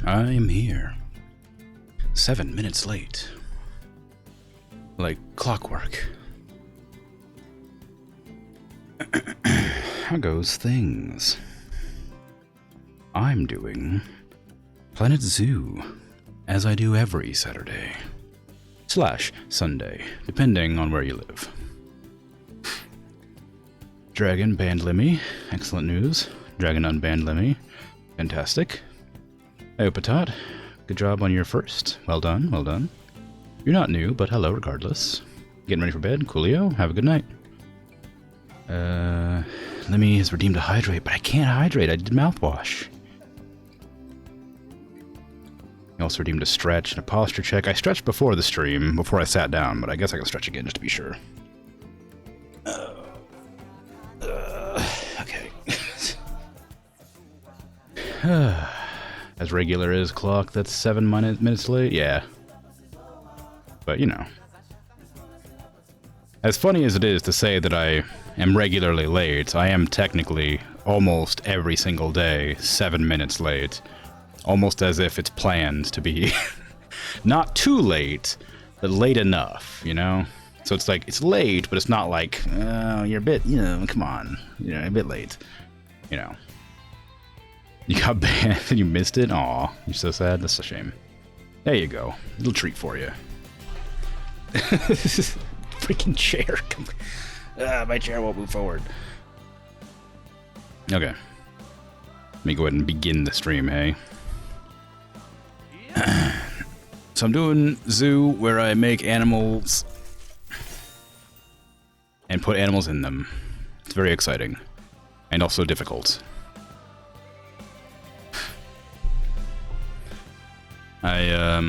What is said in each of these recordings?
I'm here. 7 minutes late. Like clockwork. How goes things? I'm doing Planet Zoo, as I do every Saturday. / Sunday, depending on where you live. Dragon banned Lemmy. Excellent news. Dragon unbanned Lemmy. Fantastic. Hey, Patat. Good job on your first. Well done, well done. You're not new, but hello regardless. Getting ready for bed? Coolio. Have a good night. Lemmy has redeemed a hydrate, but I can't hydrate. I did mouthwash. He also redeemed a stretch and a posture check. I stretched before the stream, before I sat down, but I guess I can stretch again just to be sure. Okay. As regular as clock, that's 7 minutes late? Yeah. But, you know. As funny as it is to say that I am regularly late, I am technically almost every single day 7 minutes late. Almost as if it's planned to be not too late, but late enough, you know? So it's like, it's late, but it's not like, oh, you're a bit, you know, come on, you're a bit late, you know. You got banned and you missed it? Aw, you're so sad, that's a shame. There you go, little treat for you. Freaking chair, my chair won't move forward. Okay. Let me go ahead and begin the stream, hey? So I'm doing zoo where I make animals and put animals in them. It's very exciting and also difficult. I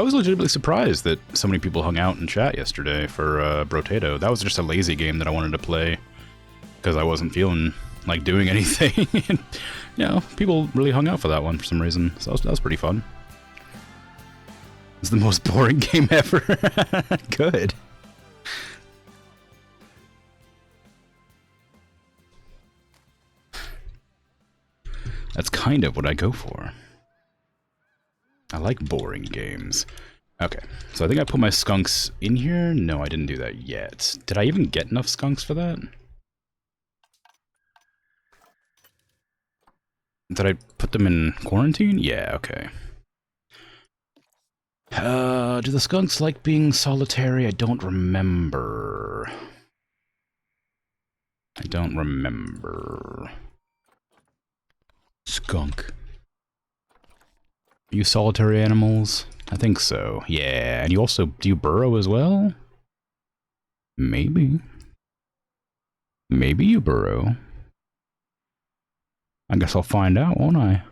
was legitimately surprised that so many people hung out in chat yesterday for Brotato. That was just a lazy game that I wanted to play because I wasn't feeling like doing anything. And, you know, people really hung out for that one for some reason, so that was pretty fun. It's the most boring game ever. Good. That's kind of what I go for. I like boring games. Okay, so I think I put my skunks in here. No, I didn't do that yet. Did I even get enough skunks for that? Did I put them in quarantine? Yeah, okay. Do the skunks like being solitary? I don't remember. I don't remember. Skunk. Are you solitary animals? I think so. Yeah, and you also, do you burrow as well? Maybe. Maybe you burrow. I guess I'll find out, won't I?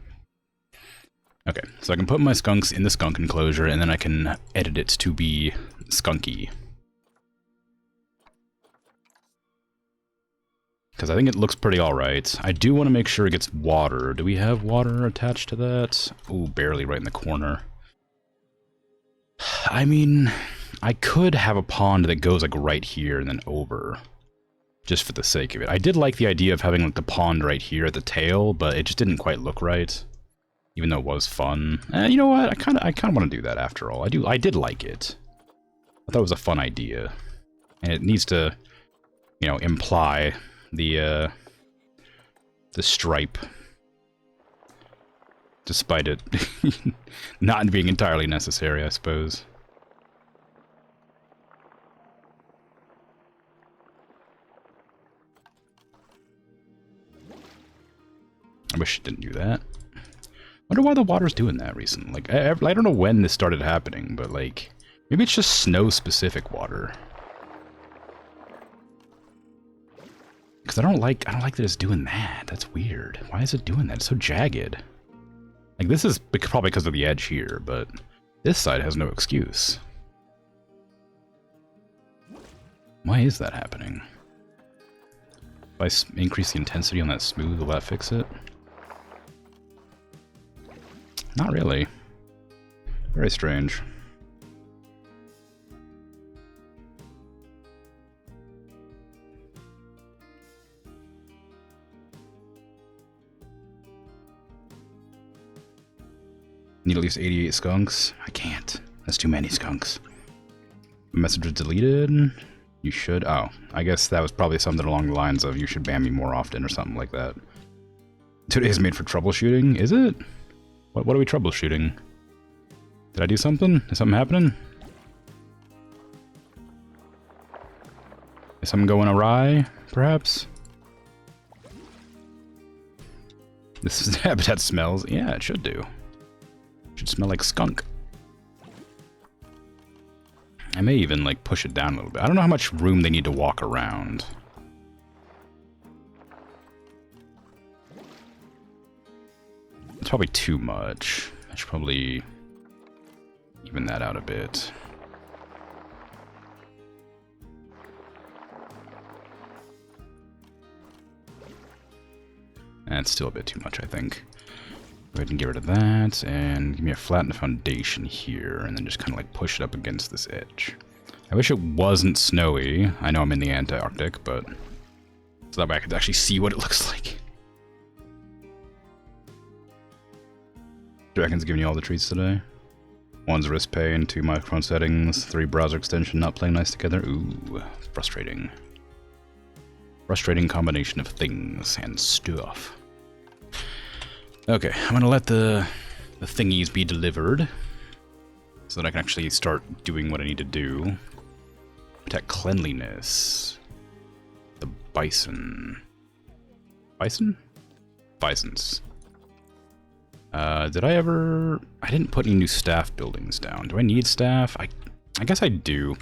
Okay, so I can put my skunks in the skunk enclosure, and then I can edit it to be skunky. Because I think it looks pretty alright. I do want to make sure it gets water. Do we have water attached to that? Ooh, barely right in the corner. I mean, I could have a pond that goes like right here and then over. Just for the sake of it. I did like the idea of having like the pond right here at the tail, but it just didn't quite look right. Even though it was fun. You know what? I kind of want to do that after all. I did like it. I thought it was a fun idea. And it needs to, you know, imply the stripe. Despite it not being entirely necessary, I suppose. I wish it didn't do that. Wonder why the water's doing that recently. Like, I don't know when this started happening, but like, maybe it's just snow-specific water. Because I don't like that it's doing that. That's weird. Why is it doing that? It's so jagged. Like, this is probably because of the edge here, but this side has no excuse. Why is that happening? If I increase the intensity on that smooth, will that fix it? Not really. Very strange. need at least 88 skunks. I can't. That's too many skunks. Message was deleted. You should... Oh, I guess that was probably something along the lines of you should ban me more often or something like that. Today is made for troubleshooting. Is it? What are we troubleshooting? Did I do something? Is something happening? Is something going awry, perhaps? This habitat smells... Yeah, it should do. It should smell like skunk. I may even, like, push it down a little bit. I don't know how much room they need to walk around. It's probably too much. I should probably even that out a bit. That's still a bit too much, I think. Go ahead and get rid of that, and give me a flattened foundation here, and then just kind of like push it up against this edge. I wish it wasn't snowy. I know I'm in the Antarctic, but so that way I could actually see what it looks like. Dragon's giving you all the treats today. 1's wrist pain, 2 microphone settings, 3 browser extension not playing nice together. Ooh, frustrating. Frustrating combination of things and stuff. Okay, I'm gonna let the thingies be delivered so that I can actually start doing what I need to do. Protect cleanliness. The bison. Bison? Bisons. Did I ever... I didn't put any new staff buildings down. Do I need staff? I guess I do.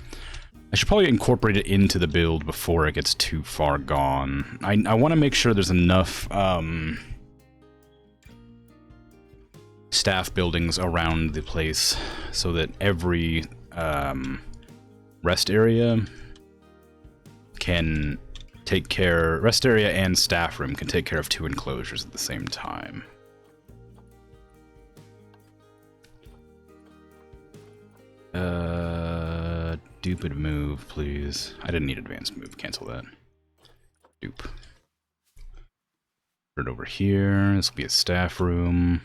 I should probably incorporate it into the build before it gets too far gone. I want to make sure there's enough, staff buildings around the place so that every rest area can take care... Rest area and staff room can take care of 2 enclosures at the same time. Stupid move, please. I didn't need advanced move. Cancel that. Dupe. Put it over here. This will be a staff room.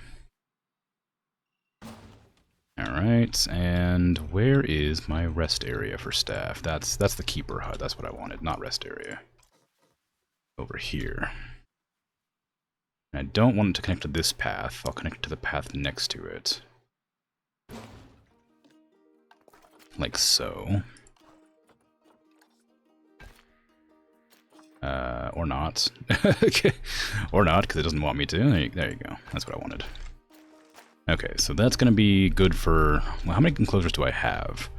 Alright, and where is my rest area for staff? That's the keeper hut. That's what I wanted, not rest area. Over here. I don't want it to connect to this path. I'll connect it to the path next to it. Like so. Or not. Or not, because it doesn't want me to. There you go. That's what I wanted. Okay, so that's going to be good for... Well, how many enclosures do I have?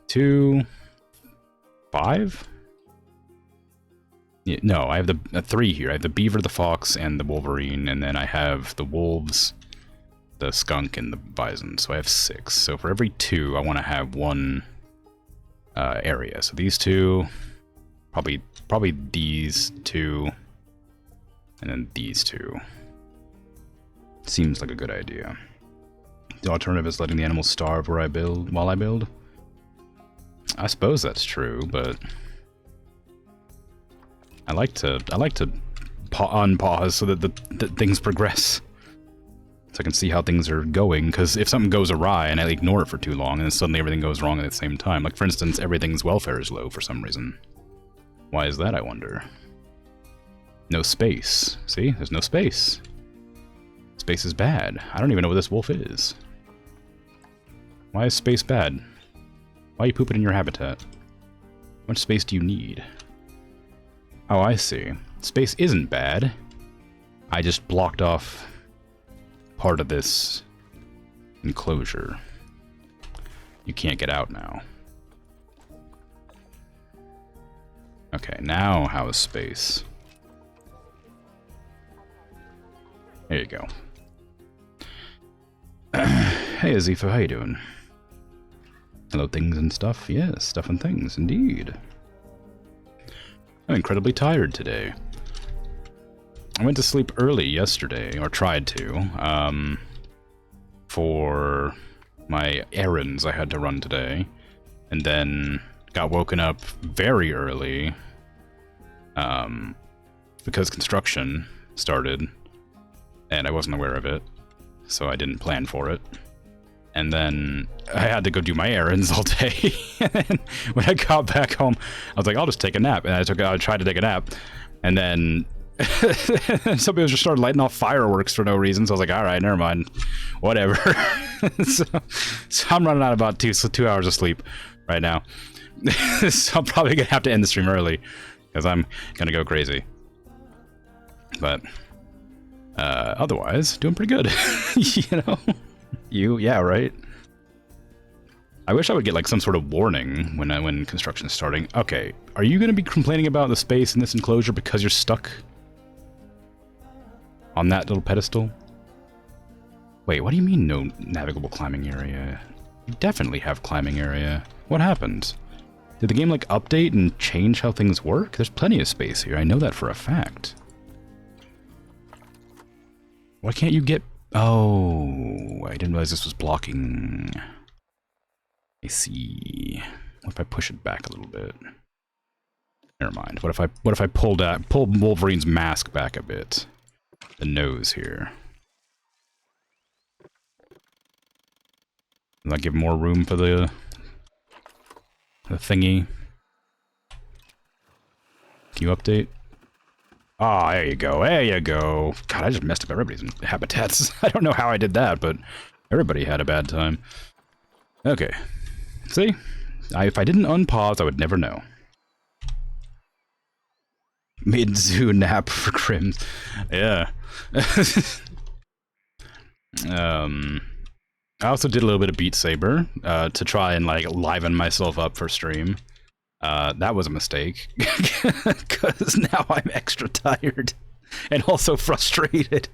2... 5? Yeah, no, I have the 3 here. I have the beaver, the fox, and the wolverine, and then I have the wolves, the skunk, and the bison. So I have 6. So for every 2, I want to have 1 area. So these 2, probably these 2, and then these 2. Seems like a good idea. The alternative is letting the animals starve while I build. I suppose that's true, but I like to unpause so that things progress. So I can see how things are going, because if something goes awry and I ignore it for too long, and then suddenly everything goes wrong at the same time. Like, for instance, everything's welfare is low for some reason. Why is that, I wonder? No space. See? There's no space. Space is bad. I don't even know what this wolf is. Why is space bad? Why are you pooping in your habitat? How much space do you need? Oh, I see. Space isn't bad. I just blocked off part of this enclosure. You can't get out now. Okay, now how is space? There you go. Hey Azifa, how you doing? Hello things and stuff? Yes, stuff and things, indeed. I'm incredibly tired today. I went to sleep early yesterday, or tried to, for my errands I had to run today, and then got woken up very early, because construction started, and I wasn't aware of it, so I didn't plan for it. And then I had to go do my errands all day. And then when I got back home, I was like, I'll just take a nap. And I tried to take a nap. And then somebody just started lighting off fireworks for no reason. So I was like, all right, never mind. Whatever. so I'm running out about two hours of sleep right now. So I'm probably going to have to end the stream early because I'm going to go crazy. But otherwise, doing pretty good. You know? Yeah, right? I wish I would get like some sort of warning when construction is starting. Okay, are you going to be complaining about the space in this enclosure because you're stuck on that little pedestal? Wait, what do you mean no navigable climbing area? You definitely have climbing area. What happened? Did the game like update and change how things work? There's plenty of space here. I know that for a fact. Why can't you get... Oh, I didn't realize this was blocking. I see. What if I push it back a little bit? Never mind. What if I pull Wolverine's mask back a bit? The nose here. Does that give more room for the thingy? Can you update? Ah, there you go. There you go. God, I just messed up everybody's habitats. I don't know how I did that, but everybody had a bad time. Okay. See? If I didn't unpause, I would never know. Mid-zoo nap for Krims. Yeah. I also did a little bit of Beat Saber to try and like liven myself up for stream. That was a mistake because now I'm extra tired and also frustrated.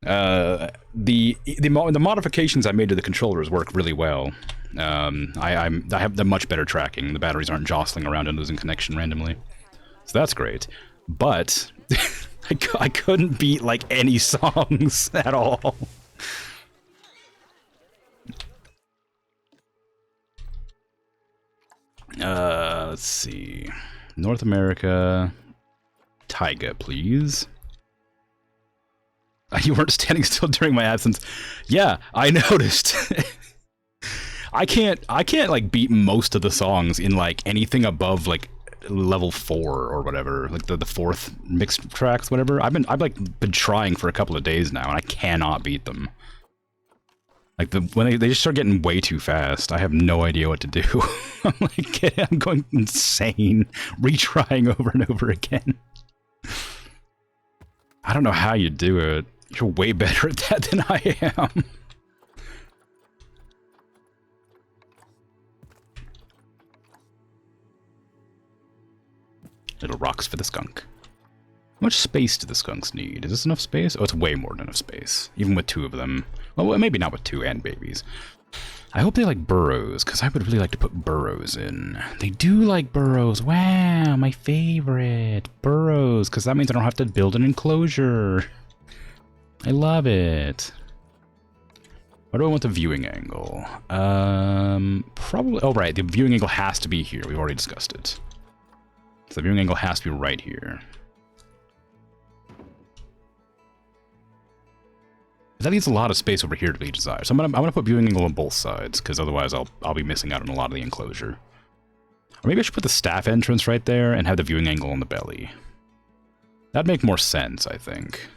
The modifications I made to the controllers work really well. I have the much better tracking. The batteries aren't jostling around and losing connection randomly, so that's great. But I couldn't beat like any songs at all. Let's see. North America. Taiga, please. You weren't standing still during my absence. Yeah, I noticed. I can't like beat most of the songs in like anything above like level 4 or whatever, like the fourth mixed tracks, whatever. I've been trying for a couple of days now, and I cannot beat them. Like when they just start getting way too fast, I have no idea what to do. I'm like, I'm going insane, retrying over and over again. I don't know how you do it. You're way better at that than I am. Little rocks for the skunk. How much space do the skunks need? Is this enough space? Oh, it's way more than enough space. Even with 2 of them. Well, maybe not with 2 and babies. I hope they like burrows, because I would really like to put burrows in. They do like burrows. Wow, my favorite. Burrows, because that means I don't have to build an enclosure. I love it. What do I want the viewing angle? Probably... Oh, right, the viewing angle has to be here. We've already discussed it. So the viewing angle has to be right here. That leaves a lot of space over here to be desired. So I'm gonna put viewing angle on both sides, because otherwise I'll be missing out on a lot of the enclosure. Or maybe I should put the staff entrance right there and have the viewing angle on the belly. That'd make more sense, I think.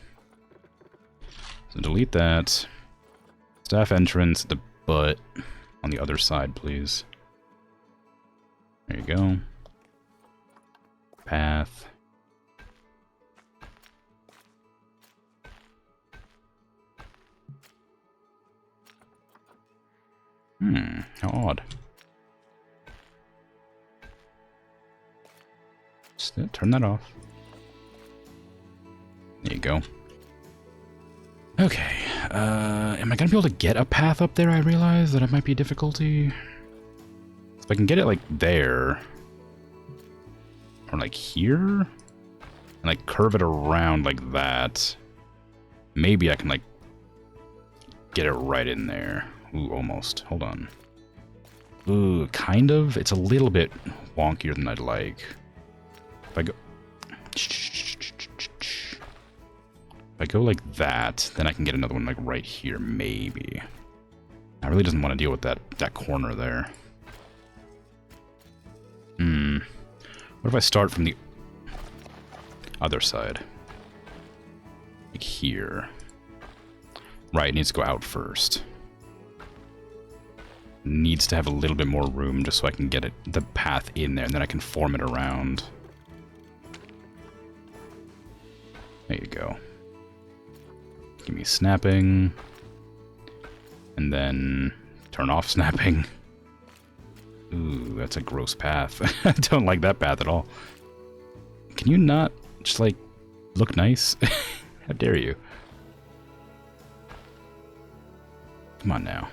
So delete that. Staff entrance, the butt on the other side, please. There you go. Path. How odd. Just turn that off. There you go. Okay, am I gonna be able to get a path up there? I realize that it might be a difficulty. If I can get it like there, or like here, and like curve it around like that, maybe I can like get it right in there. Ooh, almost. Hold on. Ooh, kind of. It's a little bit wonkier than I'd like. If I go like that, then I can get another one like right here, maybe. I really doesn't want to deal with that corner there. What if I start from the other side? Like here. Right, it needs to go out first. Needs to have a little bit more room just so I can get the path in there, and then I can form it around. There you go. Give me snapping. And then turn off snapping. Ooh, that's a gross path. I don't like that path at all. Can you not just, like, look nice? How dare you? Come on now.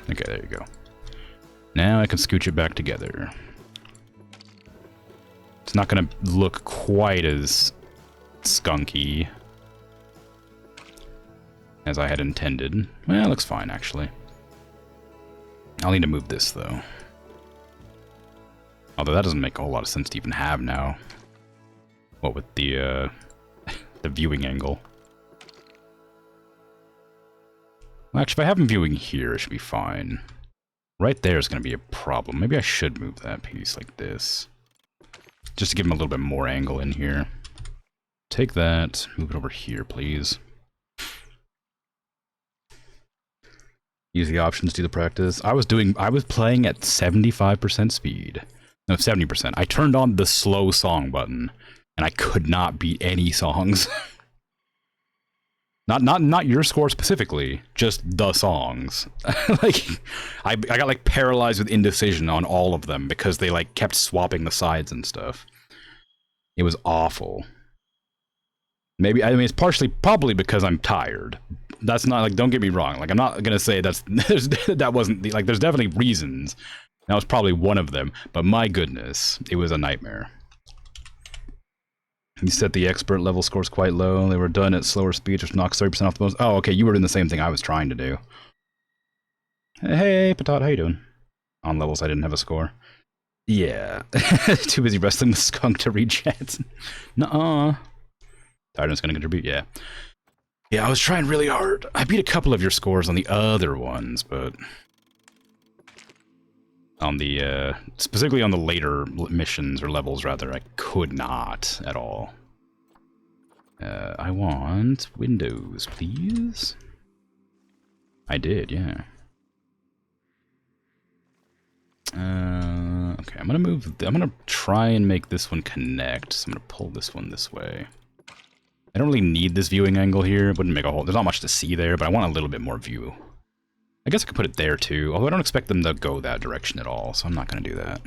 Okay, there you go. Now I can scooch it back together. It's not going to look quite as skunky as I had intended. Well, it looks fine, actually. I'll need to move this, though. Although that doesn't make a whole lot of sense to even have now. What with the the viewing angle. Well, actually, if I have him viewing here, it should be fine. Right there is going to be a problem. Maybe I should move that piece like this. Just to give him a little bit more angle in here. Take that, move it over here, please. Use the options, do the practice. I was playing at 75% speed. No, 70%. I turned on the slow song button, and I could not beat any songs. Not your score specifically, just the songs. Like, I got like paralyzed with indecision on all of them because they like kept swapping the sides and stuff. It was awful. Maybe, I mean, it's probably because I'm tired. That's not, like, don't get me wrong. Like, I'm not gonna say that wasn't, like, there's definitely reasons. That was probably one of them. But my goodness, it was a nightmare. You set the expert level scores quite low. They were done at slower speeds, which knocks 30% off the bonus. Oh, okay, you were doing the same thing I was trying to do. Hey, Patat, how you doing? On levels I didn't have a score. Yeah. Too busy wrestling the skunk to read chat. Nuh-uh. Tiredness gonna contribute, yeah. Yeah, I was trying really hard. I beat a couple of your scores on the other ones, but... on the, specifically on the later missions, or levels, rather, I could not at all. I want windows, please. I did, yeah. Okay, I'm gonna try and make this one connect, so I'm gonna pull this one this way. I don't really need this viewing angle here, it wouldn't make a whole... there's not much to see there, but I want a little bit more view. I guess I could put it there too, although I don't expect them to go that direction at all, so I'm not going to do that.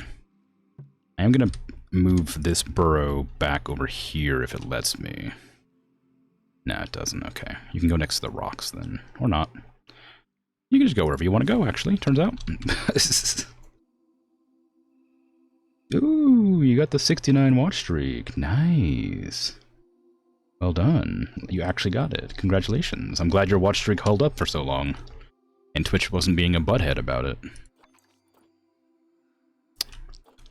I am going to move this burrow back over here if it lets me. No, it doesn't. Okay. You can go next to the rocks then. Or not. You can just go wherever you want to go, actually, turns out. Ooh, you got the 69 watch streak. Nice. Well done. You actually got it. Congratulations. I'm glad your watch streak held up for so long. And Twitch wasn't being a butthead about it.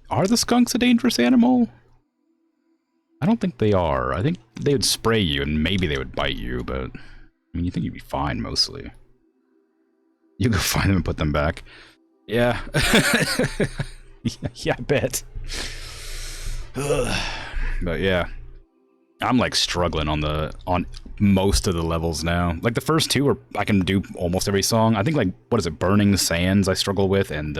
Are the skunks a dangerous animal? I don't think they are. I think they would spray you and maybe they would bite you, but... I mean, you think you'd be fine, mostly. You go find them and put them back. Yeah. Yeah, I bet. But yeah. I'm like struggling on most of the levels now. Like the first two are I can do almost every song. I think like what is it, Burning Sands I struggle with, and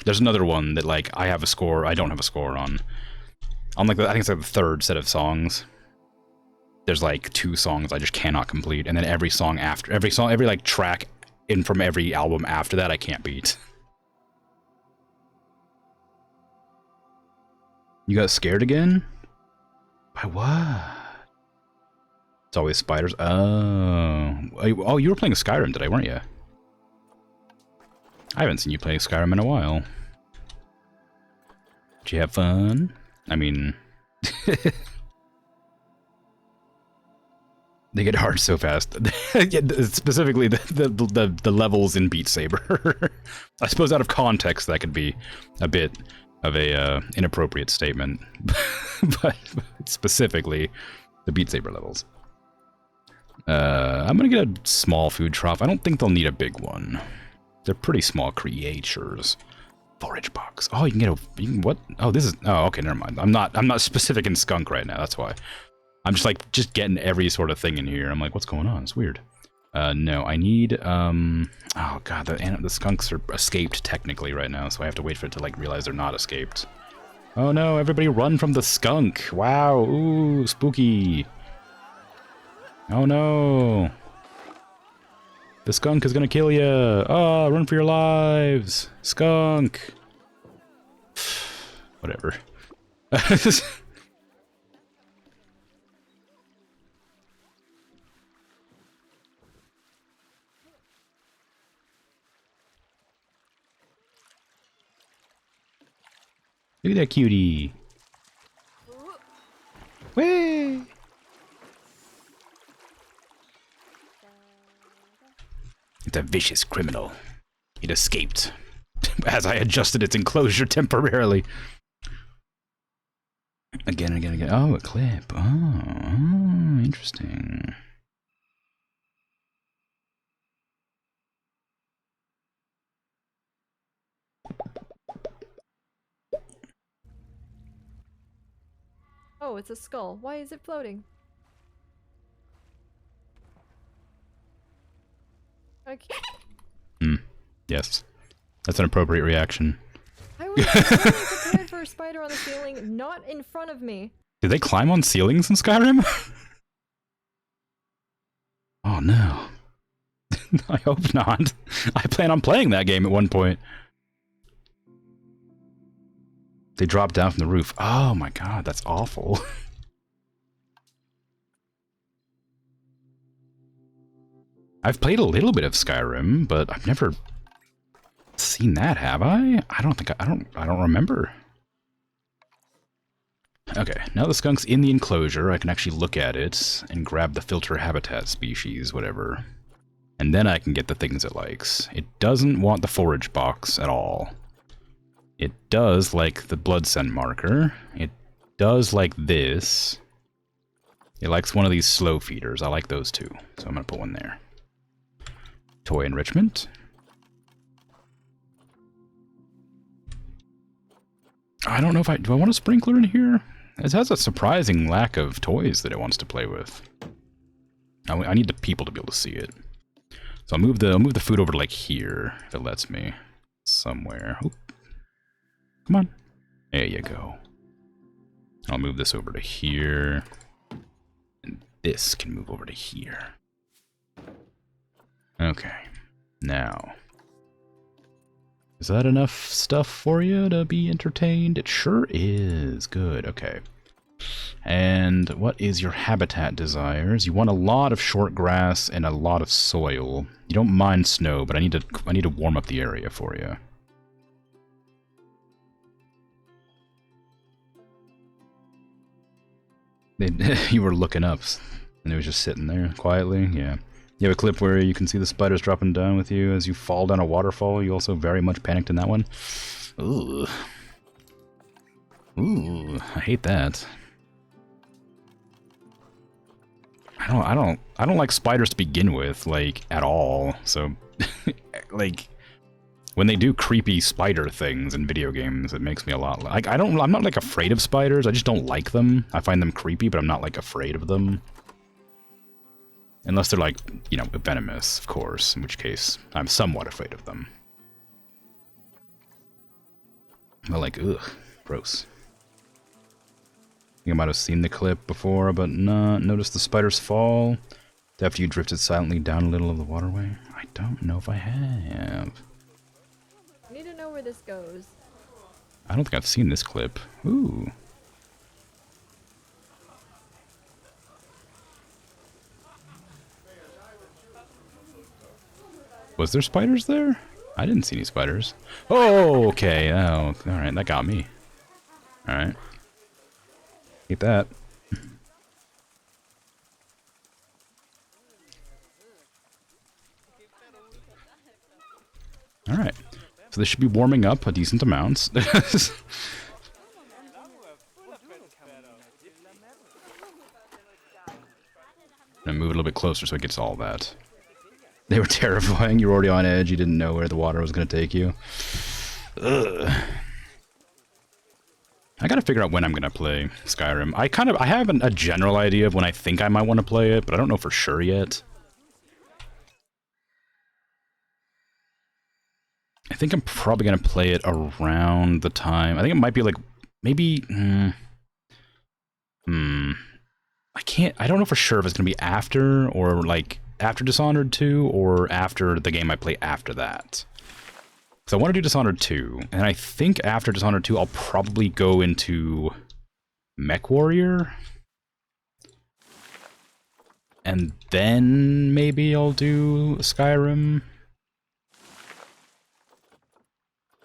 there's another one that like I have a score, I don't have a score on. On like I think it's like the third set of songs. There's like 2 songs I just cannot complete, and then every song after every like track in from every album after that I can't beat. You got scared again? By what? It's always spiders. Oh. Oh, you were playing Skyrim today, weren't you? I haven't seen you play Skyrim in a while. Did you have fun? I mean... they get hard so fast. Yeah, specifically, the levels in Beat Saber. I suppose out of context that could be a bit of a inappropriate statement, but specifically the Beat Saber levels. I'm gonna get a small food trough. I don't think they'll need a big one. They're pretty small creatures. Forage box. Oh, you can get a. You can, what? Oh, this is. Oh, okay. Never mind. I'm not specific in skunk right now. That's why. I'm just getting every sort of thing in here. I'm like, what's going on? It's weird. No, I need. Oh god, the skunks are escaped technically right now, so I have to wait for it to like realize they're not escaped. Oh no! Everybody run from the skunk! Wow! Ooh, spooky! Oh no! The skunk is gonna kill you! Oh, run for your lives! Skunk! Whatever. Look at that cutie! Way! It's a vicious criminal. It escaped as I adjusted its enclosure temporarily. Again, again, again. Oh, a clip. Oh, interesting. Oh, it's a skull. Why is it floating? Okay. Yes. That's an appropriate reaction. I was prepared for a spider on the ceiling, not in front of me. Did they climb on ceilings in Skyrim? Oh no. I hope not. I plan on playing that game at one point. They dropped down from the roof. Oh my god, that's awful. I've played a little bit of Skyrim, but I've never seen that, have I? I don't remember. Okay, now the skunk's in the enclosure, I can actually look at it and grab the filter habitat species, whatever. And then I can get the things it likes. It doesn't want the forage box at all. It does like the blood scent marker. It does like this. It likes one of these slow feeders. I like those two, so I'm gonna put one there. Toy enrichment. I don't know if do I want a sprinkler in here? It has a surprising lack of toys that it wants to play with. I need the people to be able to see it. So I'll move the food over to like here, if it lets me. Somewhere. Oop. Come on. There you go. I'll move this over to here. And this can move over to here. Okay. Now. Is that enough stuff for you to be entertained? It sure is. Good. Okay. And what is your habitat desires? You want a lot of short grass and a lot of soil. You don't mind snow, but I need to warm up the area for you. You were looking up, and it was just sitting there quietly. Yeah. You have a clip where you can see the spiders dropping down with you as you fall down a waterfall. You also very much panicked in that one. Ooh. Ooh, I hate that. I don't like spiders to begin with, like, at all. So, like, when they do creepy spider things in video games, it makes me a lot like, I'm not like afraid of spiders. I just don't like them. I find them creepy, but I'm not like afraid of them. Unless they're like, you know, venomous, of course, in which case I'm somewhat afraid of them. But like, ugh, gross. I think I might have seen the clip before, but not noticed the spiders fall after you drifted silently down a little of the waterway. I don't know if I have. I need to know where this goes. I don't think I've seen this clip. Ooh. Was there spiders there? I didn't see any spiders. Oh, okay. Oh, alright, that got me. Alright. Eat that. Alright. So they should be warming up a decent amount. I'm gonna move it a little bit closer so it gets all that. They were terrifying. You were already on edge. You didn't know where the water was gonna take you. Ugh. I gotta figure out when I'm gonna play Skyrim. I have a general idea of when I think I might want to play it, but I don't know for sure yet. I think I'm probably gonna play it around the time. I think it might be like maybe. I don't know for sure if it's gonna be after or like after Dishonored 2 or after the game I play after that. So I want to do Dishonored 2, and I think after Dishonored 2 I'll probably go into Mech Warrior. And then maybe I'll do Skyrim.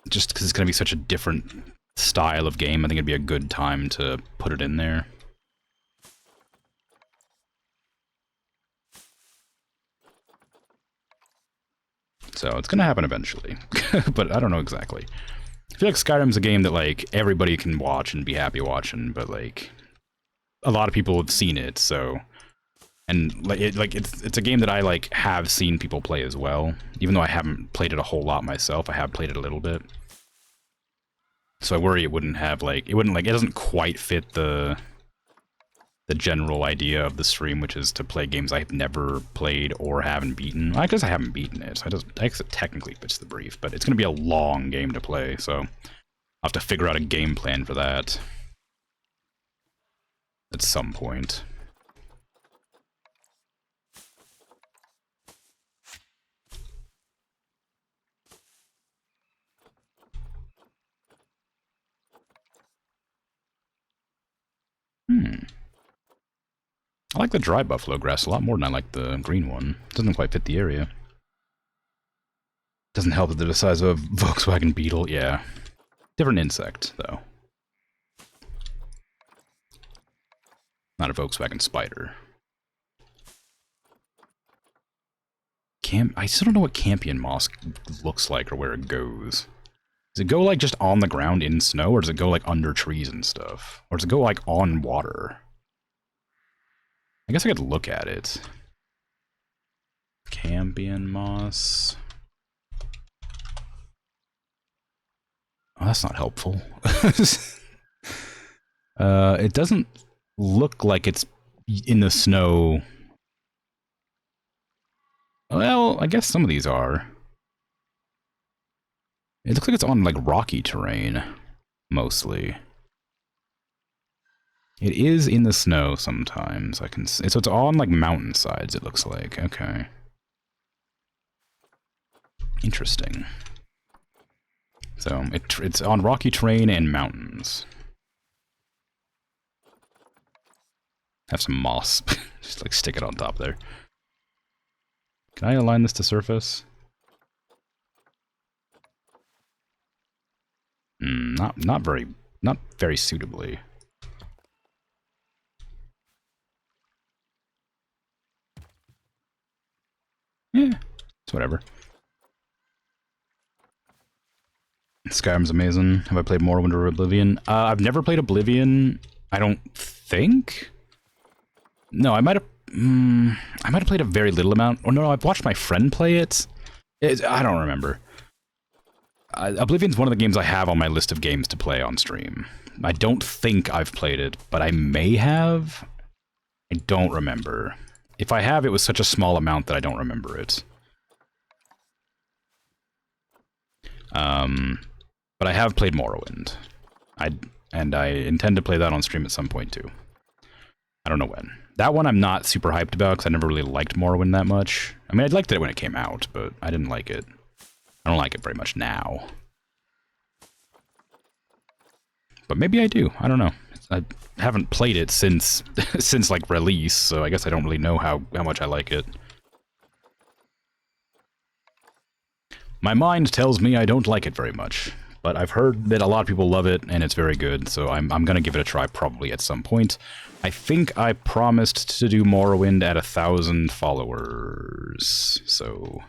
Just because it's going to be such a different style of game, I think it'd be a good time to put it in there. So it's going to happen eventually, but I don't know exactly. I feel like Skyrim's a game that like everybody can watch and be happy watching, but like a lot of people have seen it, so and it's a game that I like have seen people play as well. Even though I haven't played it a whole lot myself, I have played it a little bit. So I worry it wouldn't it doesn't quite fit the general idea of the stream, which is to play games I've never played or haven't beaten. Well, I guess I haven't beaten it, so I guess it technically fits the brief, but it's going to be a long game to play, so I'll have to figure out a game plan for that at some point. I like the dry buffalo grass a lot more than I like the green one. It doesn't quite fit the area. Doesn't help that they're the size of a Volkswagen Beetle. Yeah. Different insect, though. Not a Volkswagen Spider. I still don't know what Campion moss looks like or where it goes. Does it go, like, just on the ground in snow, or does it go, like, under trees and stuff? Or does it go, like, on water? I guess I could look at it. Campion moss. Oh, that's not helpful. It doesn't look like it's in the snow. Well, I guess some of these are. It looks like it's on, like, rocky terrain, mostly. It is in the snow sometimes. I can see. So it's on, like, mountainsides, it looks like. Okay. Interesting. So it's on rocky terrain and mountains. Have some moss. Just, like, stick it on top there. Can I align this to surface? Not very suitably. Yeah, it's whatever. Skyrim's amazing. Have I played Morrowind or Oblivion? I've never played Oblivion, I don't think. No, I might have played a very little amount. Or no, I've watched my friend play it. I don't remember. Oblivion's one of the games I have on my list of games to play on stream. I don't think I've played it, but I may have. I don't remember. If I have, it was such a small amount that I don't remember it. But I have played Morrowind. And I intend to play that on stream at some point too. I don't know when. That one I'm not super hyped about because I never really liked Morrowind that much. I mean, I liked it when it came out, but I didn't like it. I don't like it very much now. But maybe I do. I don't know. I haven't played it since since like release, so I guess I don't really know how much I like it. My mind tells me I don't like it very much, but I've heard that a lot of people love it and it's very good, so I'm gonna give it a try probably at some point. I think I promised to do Morrowind at 1,000 followers, so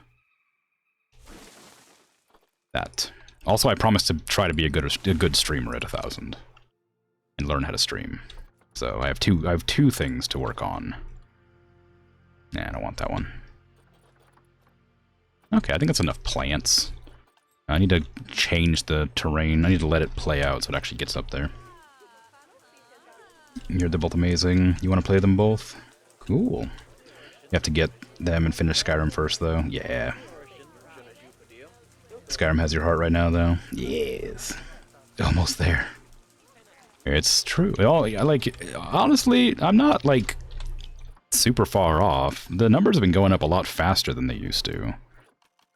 that. Also, I promised to try to be a good streamer at 1,000 and learn how to stream. So I have two things to work on. Nah, I don't want that one. Okay, I think that's enough plants. I need to change the terrain. I need to let it play out so it actually gets up there. You're they're both amazing. You want to play them both? Cool. You have to get them and finish Skyrim first, though. Yeah. Skyrim has your heart right now, though. Yes. Almost there. It's true. Honestly, I'm not, like, super far off. The numbers have been going up a lot faster than they used to.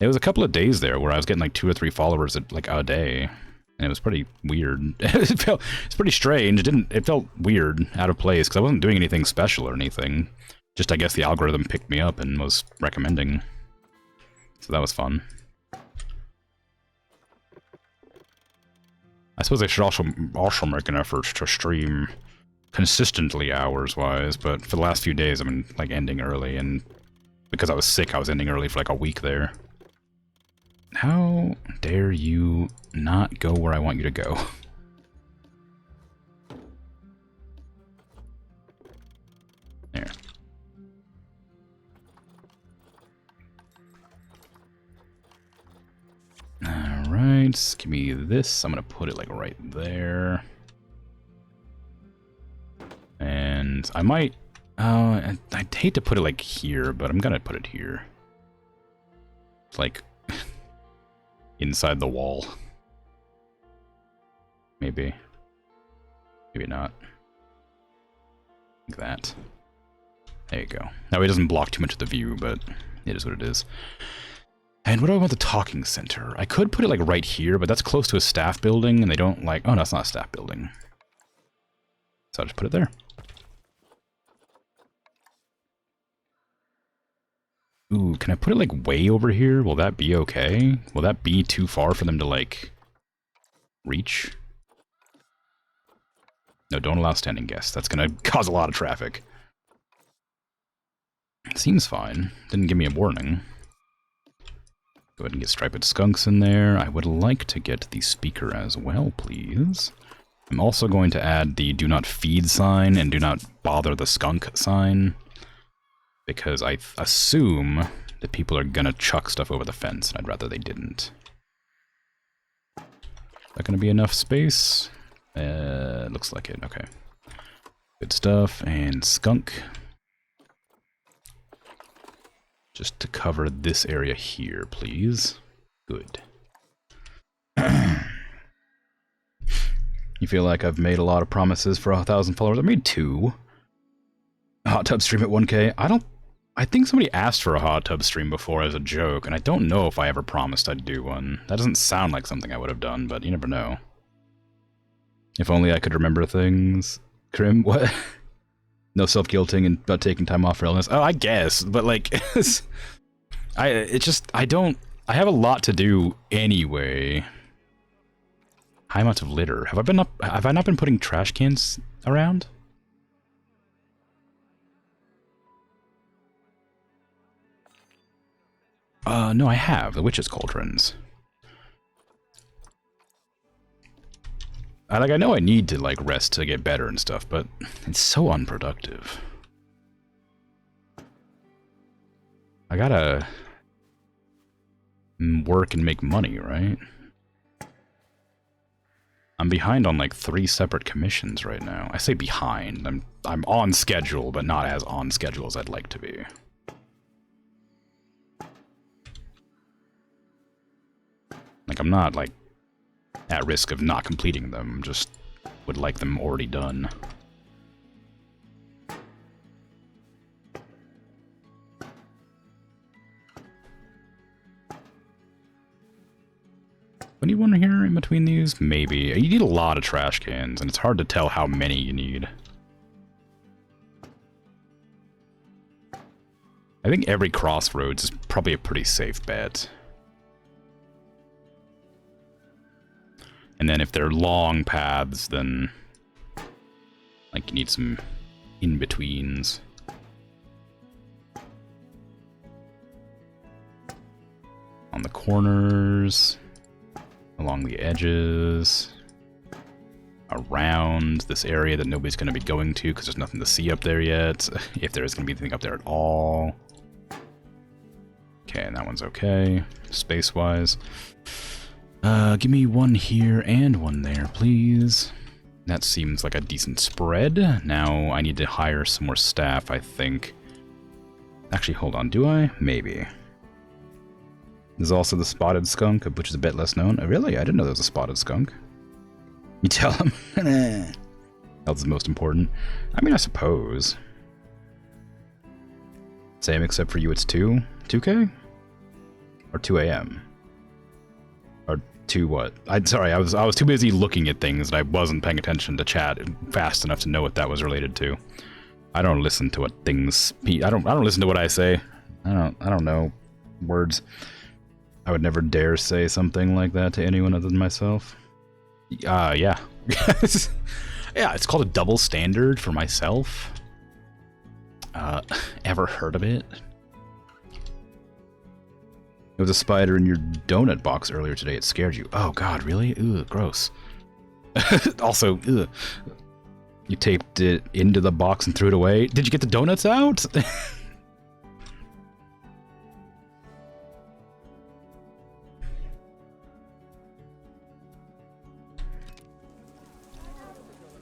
There was a couple of days there where I was getting, like, 2 or 3 followers at, like, a day. And it was pretty weird. It's pretty strange. It felt weird, out of place, because I wasn't doing anything special or anything. Just, I guess, the algorithm picked me up and was recommending. So that was fun. I suppose I should also make an effort to stream consistently hours-wise, but for the last few days I've been, like, ending early, and because I was sick, I was ending early for, like, a week there. How dare you not go where I want you to go? There. Alright, give me this. I'm gonna put it, like, right there. And I might... I'd hate to put it, like, here, but I'm gonna put it here. It's like... inside the wall. Maybe. Maybe not. Like that. There you go. Now it doesn't block too much of the view, but it is what it is. And what do I want the talking center? I could put it like right here, but that's close to a staff building, and they don't like... Oh, no, it's not a staff building. So I'll just put it there. Ooh, can I put it, like, way over here? Will that be okay? Will that be too far for them to, like, reach? No, don't allow standing guests. That's gonna cause a lot of traffic. Seems fine. Didn't give me a warning. Go ahead and get striped skunks in there. I would like to get the speaker as well, please. I'm also going to add the do not feed sign and do not bother the skunk sign. Because I assume that people are gonna chuck stuff over the fence, and I'd rather they didn't. Is that gonna be enough space? Looks like it, okay. Good stuff, and skunk. Just to cover this area here, please. Good. You feel like I've made a lot of promises for 1,000 followers? I made 2. A hot tub stream at 1K. I think somebody asked for a hot tub stream before as a joke, and I don't know if I ever promised I'd do one. That doesn't sound like something I would have done, but you never know. If only I could remember things. Krim, what? No self-guilting and about taking time off for illness. Oh, I guess, but like, I have a lot to do anyway. High amounts of litter. Have I not been putting trash cans around? No, I have. The witch's cauldrons. I know I need to, like, rest to get better and stuff, but it's so unproductive. I gotta work and make money, right? I'm behind on, like, 3 separate commissions right now. I say behind. I'm on schedule, but not as on schedule as I'd like to be. Like, I'm not, like, at risk of not completing them, just would like them already done. Anyone here in between these? Maybe. You need a lot of trash cans, and it's hard to tell how many you need. I think every crossroads is probably a pretty safe bet. And then if they're long paths, then like you need some in-betweens. On the corners. along the edges, around this area that nobody's going to be going to because there's nothing to see up there yet, if there is going to be anything up there at all. Okay, and that one's okay, space-wise. Give me one here and one there, please. That seems like a decent spread. Now I need to hire some more staff, I think. Actually, hold on, do I? Maybe. There's also the spotted skunk, which is a bit less known. Oh, really? I didn't know there was a spotted skunk. You tell him. That's the most important. I mean, I suppose. Same, except for you, it's 2? 2K? Or 2 AM? Or 2 what? Sorry, I was too busy looking at things and I wasn't paying attention to chat fast enough to know what that was related to. I don't listen to what things... I don't listen to what I say. I don't know words. I would never dare say something like that to anyone other than myself. Yeah. Yeah, it's called a double standard for myself. Ever heard of it? There was a spider in your donut box earlier today. It scared you. Oh god, really? Ugh, gross. Also, ugh. You taped it into the box and threw it away. Did you get the donuts out?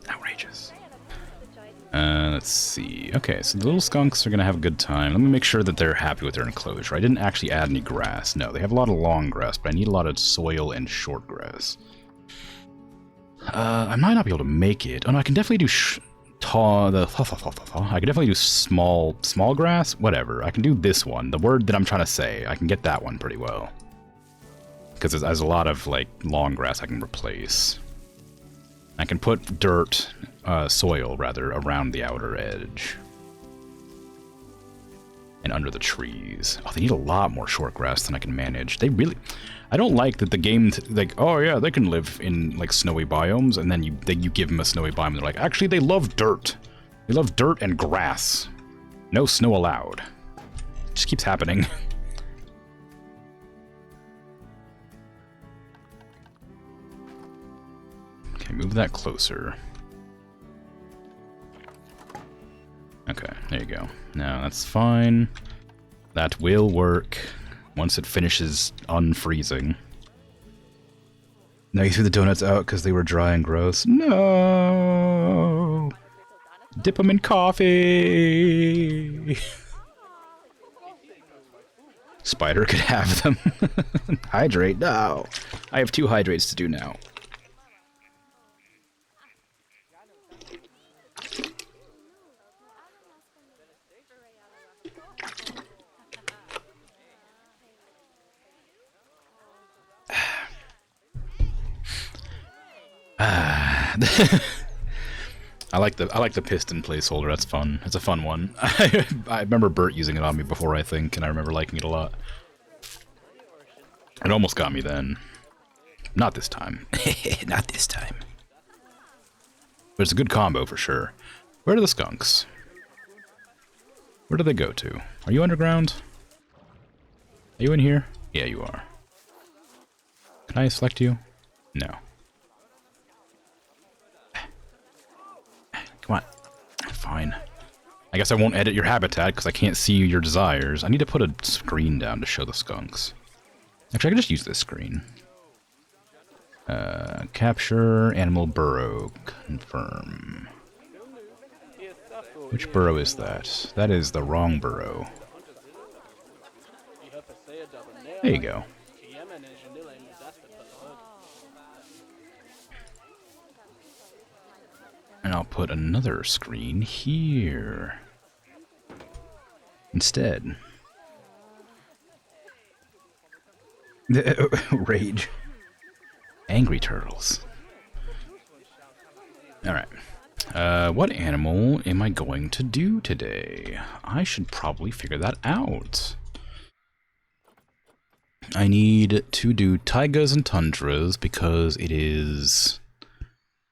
Outrageous. Let's see. Okay, so the little skunks are going to have a good time. Let me make sure that they're happy with their enclosure. I didn't actually add any grass. No, they have a lot of long grass, but I need a lot of soil and short grass. I might not be able to make it. Oh no, I can definitely do I can definitely do small grass. Whatever. I can do this one. The word that I'm trying to say. I can get that one pretty well. Because there's a lot of like long grass I can replace. I can put dirt, soil rather, around the outer edge. And under the trees. Oh, they need a lot more short grass than I can manage. They really... I don't like that the game, like, oh yeah, they can live in, like, snowy biomes, and then you give them a snowy biome, and they're like, actually, they love dirt. They love dirt and grass. No snow allowed. It just keeps happening. Okay, move that closer. Okay, there you go. Now, that's fine. That will work. Once it finishes unfreezing. Now you threw the donuts out because they were dry and gross. No! Dip them in coffee! Spider could have them. Hydrate? No! I have 2 hydrates to do now. I like the piston placeholder. That's fun. It's a fun one. I remember Bert using it on me before, I think, and I remember liking it a lot. It almost got me then. Not this time. Not this time. But it's a good combo for sure. Where are the skunks? Where do they go to? Are you underground? Are you in here? Yeah, you are. Can I select you? No. Come on. Fine. I guess I won't edit your habitat because I can't see your desires. I need to put a screen down to show the skunks. Actually, I can just use this screen. Capture animal burrow. Confirm. Which burrow is that? That is the wrong burrow. There you go. And I'll put another screen here. Instead. Rage. Angry turtles. Alright. What animal am I going to do today? I should probably figure that out. I need to do taigas and tundras because it is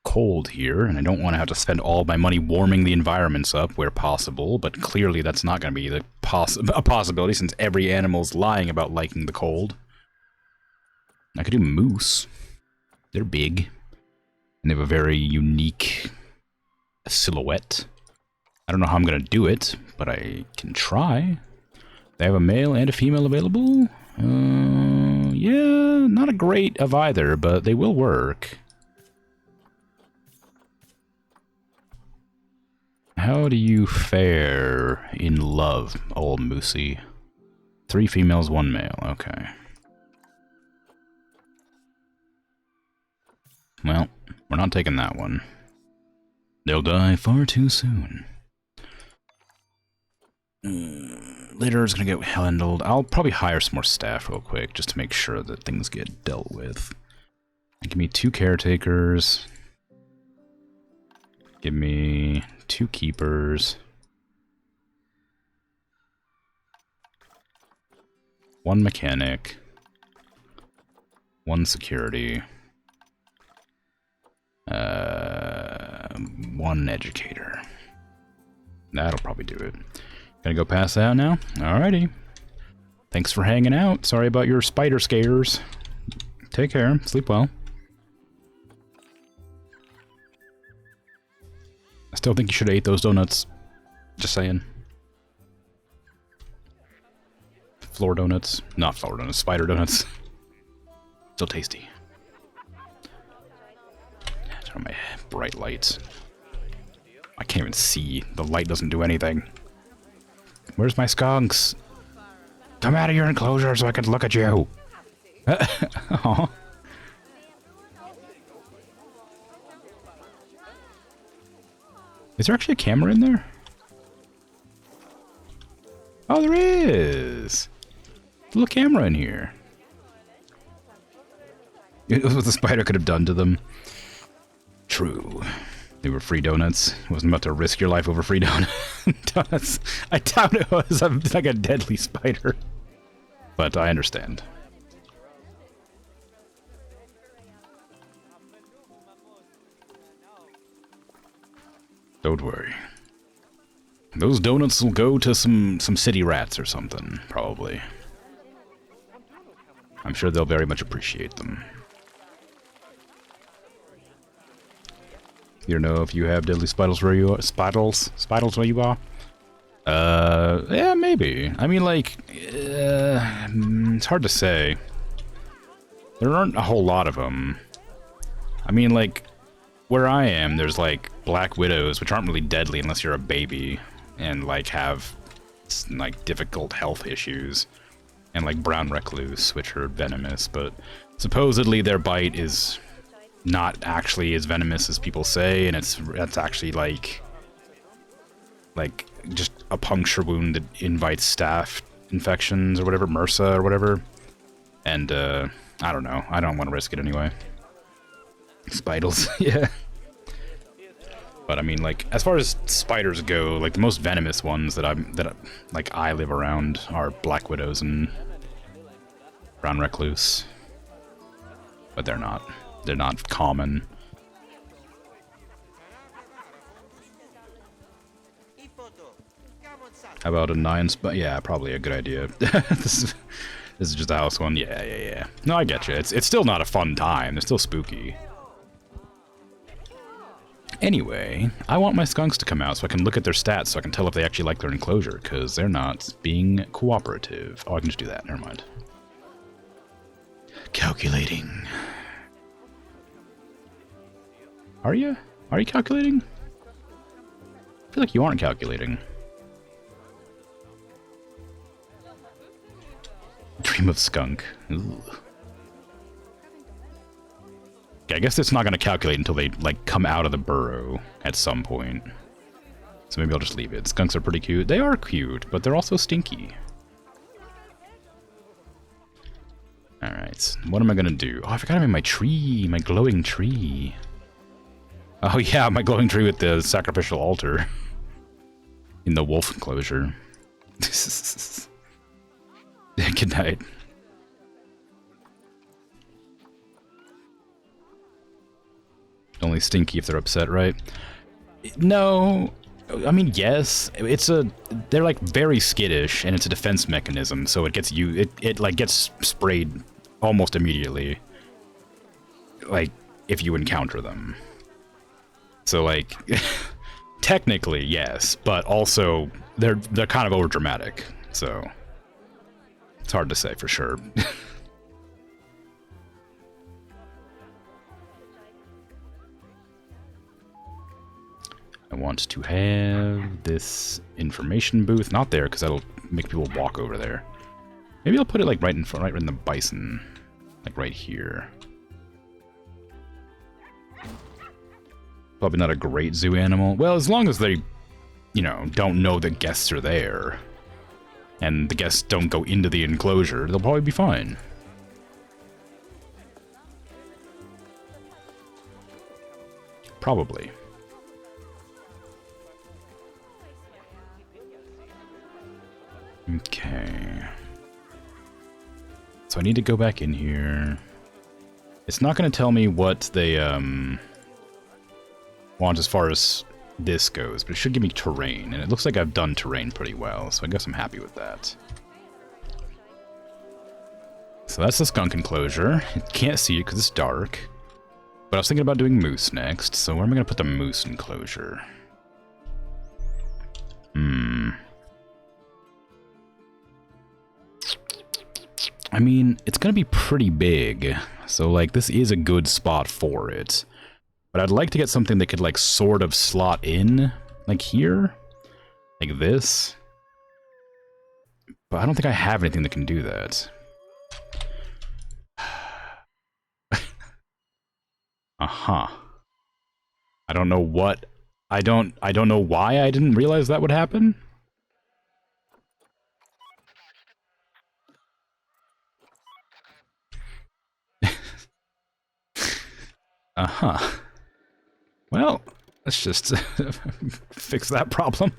cold here, and I don't want to have to spend all my money warming the environments up where possible, but clearly that's not going to be a possibility since every animal's lying about liking the cold. I could do moose. They're big. And they have a very unique silhouette. I don't know how I'm gonna do it, but I can try. They have a male and a female available. Yeah, not a great of either, but they will work. How do you fare in love, old Moosey? 3 females, 1 male. Okay. Well, we're not taking that one. They'll die far too soon. Later is gonna get handled. I'll probably hire some more staff real quick just to make sure that things get dealt with. Give me 2 caretakers. Give me 2 keepers. 1 mechanic. 1 security. 1 educator. That'll probably do it. Gonna go pass out now? Alrighty. Thanks for hanging out. Sorry about your spider scares. Take care. Sleep well. I still think you should have ate those donuts. Just saying. Floor donuts. Not floor donuts. Spider donuts. Still tasty. Turn on my bright lights. I can't even see. The light doesn't do anything. Where's my skunks? Come out of your enclosure so I can look at you. Aw. Is there actually a camera in there? Oh, there is. A little camera in here. It was what the spider could have done to them. True. They were free donuts. Wasn't about to risk your life over free donuts. I doubt it was. I'm like a deadly spider. But I understand. Don't worry. Those donuts will go to some city rats or something, probably. I'm sure they'll very much appreciate them. You don't know if you have deadly spiders where you are? Spiders where you are? Yeah, maybe. I mean, like, it's hard to say. There aren't a whole lot of them. I mean, like, where I am, there's, like, black widows, which aren't really deadly unless you're a baby, and, like, have, like, difficult health issues. And, like, brown recluse, which are venomous, but supposedly their bite is not actually as venomous as people say, and that's actually like just a puncture wound that invites staph infections or whatever, MRSA or whatever. And I don't know. I don't want to risk it anyway. Spiders, yeah. But I mean, like, as far as spiders go, like the most venomous ones that I live around are black widows and brown recluse. But they're not common. How about a 9 yeah, probably a good idea. This is just a house one. Yeah. No, I get you. It's still not a fun time. It's still spooky. Anyway, I want my skunks to come out so I can look at their stats so I can tell if they actually like their enclosure, because they're not being cooperative. Oh, I can just do that. Never mind. Calculating. Are you? Are you calculating? I feel like you aren't calculating. Dream of skunk. Ooh. Okay, I guess it's not going to calculate until they, like, come out of the burrow at some point. So maybe I'll just leave it. Skunks are pretty cute. They are cute, but they're also stinky. Alright, what am I going to do? Oh, I forgot I made my tree, my glowing tree. Oh yeah, my glowing tree with the sacrificial altar. In the wolf enclosure. Good night. Only stinky if they're upset, right? No. I mean, yes. They're like very skittish, and it's a defense mechanism, so it gets it like gets sprayed almost immediately. Like, if you encounter them. So, like, technically, yes, but also they're kind of overdramatic, so it's hard to say for sure. I want to have this information booth, not there, because that'll make people walk over there. Maybe I'll put it like right in front, right in the bison, like right here. Probably not a great zoo animal. Well, as long as they, you know, don't know that guests are there, and the guests don't go into the enclosure, they'll probably be fine. Probably. Okay. So I need to go back in here. It's not going to tell me what they want as far as this goes, but it should give me terrain, and it looks like I've done terrain pretty well, so I guess I'm happy with that. So that's the skunk enclosure. You can't see it because it's dark. But I was thinking about doing moose next, so where am I going to put the moose enclosure? I mean, it's going to be pretty big, so, like, this is a good spot for it. But I'd like to get something that could, like, sort of slot in, like here, like this. But I don't think I have anything that can do that. Uh-huh. I don't know what... I don't know why I didn't realize that would happen. Uh-huh. Well, let's just fix that problem.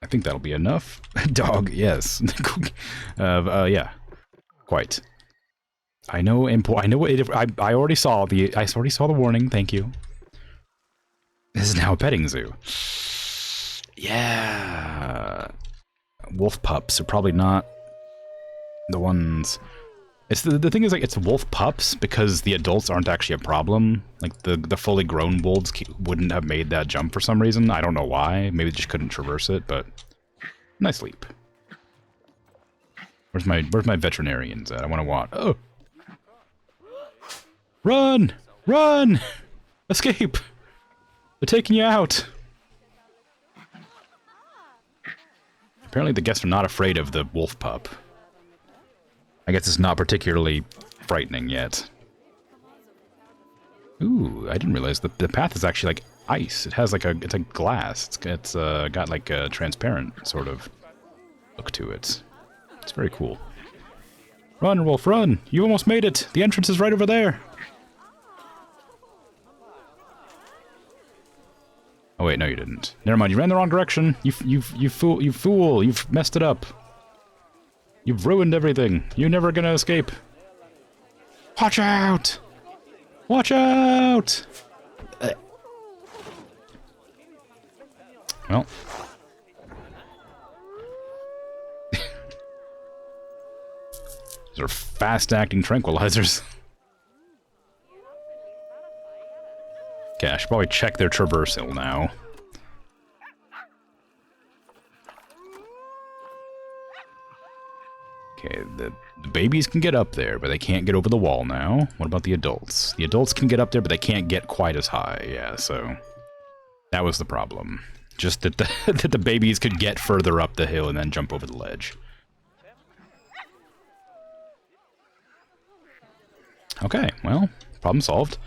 I think that'll be enough. Dog, yes. Yeah. Quite. I know. I know. I already saw the. I already saw the warning. Thank you. This is now a petting zoo. Yeah. Wolf pups are probably not the ones. It's the thing is, like, it's wolf pups because the adults aren't actually a problem. Like the fully grown wolves wouldn't have made that jump for some reason. I don't know why. Maybe they just couldn't traverse it. But nice leap. Where's my veterinarians at? I want to walk. Oh! Run! Run! Escape! They're taking you out! Apparently the guests are not afraid of the wolf pup. I guess it's not particularly frightening yet. Ooh, I didn't realize the path is actually like ice. It has like it's like glass. It's got like a transparent sort of look to it. It's very cool. Run, wolf, run! You almost made it! The entrance is right over there! Oh wait, no you didn't. Never mind, you ran the wrong direction! You fool! You've messed it up! You've ruined everything! You're never gonna escape! Watch out! Watch out! Well... These are fast-acting tranquilizers. Okay, I should probably check their traversal now. Okay, the babies can get up there, but they can't get over the wall now. What about the adults? The adults can get up there, but they can't get quite as high. Yeah, so that was the problem. Just that that the babies could get further up the hill and then jump over the ledge. Okay, well, problem solved.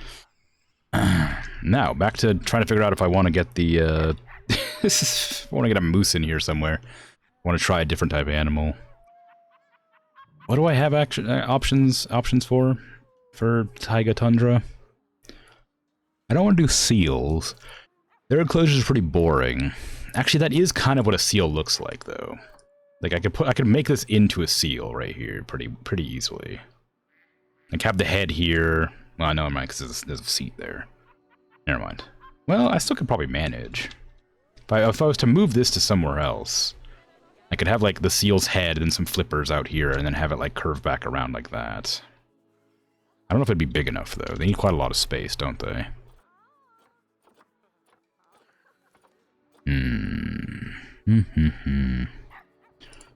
Now, back to trying to figure out if I want to get the, I want to get a moose in here somewhere. I want to try a different type of animal. What do I have options for Taiga Tundra? I don't want to do seals. Their enclosure is pretty boring. Actually, that is kind of what a seal looks like, though. Like I could make this into a seal right here pretty easily. Like have the head here. Well, I know, never mind, because there's a seat there. Never mind. Well, I still could probably manage. If I was to move this to somewhere else, I could have like the seal's head and some flippers out here, and then have it like curve back around like that. I don't know if it'd be big enough though. They need quite a lot of space, don't they?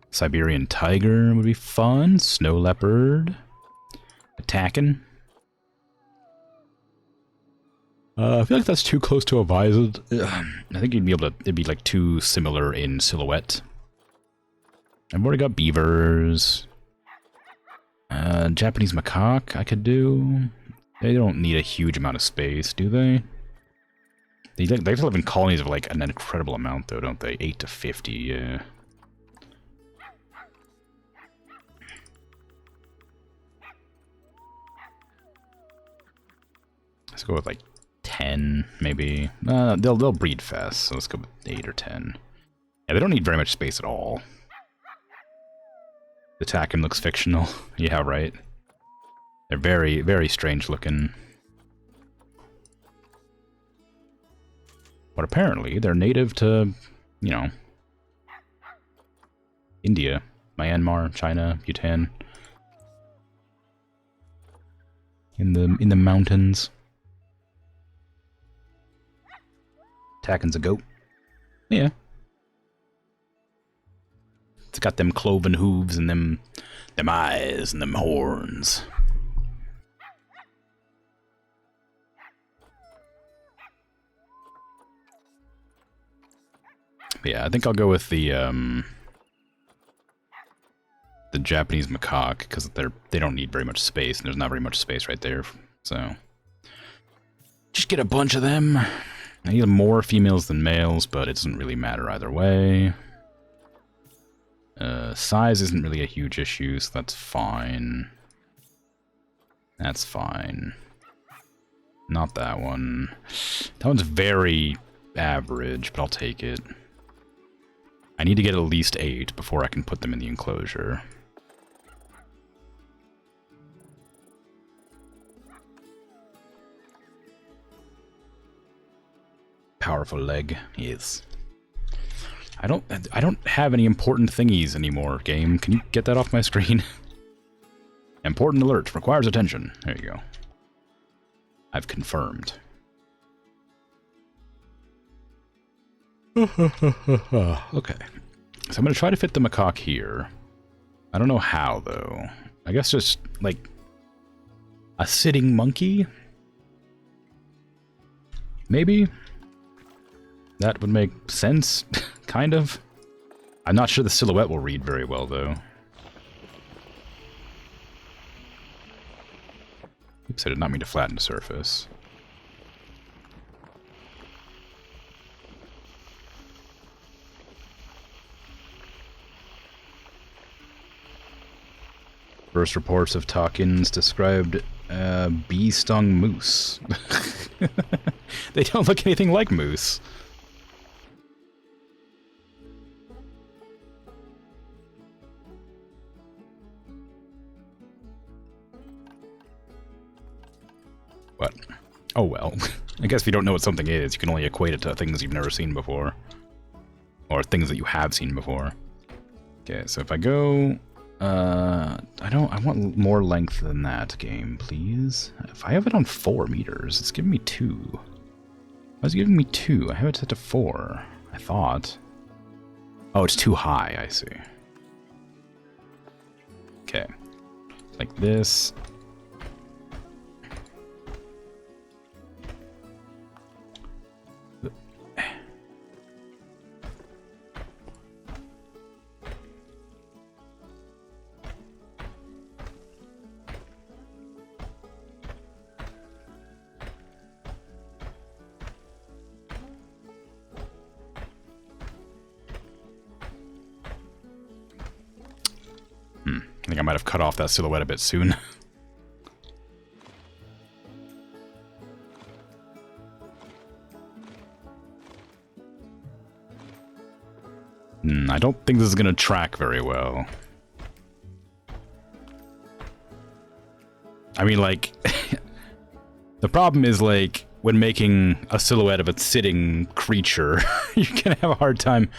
Siberian tiger would be fun. Snow leopard. Attacking. I feel like that's too close to a visor. I think you'd be able to. It'd be like too similar in silhouette. I've already got beavers. Japanese macaque I could do. They don't need a huge amount of space, do they? They have to live in colonies of like an incredible amount, though, don't they? 8 to 50, yeah. Let's go with like 10, maybe. They'll breed fast, so let's go with 8 or 10. Yeah, they don't need very much space at all. The Taken looks fictional. Yeah, right. They're very, very strange looking. But apparently, they're native to, you know, India, Myanmar, China, Bhutan. In the mountains. Taken's a goat. Yeah. It's got them cloven hooves and them eyes and them horns. But yeah, I think I'll go with the Japanese macaque because they don't need very much space and there's not very much space right there. So just get a bunch of them. I need more females than males, but it doesn't really matter either way. Size isn't really a huge issue, so that's fine. That's fine. Not that one. That one's very average, but I'll take it. I need to get at least 8 before I can put them in the enclosure. Powerful leg, yes. I don't have any important thingies anymore, game. Can you get that off my screen? Important alert, requires attention. There you go. I've confirmed. Okay. So I'm going to try to fit the macaque here. I don't know how, though. I guess just, like, a sitting monkey? Maybe? That would make sense, kind of. I'm not sure the silhouette will read very well, though. Oops, I did not mean to flatten the surface. First reports of Takins described bee-stung moose. They don't look anything like moose. What? Oh well. I guess if you don't know what something is, you can only equate it to things you've never seen before. Or things that you have seen before. Okay, so if I go... I want more length than that, game, please. If I have it on 4 meters, it's giving me 2. Why is it giving me 2? I have it set to 4, I thought. Oh, it's too high, I see. Okay. Like this. I think I might have cut off that silhouette a bit soon. I don't think this is gonna track very well. I mean, like, the problem is, like, when making a silhouette of a sitting creature, you're gonna have a hard time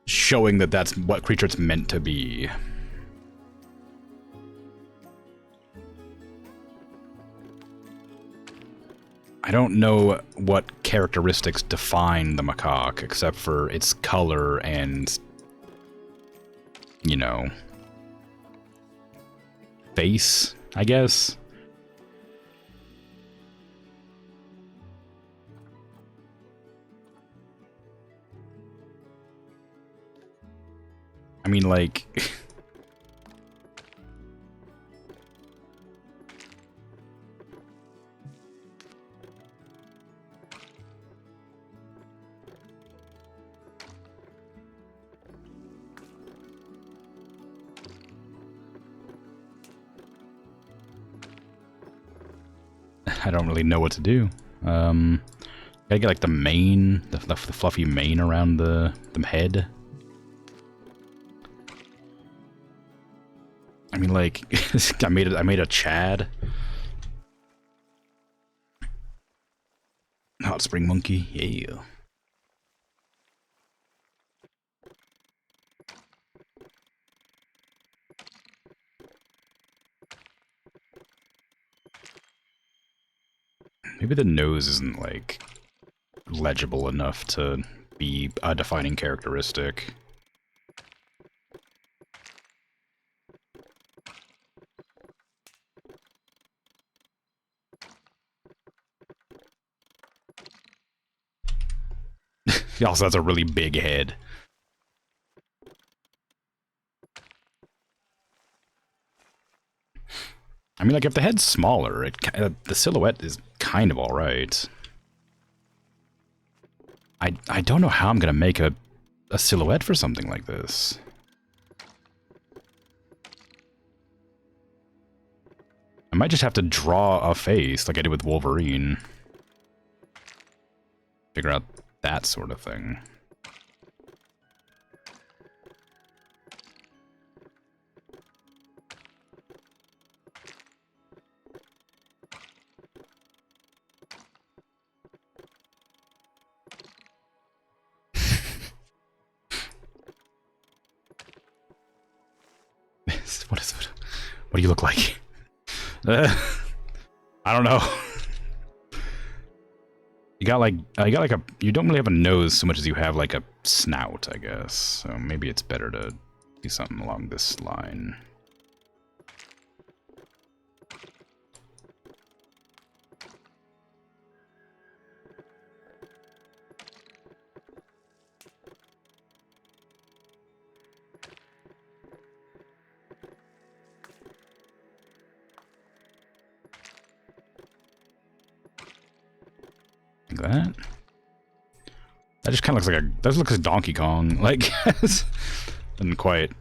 showing that that's what creature it's meant to be. I don't know what characteristics define the macaque, except for its color and, you know, face, I guess. I mean, like... I don't really know what to do. Gotta get, like, the mane, the fluffy mane around the head. I mean, like, I made a Chad. Hot spring monkey, yeah. Maybe the nose isn't, like, legible enough to be a defining characteristic. He also has a really big head. I mean, like, if the head's smaller, the silhouette is kind of alright. I don't know how I'm gonna make a silhouette for something like this. I might just have to draw a face, like I did with Wolverine. Figure out that sort of thing. What do you look like? I don't know. You got like you don't really have a nose so much as you have like a snout, I guess. So maybe it's better to do something along this line. Like that. That just kind of looks like that looks like Donkey Kong. Like, isn't quite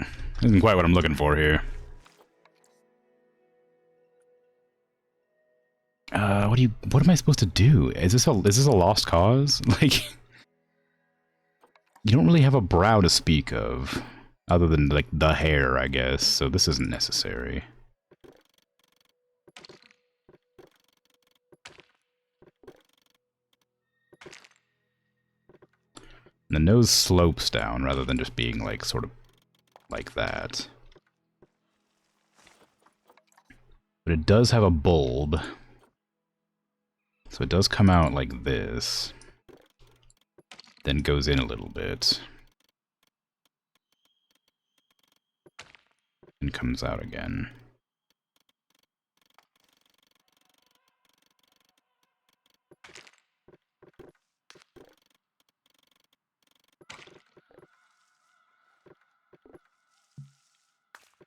what I'm looking for here. What am I supposed to do? Is this a lost cause? Like, you don't really have a brow to speak of, other than like the hair, I guess. So this isn't necessary. And the nose slopes down rather than just being like sort of like that. But it does have a bulb. So it does come out like this. Then goes in a little bit. And comes out again.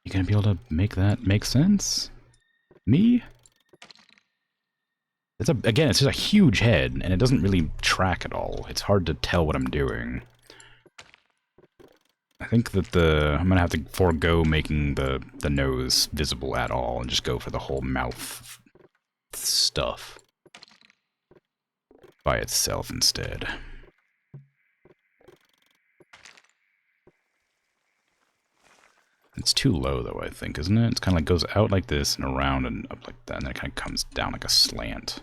You gonna be able to make that make sense? Me? Again, it's just a huge head, and it doesn't really track at all. It's hard to tell what I'm doing. I think that I'm gonna have to forego making the nose visible at all, and just go for the whole mouth stuff by itself instead. It's too low, though, I think, isn't it? It's kind of like goes out like this and around and up like that, and then it kind of comes down like a slant.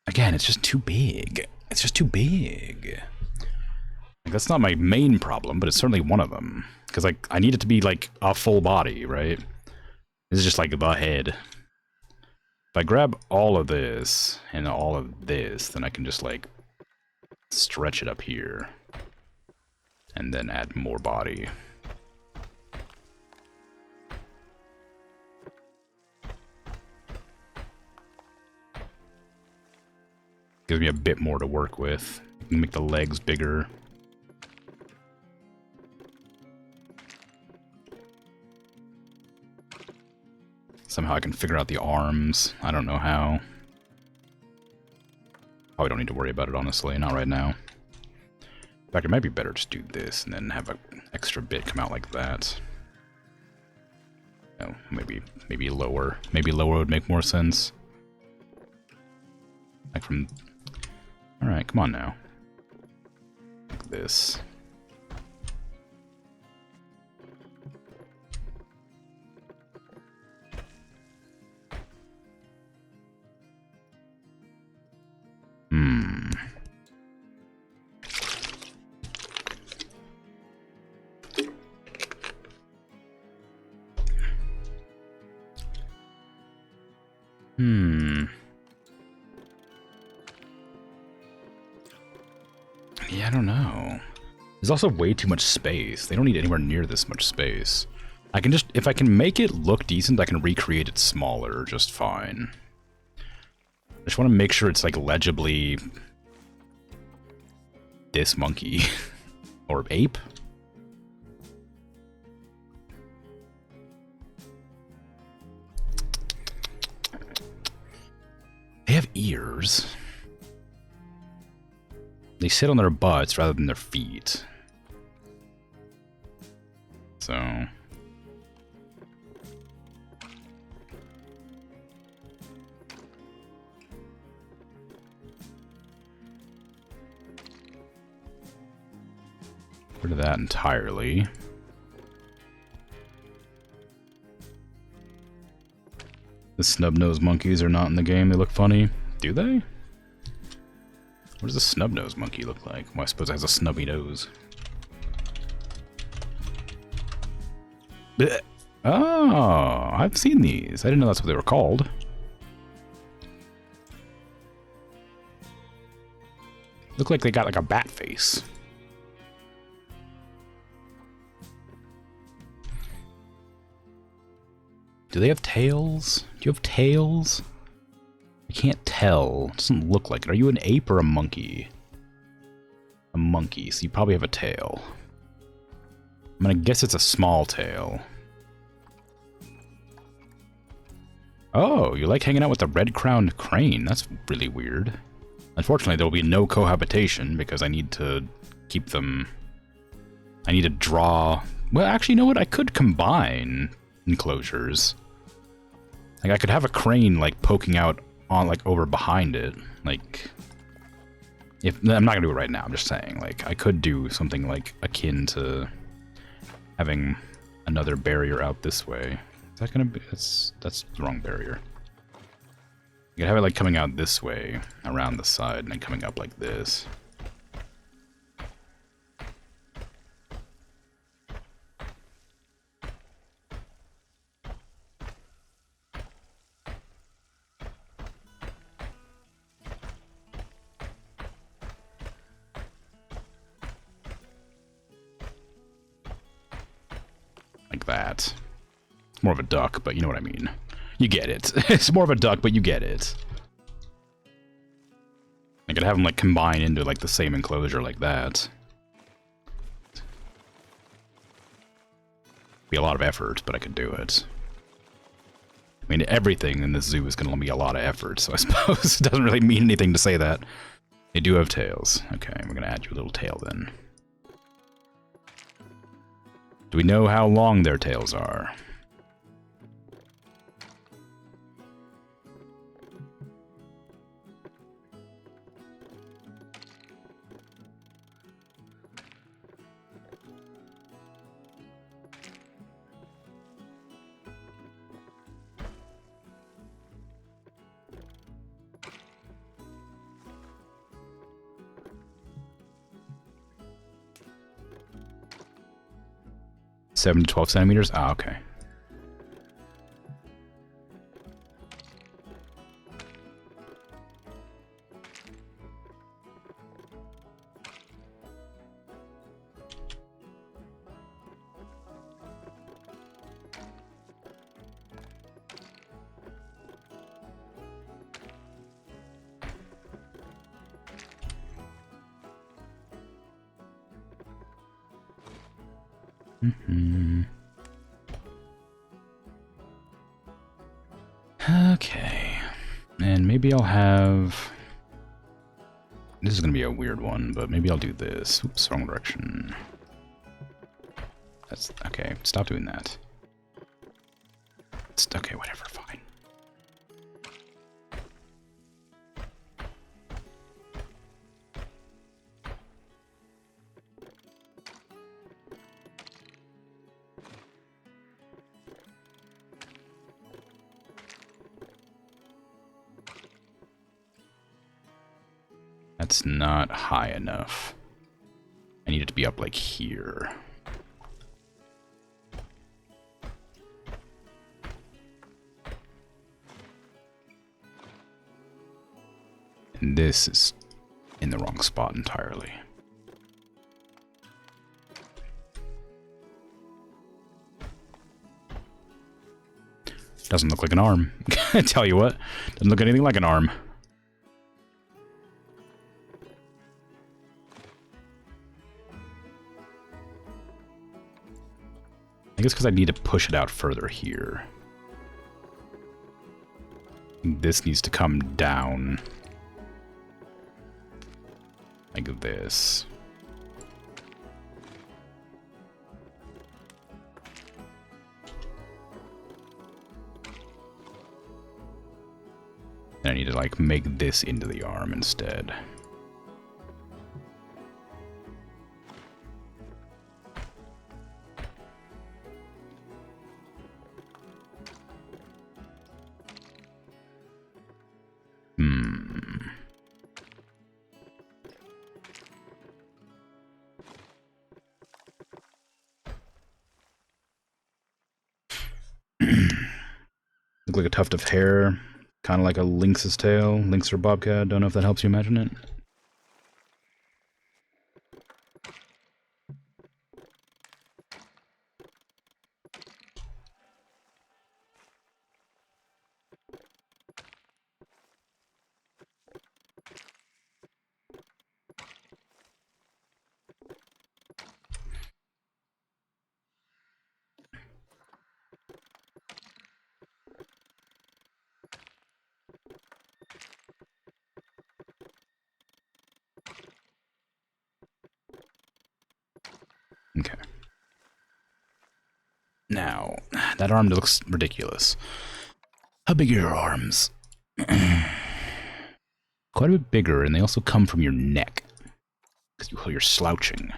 Again, it's just too big. It's just too big. Like, that's not my main problem, but it's certainly one of them. Because, like, I need it to be, like, a full body, right? This is just, like, the head. If I grab all of this and all of this, then I can just, like, stretch it up here. And then add more body. Gives me a bit more to work with. I can make the legs bigger. Somehow I can figure out the arms. I don't know how. Probably don't need to worry about it, honestly. Not right now. In fact, it might be better to just do this and then have an extra bit come out like that. No, maybe lower. Maybe lower would make more sense. Like from... Alright, come on now. Like this. Yeah, I don't know. There's also way too much space. They don't need anywhere near this much space. I can just, if I can make it look decent, I can recreate it smaller just fine. I just want to make sure it's like legibly this monkey or ape. They have ears. They sit on their butts rather than their feet. So... rid of that entirely. The snub-nosed monkeys are not in the game. They look funny. Do they? What does a snub-nosed monkey look like? Well, I suppose it has a snubby nose. Blech. Oh, I've seen these. I didn't know that's what they were called. Look like they got like a bat face. Do they have tails? Do you have tails? I can't tell. It doesn't look like it. Are you an ape or a monkey? A monkey, so you probably have a tail. I'm gonna guess it's a small tail. Oh, you like hanging out with the red-crowned crane. That's really weird. Unfortunately, there will be no cohabitation because I need to keep them... I need to draw... Well, actually, you know what? I could combine enclosures. Like, I could have a crane, like, poking out on, like, over behind it. Like... If I'm not gonna do it right now, I'm just saying. Like, I could do something, like, akin to having another barrier out this way. Is that gonna be... That's the wrong barrier. You could have it, like, coming out this way, around the side, and then coming up like this. Like that. It's more of a duck, but you know what I mean. You get it. It's more of a duck, but you get it. I could have them, like, combine into, like, the same enclosure like that. Be a lot of effort, but I could do it. I mean, everything in this zoo is going to be a lot of effort, so I suppose it doesn't really mean anything to say that. They do have tails. Okay, we're going to add you a little tail then. Do we know how long their tails are? 7 to 12 centimeters? Ah, okay. Okay. And maybe I'll have... This is going to be a weird one, but maybe I'll do this. Oops, wrong direction. That's... Okay, stop doing that. Okay, whatever, fine. That's not high enough. I need it to be up like here. And this is in the wrong spot entirely. Doesn't look like an arm. I tell you what, doesn't look anything like an arm. I guess because I need to push it out further here. This needs to come down. Like this. And I need to, like, make this into the arm instead. Look like a tuft of hair, kind of like a lynx's tail, lynx or bobcat. Don't know if that helps you imagine it. Okay. Now, that arm looks ridiculous. How big are your arms? Quite a bit bigger, and they also come from your neck. Because you're slouching.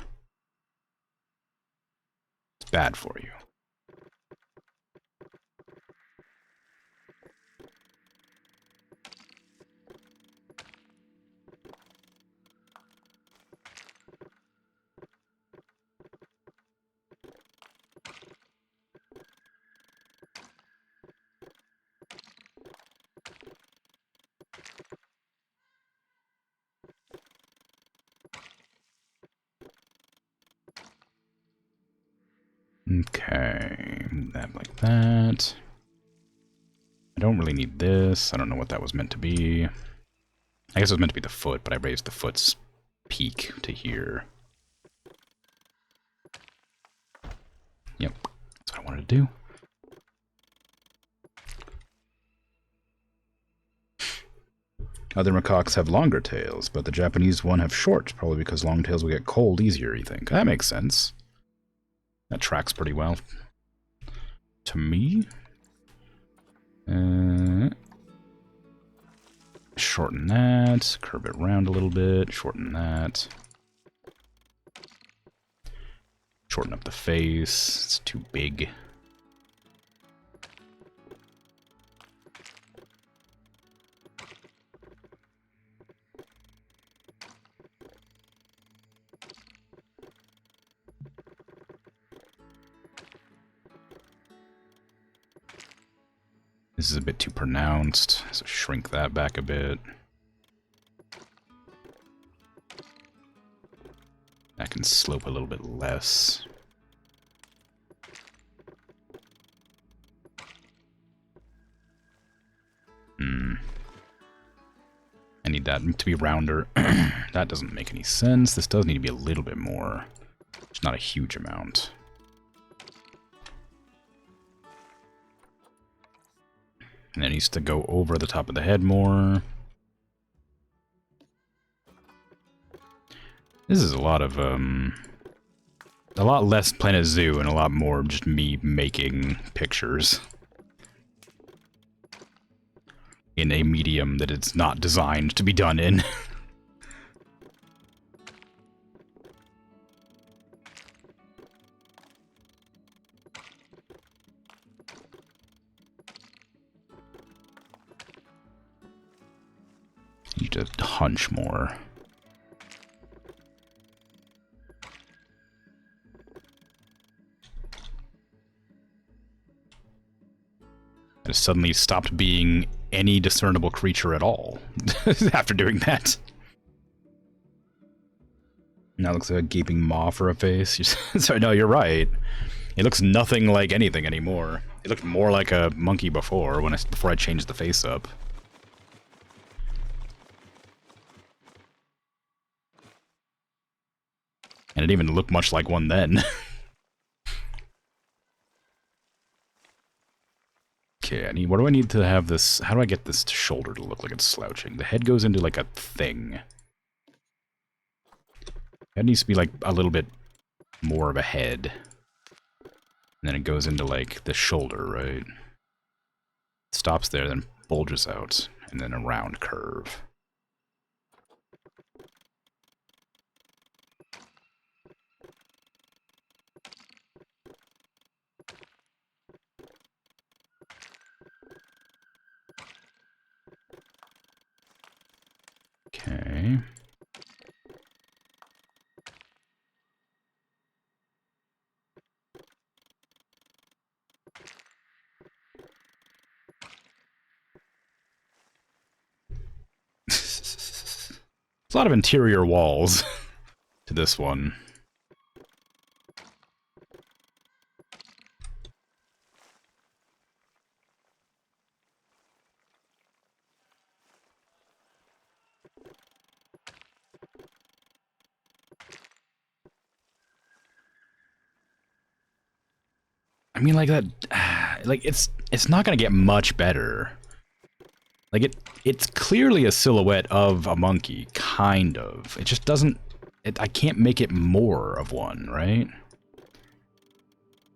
It's bad for you. Okay, that like that. I don't really need this. I don't know what that was meant to be. I guess it was meant to be the foot, but I raised the foot's peak to here. Yep, that's what I wanted to do. Other macaques have longer tails, but the Japanese one have short, probably because long tails will get cold easier, you think. That makes sense. That tracks pretty well. To me. Shorten that. Curve it around a little bit. Shorten that. Shorten up the face. It's too big. This is a bit too pronounced, so shrink that back a bit. That can slope a little bit less. I need that to be rounder. That doesn't make any sense. This does need to be a little bit more. It's not a huge amount. And it needs to go over the top of the head more. This is a lot of, a lot less Planet Zoo and a lot more just me making pictures. In a medium that it's not designed to be done in. You need to hunch more. It suddenly stopped being any discernible creature at all after doing that. Now it looks like a gaping maw for a face. So no, you're right. It looks nothing like anything anymore. It looked more like a monkey before before I changed the face up. And it didn't even look much like one then. Okay, what do I need to have this? How do I get this shoulder to look like it's slouching? The head goes into like a thing. That needs to be like a little bit more of a head. And then it goes into like the shoulder, right? It stops there, then bulges out, and then a round curve. Okay. There's a lot of interior walls to this one. I mean, like that, like it's not gonna get much better. Like it's clearly a silhouette of a monkey, kind of. It just doesn't. I can't make it more of one, right?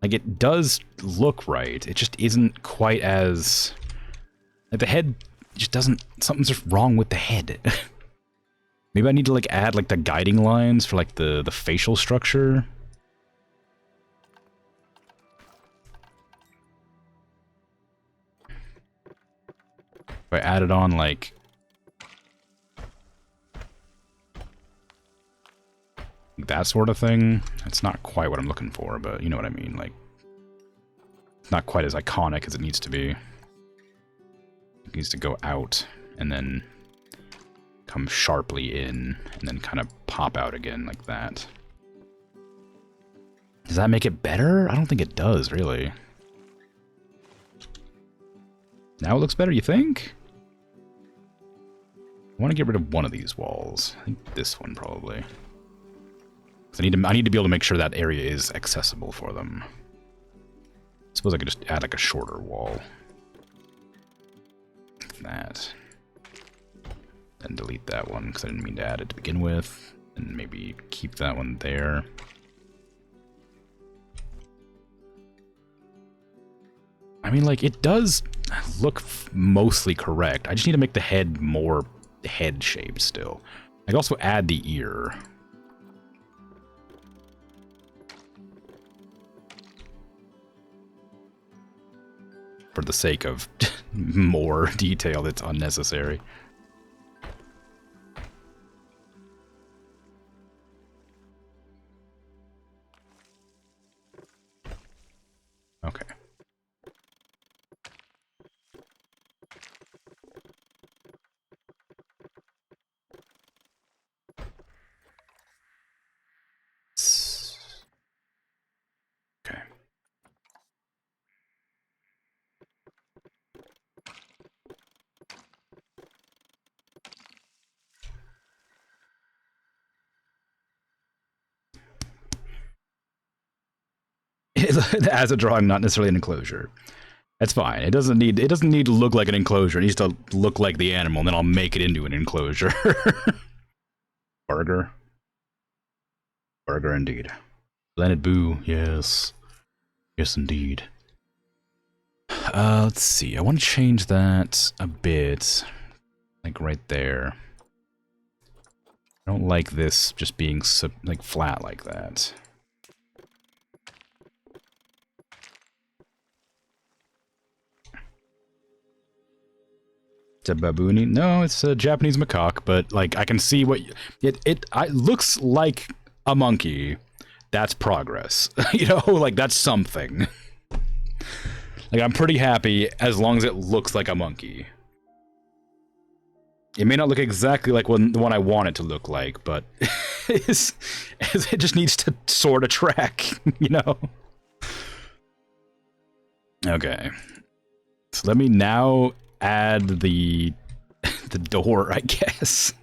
Like it does look right. It just isn't quite as. Like the head just doesn't. Something's just wrong with the head. Maybe I need to like add like the guiding lines for like the facial structure. If I added on like that sort of thing, it's not quite what I'm looking for, but you know what I mean. Like it's not quite as iconic as it needs to be. It needs to go out and then come sharply in and then kind of pop out again like that. Does that make it better? I don't think it does, really. Now it looks better, you think? I want to get rid of one of these walls. I think this one probably. 'Cause I need to be able to make sure that area is accessible for them. I suppose I could just add like a shorter wall. Like that. Then delete that one because I didn't mean to add it to begin with. And maybe keep that one there. I mean, like, it does look mostly correct. I just need to make the head more head-shaped still. I could also add the ear. For the sake of more detail that's unnecessary. Okay. as a drawing, not necessarily an enclosure. That's fine. It doesn't need to look like an enclosure. It needs to look like the animal, and then I'll make it into an enclosure. Burger. Burger indeed. Planet Boo, yes. Yes indeed. Let's see. I want to change that a bit. Like right there. I don't like this just being like flat like that. It's a baboon? No, it's a Japanese macaque, but like I can see what it looks like a monkey. That's progress. You know, like that's something. Like I'm pretty happy as long as it looks like a monkey. It may not look exactly like the one I want it to look like, but it just needs to sort of track, you know? Okay. So let me now add the door, I guess.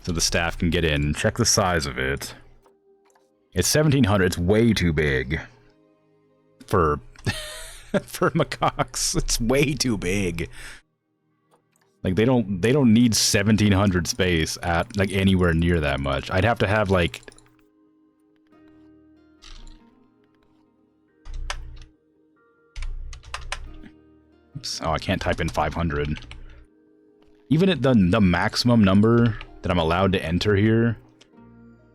So the staff can get in. Check the size of it. It's 1700. It's way too big for for macaques. It's way too big. Like they don't need 1700 space at like anywhere near that much. I'd have to have like oops. Oh, I can't type in 500. Even at the maximum number that I'm allowed to enter here,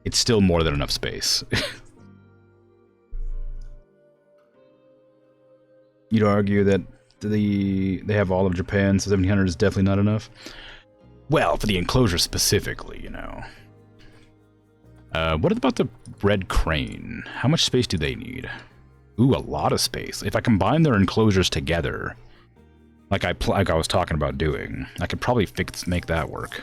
it's still more than enough space. You'd argue that they have all of Japan, so 1700 is definitely not enough. Well, for the enclosure specifically, you know. What about the red crane? How much space do they need? Ooh, a lot of space. If I combine their enclosures together, like I was talking about doing, I could probably make that work.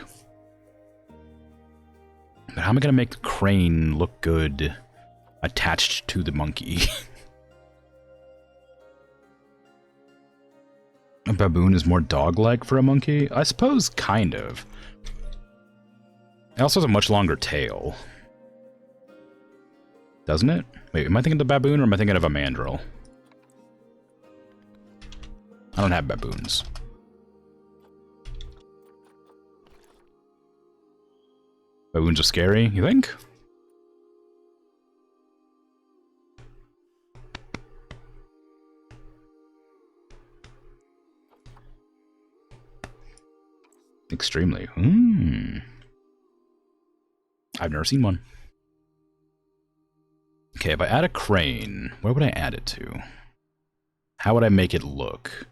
But how am I gonna make the crane look good attached to the monkey? A baboon is more dog-like for a monkey? I suppose, kind of. It also has a much longer tail. Doesn't it? Wait, am I thinking of the baboon or am I thinking of a mandrill? I don't have baboons. Baboons are scary, you think? Extremely. I've never seen one. Okay, if I add a crane, where would I add it to? How would I make it look?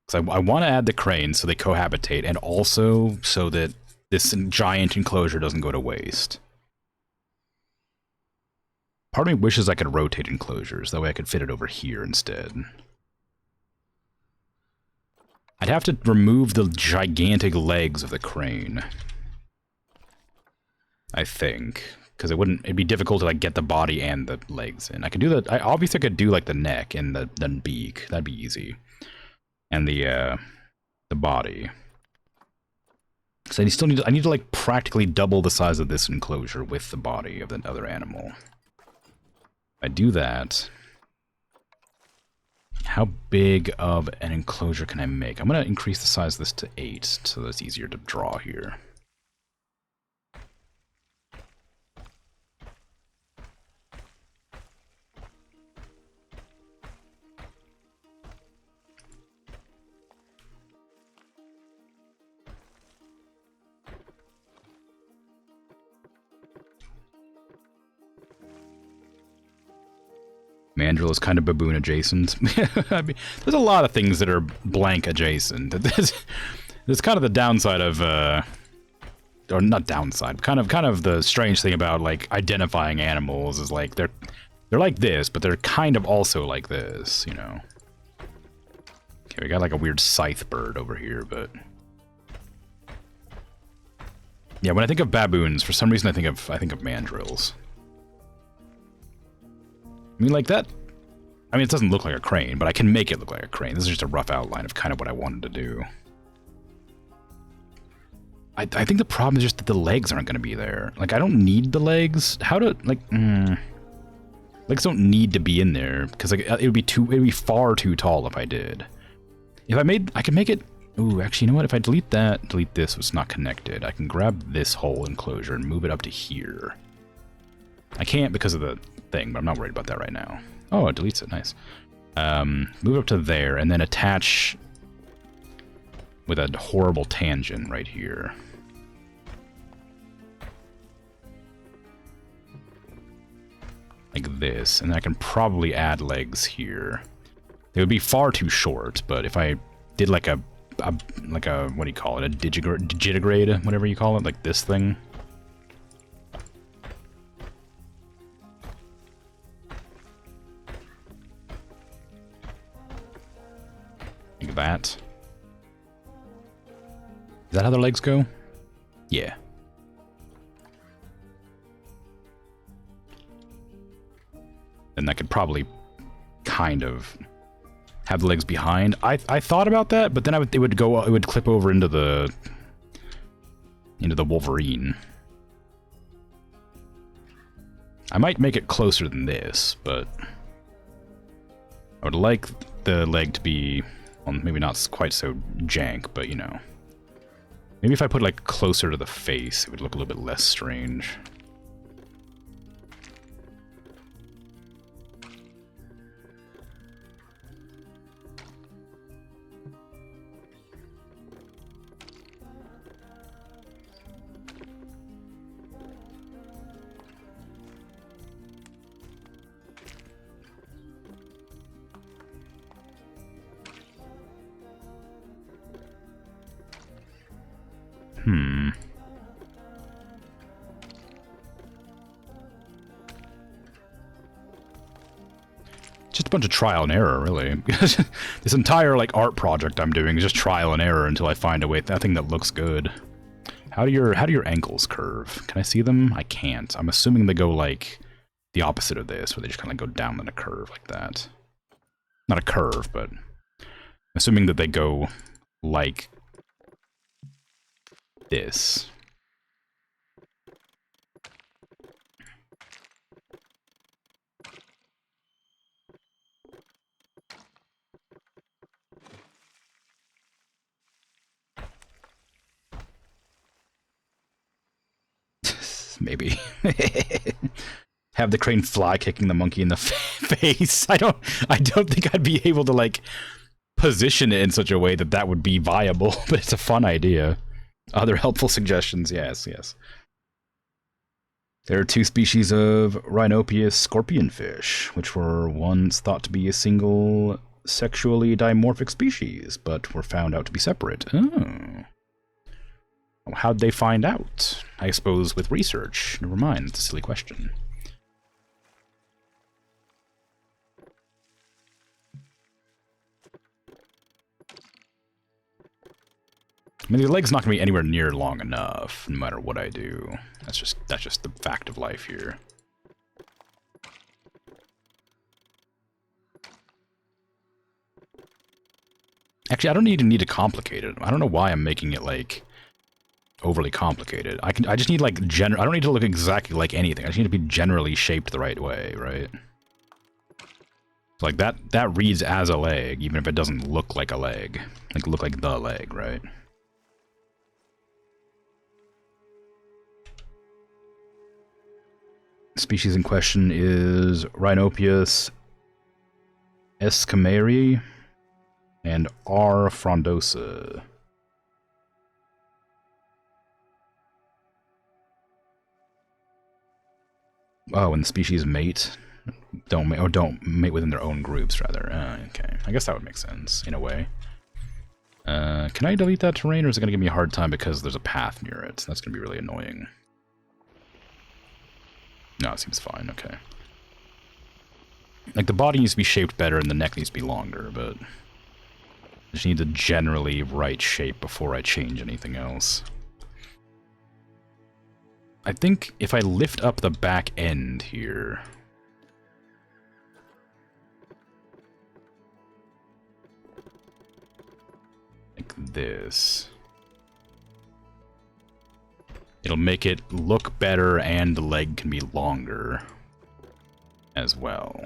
Because I want to add the crane so they cohabitate, and also so that this giant enclosure doesn't go to waste. Part of me wishes I could rotate enclosures, that way I could fit it over here instead. I'd have to remove the gigantic legs of the crane. I think. Because it'd be difficult to like get the body and the legs in. I could do that. I obviously could do like the neck and the beak. That'd be easy. And the body. So I need to like practically double the size of this enclosure with the body of the other animal. If I do that, how big of an enclosure can I make? I'm going to increase the size of this to 8 so that it's easier to draw here. Mandrill is kind of baboon adjacent. I mean, there's a lot of things that are blank adjacent. There's kind of the downside of, or not downside, kind of the strange thing about like identifying animals is like they're like this, but they're kind of also like this, you know. Okay, we got like a weird scythe bird over here, but yeah, when I think of baboons, for some reason I think of mandrills. I mean, like that. I mean, it doesn't look like a crane, but I can make it look like a crane. This is just a rough outline of kind of what I wanted to do. I think the problem is just that the legs aren't going to be there. Like, I don't need the legs. How to, like, Legs don't need to be in there, because like, it would be far too tall if I did. If I could make it... Ooh, actually, you know what? If I delete that, delete this, it's not connected. I can grab this whole enclosure and move it up to here. I can't because of the thing, but I'm not worried about that right now. Oh, it deletes it. Nice. Move up to there, and then attach with a horrible tangent right here. Like this, and I can probably add legs here. They would be far too short, but if I did like a what do you call it, a digitigrade, whatever you call it, like this thing. Like that. Is that how their legs go? Yeah. And that could probably kind of have the legs behind. I thought about that, but then it would clip over into the Wolverine. I might make it closer than this, but I would like the leg to be, well, maybe not quite so jank, but you know. Maybe if I put like closer to the face, it would look a little bit less strange. Just a bunch of trial and error, really. This entire like art project I'm doing is just trial and error until I find a way that thing that looks good. How do your ankles curve? Can I see them? I can't. I'm assuming they go like the opposite of this, where they just kind of go down in a curve like that. Not a curve, but assuming that they go like this. Maybe. Have the crane fly kicking the monkey in the face. I don't think I'd be able to like position it in such a way that that would be viable, but it's a fun idea. Other helpful suggestions, yes. There are two species of Rhinopius scorpionfish, which were once thought to be a single sexually dimorphic species, but were found out to be separate. Oh. How'd they find out? I suppose with research. Never mind, it's a silly question. I mean, the leg's not going to be anywhere near long enough, no matter what I do. That's just the fact of life here. Actually, I don't even need to complicate it. I don't know why I'm making it, like, overly complicated. I just need, like, I don't need to look exactly like anything. I just need to be generally shaped the right way, right? So, like, that reads as a leg, even if it doesn't look like a leg. Like, look like the leg, right? Species in question is Rhinopius escameri and R. frondosa. Oh, and the species mate? Don't mate within their own groups, rather. Okay. I guess that would make sense, in a way. Can I delete that terrain, or is it going to give me a hard time because there's a path near it? That's going to be really annoying. No, it seems fine, okay. Like, the body needs to be shaped better and the neck needs to be longer, but I just need the generally right shape before I change anything else. I think if I lift up the back end here... like this... it'll make it look better and the leg can be longer. as well.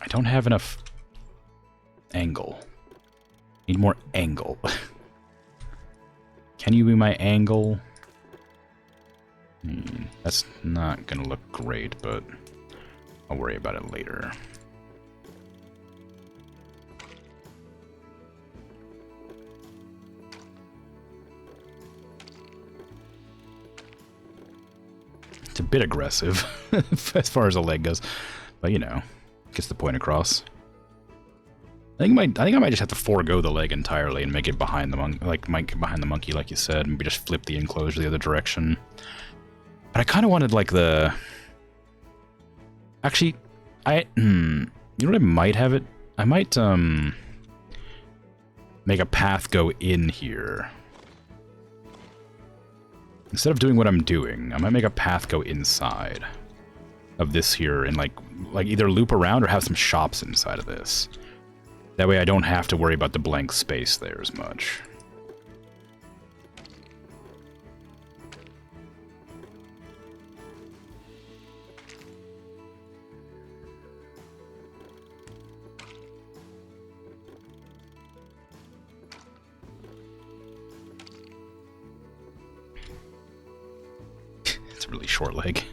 I don't have enough angle. Need more angle. Can you be my angle? That's not gonna look great, but I'll worry about it later. It's a bit aggressive as far as the leg goes, but you know, gets the point across. I think I might just have to forego the leg entirely and make it behind the monkey, like you said, and maybe just flip the enclosure the other direction. But I kind of wanted like the. Actually, you know what I might have it. I might make a path go in here. Instead of doing what I'm doing, I might make a path go inside of this here and like either loop around or have some shops inside of this. That way I don't have to worry about the blank space there as much. It's a really short leg.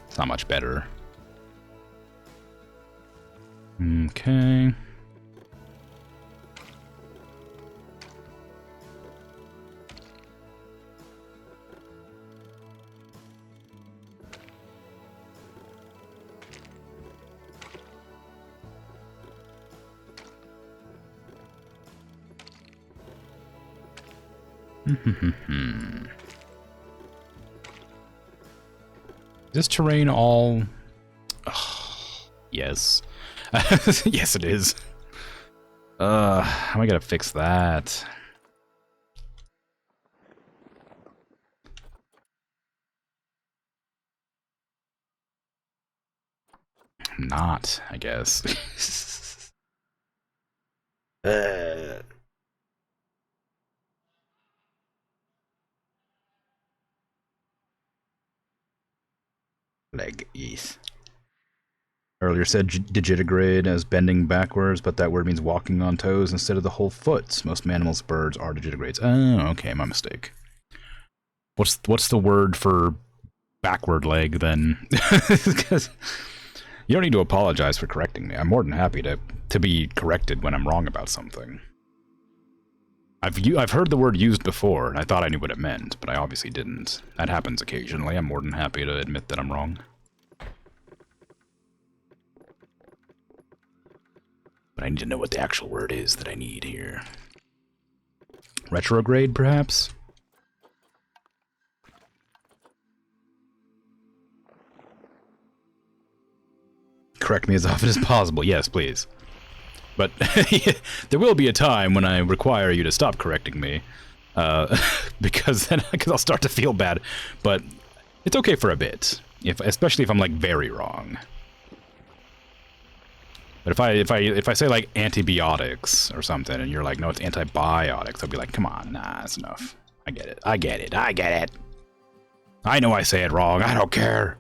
It's not much better. Okay. This terrain all... Oh, yes. Yes, it is. How am I gonna fix that? Not, I guess. Leg ease. Earlier said digitigrade as bending backwards, but that word means walking on toes instead of the whole foot. Most mammals, birds are digitigrades. Oh, okay, my mistake. What's the word for backward leg then? Because you don't need to apologize for correcting me. I'm more than happy to be corrected when I'm wrong about something. I've heard the word used before, and I thought I knew what it meant, but I obviously didn't. That happens occasionally. I'm more than happy to admit that I'm wrong. But I need to know what the actual word is that I need here. Retrograde, perhaps? Correct me as often as possible. Yes, please. But there will be a time when I require you to stop correcting me, because I'll start to feel bad. But it's okay for a bit, especially if I'm like very wrong. But if I say like antibiotics or something, and you're like, no, it's antibiotics, I'll be like, come on, nah, that's enough. I get it. I get it. I get it. I know I say it wrong. I don't care.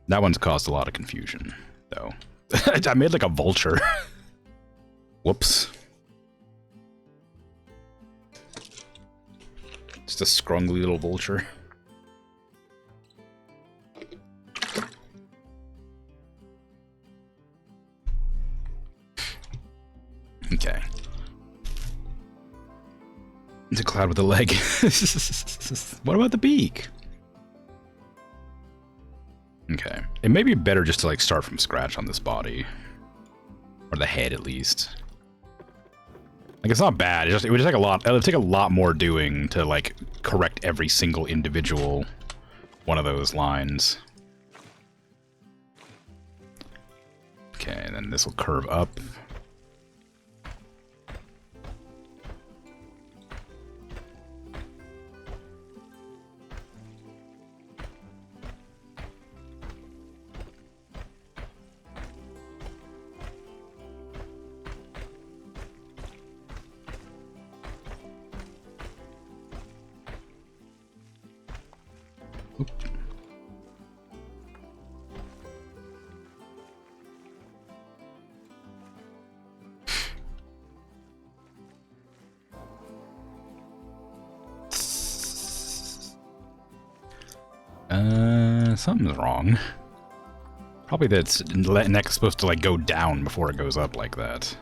That one's caused a lot of confusion, though. I made like a vulture. Whoops. Just a scrungly little vulture. Okay. It's a cloud with a leg. What about the beak? Okay. It may be better just to like start from scratch on this body. Or the head at least. Like it's not bad, it would take a lot. It would take a lot more doing to like correct every single individual one of those lines. Okay, and then this will curve up. Oop. Something's wrong. Probably that neck is supposed to like go down before it goes up like that.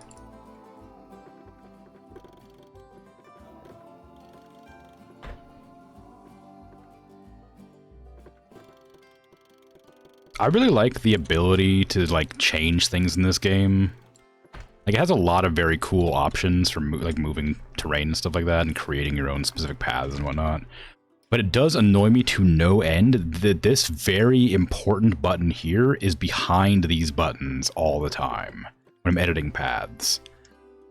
I really like the ability to like change things in this game. Like it has a lot of very cool options for like moving terrain and stuff like that, and creating your own specific paths and whatnot. But it does annoy me to no end that this very important button here is behind these buttons all the time when I'm editing paths.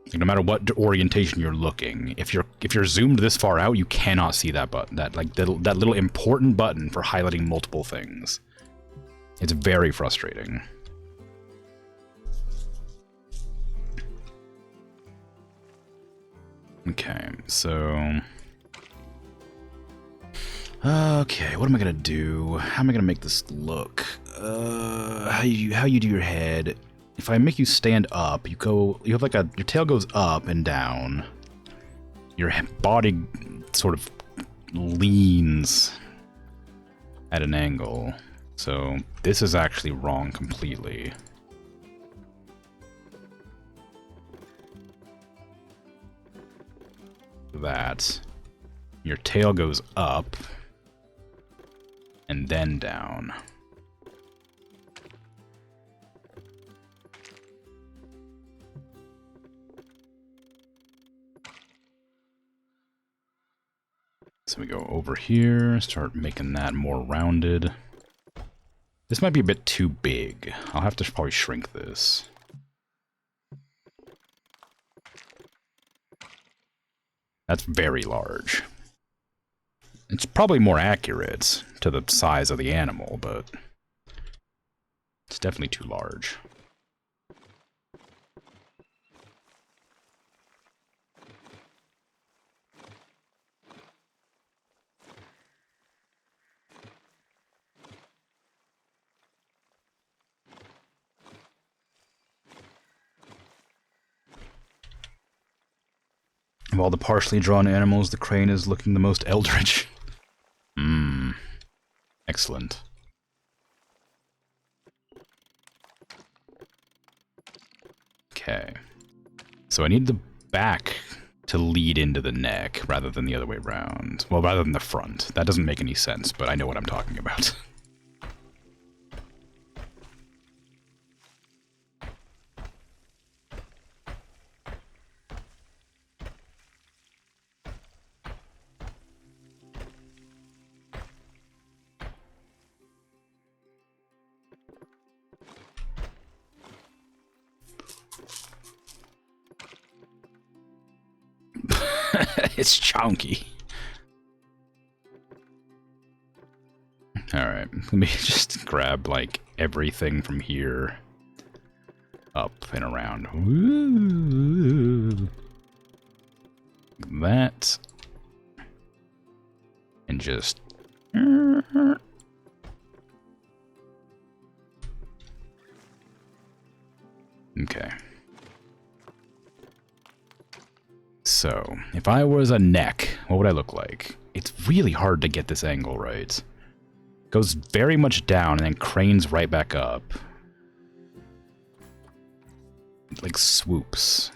Like, no matter what orientation you're looking, if you're zoomed this far out, you cannot see that button. That little important button for highlighting multiple things. It's very frustrating. Okay, so... Okay, what am I gonna do? How am I gonna make this look? How you do your head? If I make you stand up, you have like your tail goes up and down. Your body sort of leans at an angle. So this is actually wrong completely. That your tail goes up and then down. So we go over here, start making that more rounded. This might be a bit too big. I'll have to probably shrink this. That's very large. It's probably more accurate to the size of the animal, but it's definitely too large. Of all the partially drawn animals, the crane is looking the most eldritch. Excellent. Okay. So I need the back to lead into the neck rather than the other way around. Well, rather than the front. That doesn't make any sense, but I know what I'm talking about. It's chunky. Alright, let me just grab, like, everything from here up and around. Woo! That. And just... Okay. So, if I was a neck, what would I look like? It's really hard to get this angle right. Goes very much down and then cranes right back up. It, like, swoops.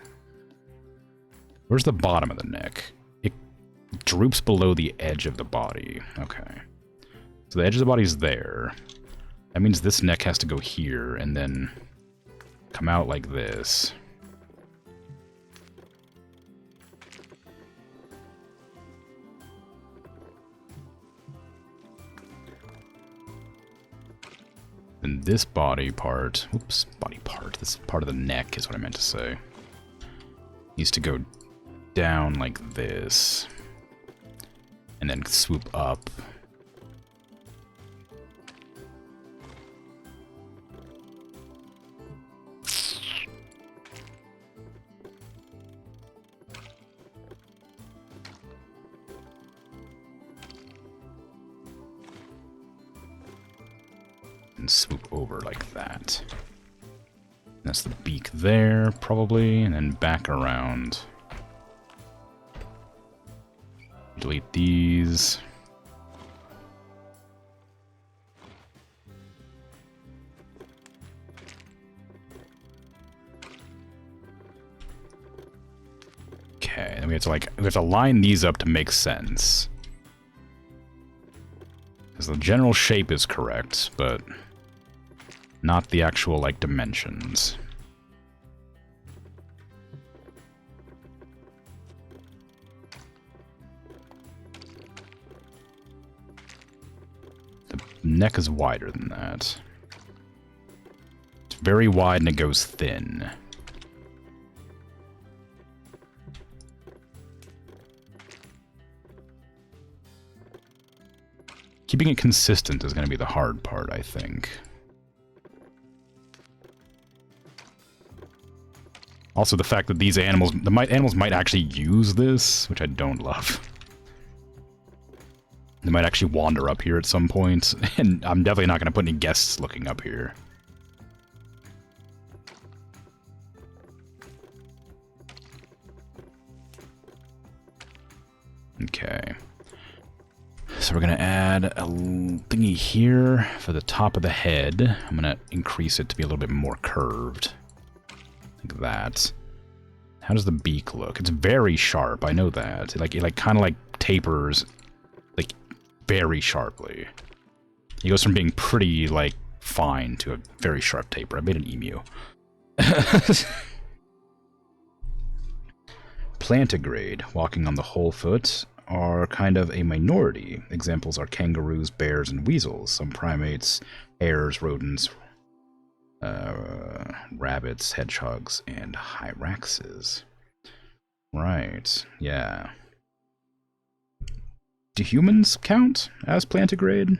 Where's the bottom of the neck? It droops below the edge of the body. Okay. So the edge of the body's there. That means this neck has to go here and then come out like this. And this body part, oops, body part, this part of the neck is what I meant to say, needs to go down like this, and then swoop up. and swoop over like that. That's the beak there, probably, and then back around. Delete these. Okay, then we have to line these up to make sense. Because the general shape is correct, but not the actual, like, dimensions. The neck is wider than that. It's very wide and it goes thin. Keeping it consistent is going to be the hard part, I think. Also, the fact that these animals, animals might actually use this, which I don't love. They might actually wander up here at some point, and I'm definitely not going to put any guests looking up here. Okay. So we're going to add a thingy here for the top of the head. I'm going to increase it to be a little bit more curved. Like that. How does the beak look? It's very sharp, I know that. It kind of like tapers, like, very sharply. It goes from being pretty, like, fine to a very sharp taper. I made an emu. Plantigrade, walking on the whole foot, are kind of a minority. Examples are kangaroos, bears, and weasels. Some primates, hares, rodents, rabbits, hedgehogs, and hyraxes. Right, yeah. Do humans count as plantigrade?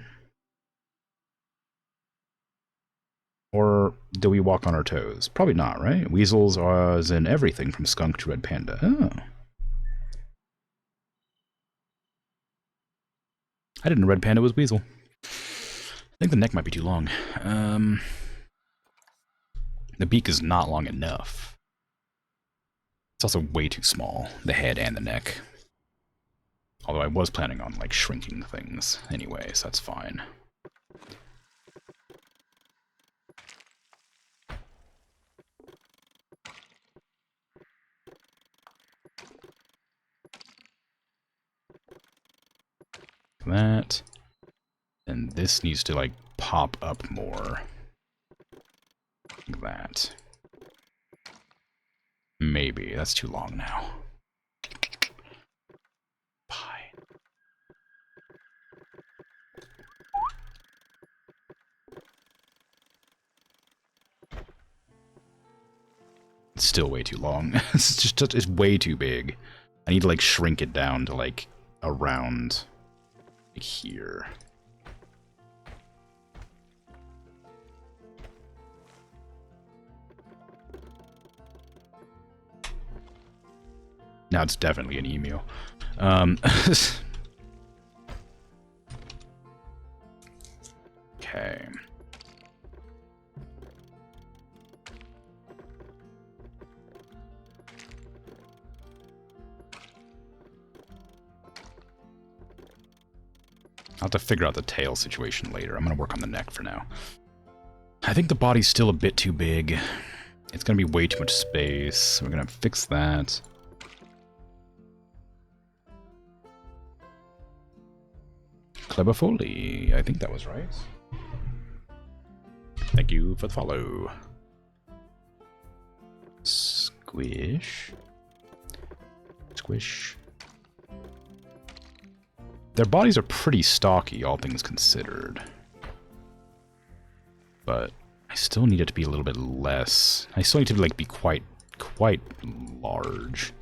Or do we walk on our toes? Probably not, right? Weasels are as in everything from skunk to red panda. Oh. I didn't know red panda was weasel. I think the neck might be too long. The beak is not long enough. It's also way too small, the head and the neck. Although I was planning on, like, shrinking things anyway, so that's fine. That. And this needs to, like, pop up more. Like that. Maybe. That's too long now. Bye. It's still way too long. it's way too big. I need to, like, shrink it down to, like, around, like, here. Now it's definitely an emu. Okay. I'll have to figure out the tail situation later. I'm going to work on the neck for now. I think the body's still a bit too big. It's going to be way too much space. We're going to fix that. Clever Foley. I think that was right. Thank you for the follow. Squish. Squish. Their bodies are pretty stocky, all things considered. But I still need it to be a little bit less. I still need to, like, be quite large.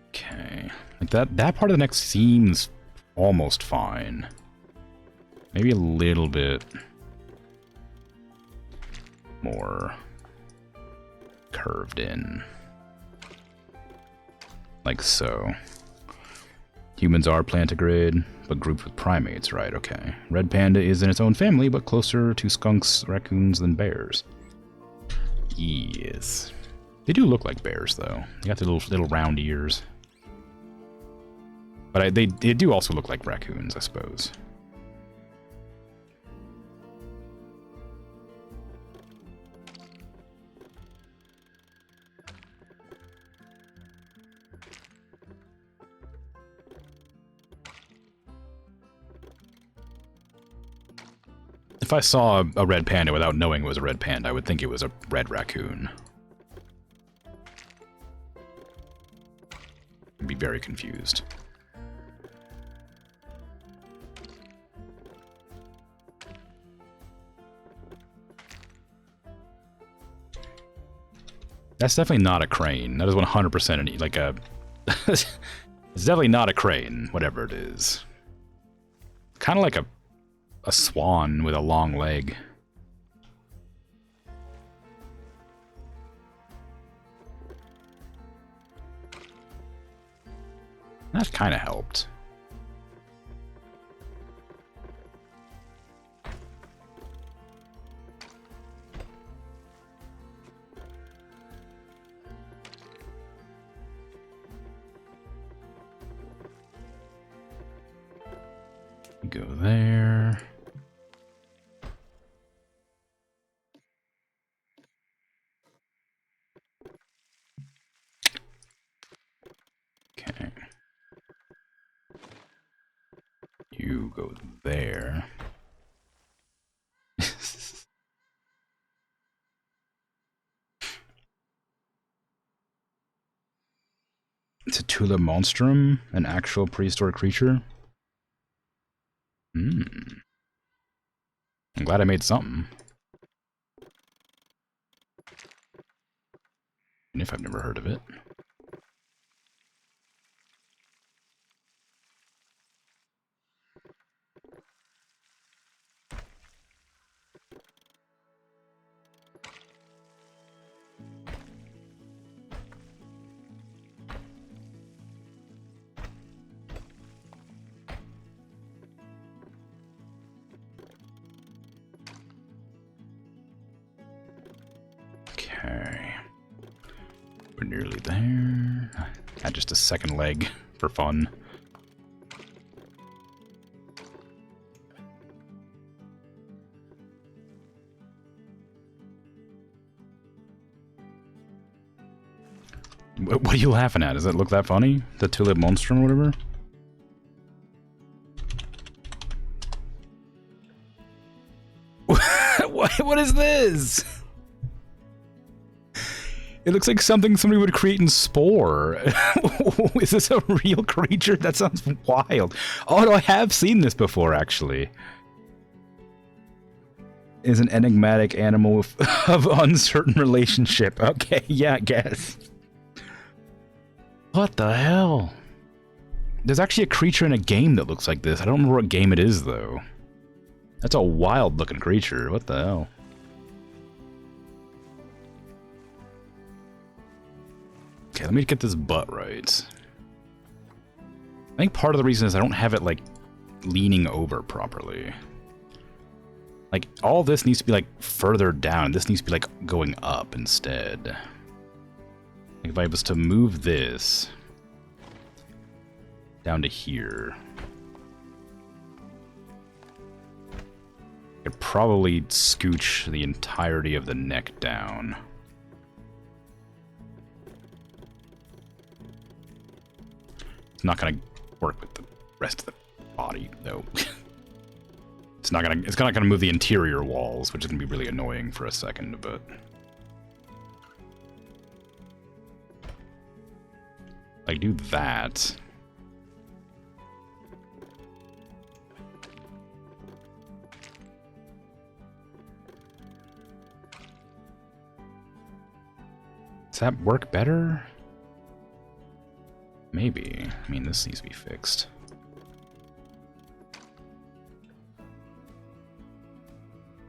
Okay. Like, that part of the neck seems almost fine. Maybe a little bit more curved in. Like so. Humans are plantigrade, but grouped with primates, right? Okay. Red panda is in its own family, but closer to skunks, raccoons than bears. Yes. They do look like bears, though. They got their little round ears. But they do also look like raccoons, I suppose. If I saw a red panda without knowing it was a red panda, I would think it was a red raccoon. I'd be very confused. That's definitely not a crane. That is 100% like a... It's definitely not a crane, whatever it is. Kind of like a swan with a long leg. That kind of helped. Go there. Okay. You go there. It's a Tula monstrum, an actual prehistoric creature. Hmm. I'm glad I made something. Even if I've never heard of it. Okay. We're nearly there. Add just a second leg for fun. What are you laughing at? Does it look that funny? The tulip monstrum or whatever? What is this? It looks like something somebody would create in Spore. Is this a real creature? That sounds wild. Oh, no, I have seen this before, actually. Is an enigmatic animal of uncertain relationship. Okay, yeah, I guess. What the hell? There's actually a creature in a game that looks like this. I don't remember what game it is, though. That's a wild-looking creature. What the hell? Okay, let me get this butt right. I think part of the reason is I don't have it, like, leaning over properly. Like, all this needs to be, like, further down. This needs to be, like, going up instead. Like, if I was to move this down to here, I could probably scooch the entirety of the neck down. It's not gonna work with the rest of the body, though. It's not gonna move the interior walls, which is gonna be really annoying for a second, but I do that. Does that work better? Maybe. I mean, this needs to be fixed.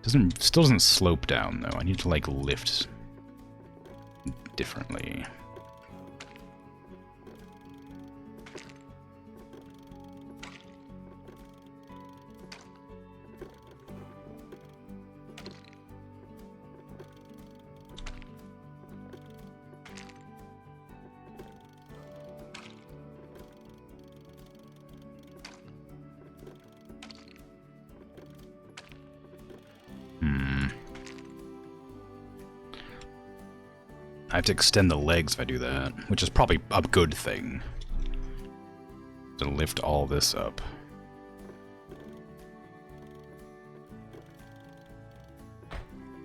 Still doesn't slope down, though. I need to, like, lift differently. I have to extend the legs if I do that, which is probably a good thing. To lift all this up.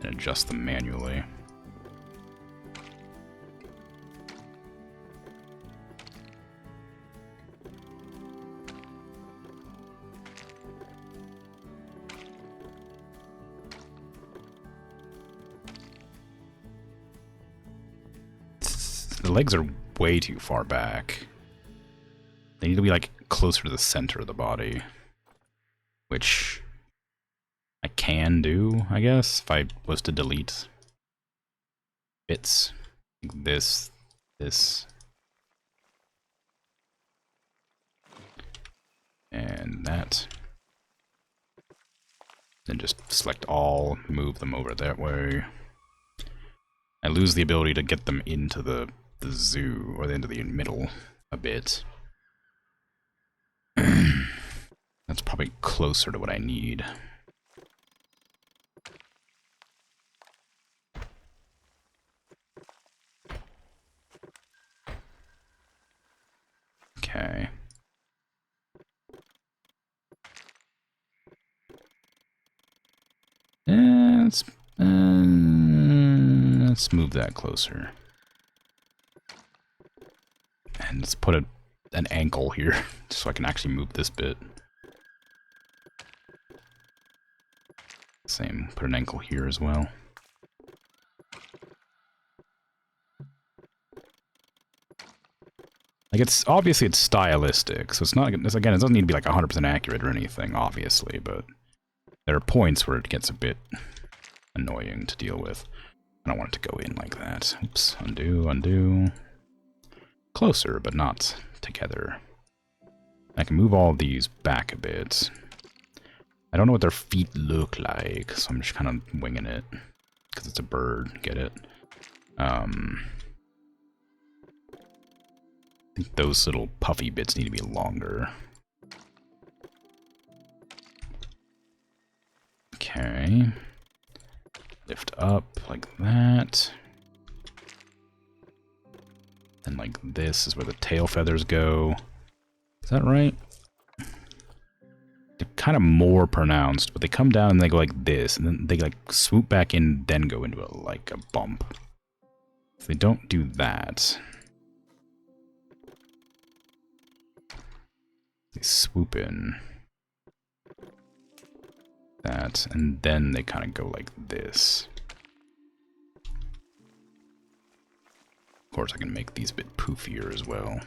And adjust them manually. The legs are way too far back. They need to be like closer to the center of the body. Which I can do, I guess, if I was to delete bits. Like this. And that. Then just select all, move them over that way. I lose the ability to get them into the zoo, or into the middle a bit. That's probably closer to what I need. Okay. Let's move that closer. And let's put an ankle here, so I can actually move this bit. Same, put an ankle here as well. Like, obviously it's stylistic, so it's not, again, it doesn't need to be like 100% accurate or anything, obviously, but there are points where it gets a bit annoying to deal with. I don't want it to go in like that. Oops, undo. Closer, but not together. I can move all of these back a bit. I don't know what their feet look like, so I'm just kind of winging it. Because it's a bird, get it? I think those little puffy bits need to be longer. Okay. Lift up like that. Then like this is where the tail feathers go. Is that right? They're kind of more pronounced, but they come down and they go like this, and then they like swoop back in, then go into like a bump. If they don't do that, they swoop in that, and then they kind of go like this. Of course, I can make these a bit poofier as well.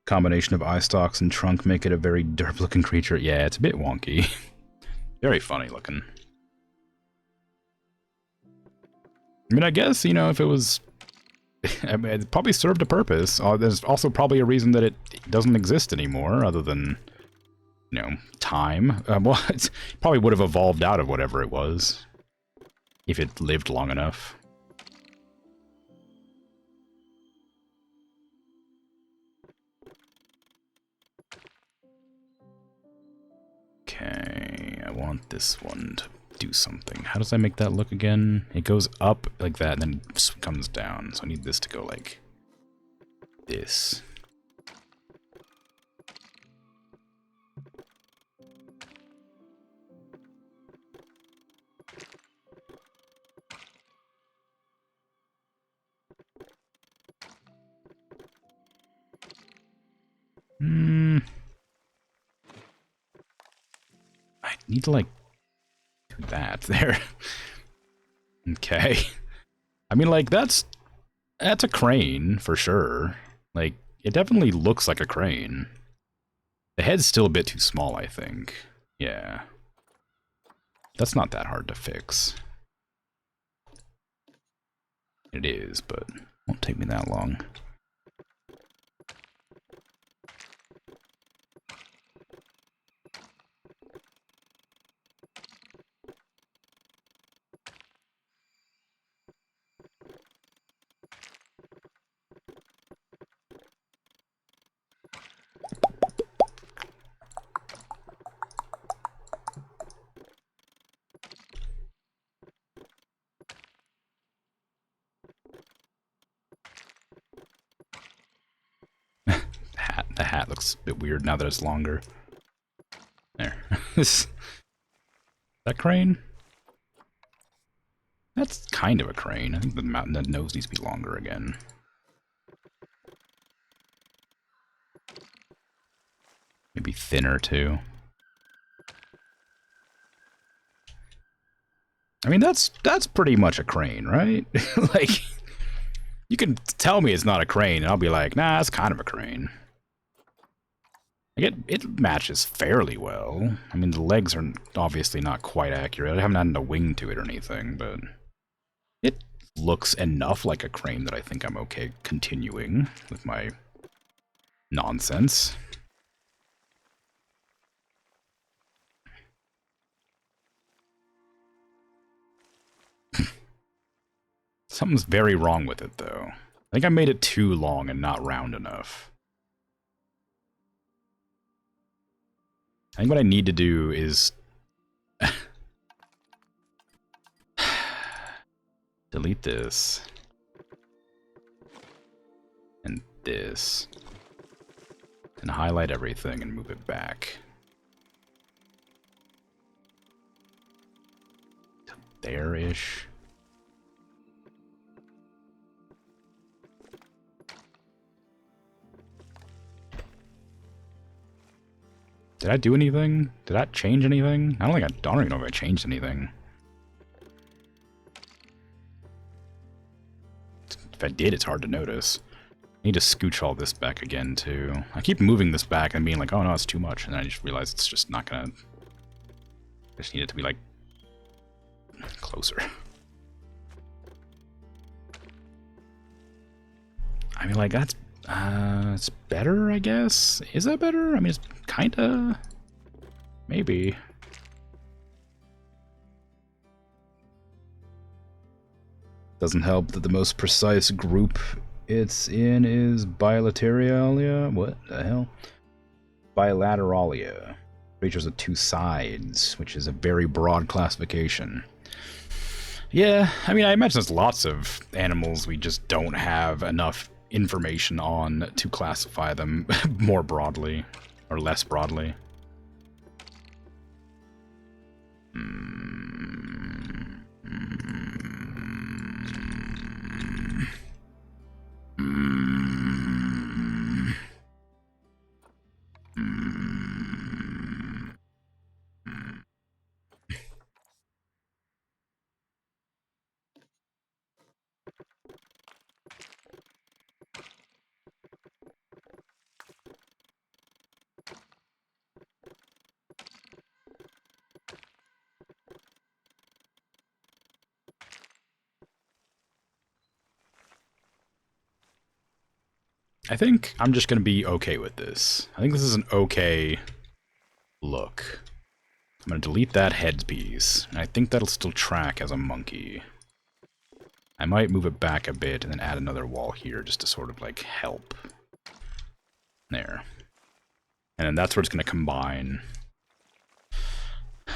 Combination of eye stalks and trunk make it a very derp looking creature. Yeah, it's a bit wonky. Very funny looking. I mean, I guess, you know, if it was... I mean, it probably served a purpose. There's also probably a reason that it doesn't exist anymore, other than, you know, time. Well, it probably would have evolved out of whatever it was, if it lived long enough. Okay, I want this one to do something. How does I make that look again? It goes up like that and then comes down. So I need this to go like this. I need to like do that there. Okay. I mean, like, that's a crane, for sure. Like, it definitely looks like a crane. The head's still a bit too small, I think. Yeah. That's not that hard to fix. It is, but it won't take me that long. looks a bit weird now that it's longer. There. That crane? That's kind of a crane. I think the mountain that nose needs to be longer again. Maybe thinner too. I mean, that's pretty much a crane, right? Like, you can tell me it's not a crane, and I'll be like, nah, it's kind of a crane. Like, it matches fairly well. I mean, the legs are obviously not quite accurate. I haven't added a wing to it or anything, but it looks enough like a crane that I think I'm okay continuing with my nonsense. Something's very wrong with it, though. I think I made it too long and not round enough. I think what I need to do is delete this and this and highlight everything and move it back to there-ish. Did I do anything? Did that change anything? I don't even know if I changed anything. If I did, it's hard to notice. I need to scooch all this back again, too. I keep moving this back and being like, oh no, it's too much. And then I just realize it's just not gonna... I just need it to be, like, closer. I mean, like, that's... it's better, I guess? Is that better? I mean, it's kinda... Maybe. Doesn't help that the most precise group it's in is Bilateralia. What the hell? Bilateralia. Creatures of two sides, which is a very broad classification. Yeah, I mean, I imagine there's lots of animals we just don't have enough information on to classify them more broadly, or less broadly. I think I'm just gonna be okay with this. I think this is an okay look. I'm gonna delete that head piece, and I think that'll still track as a monkey. I might move it back a bit and then add another wall here just to sort of like help. There. And then that's where it's gonna combine.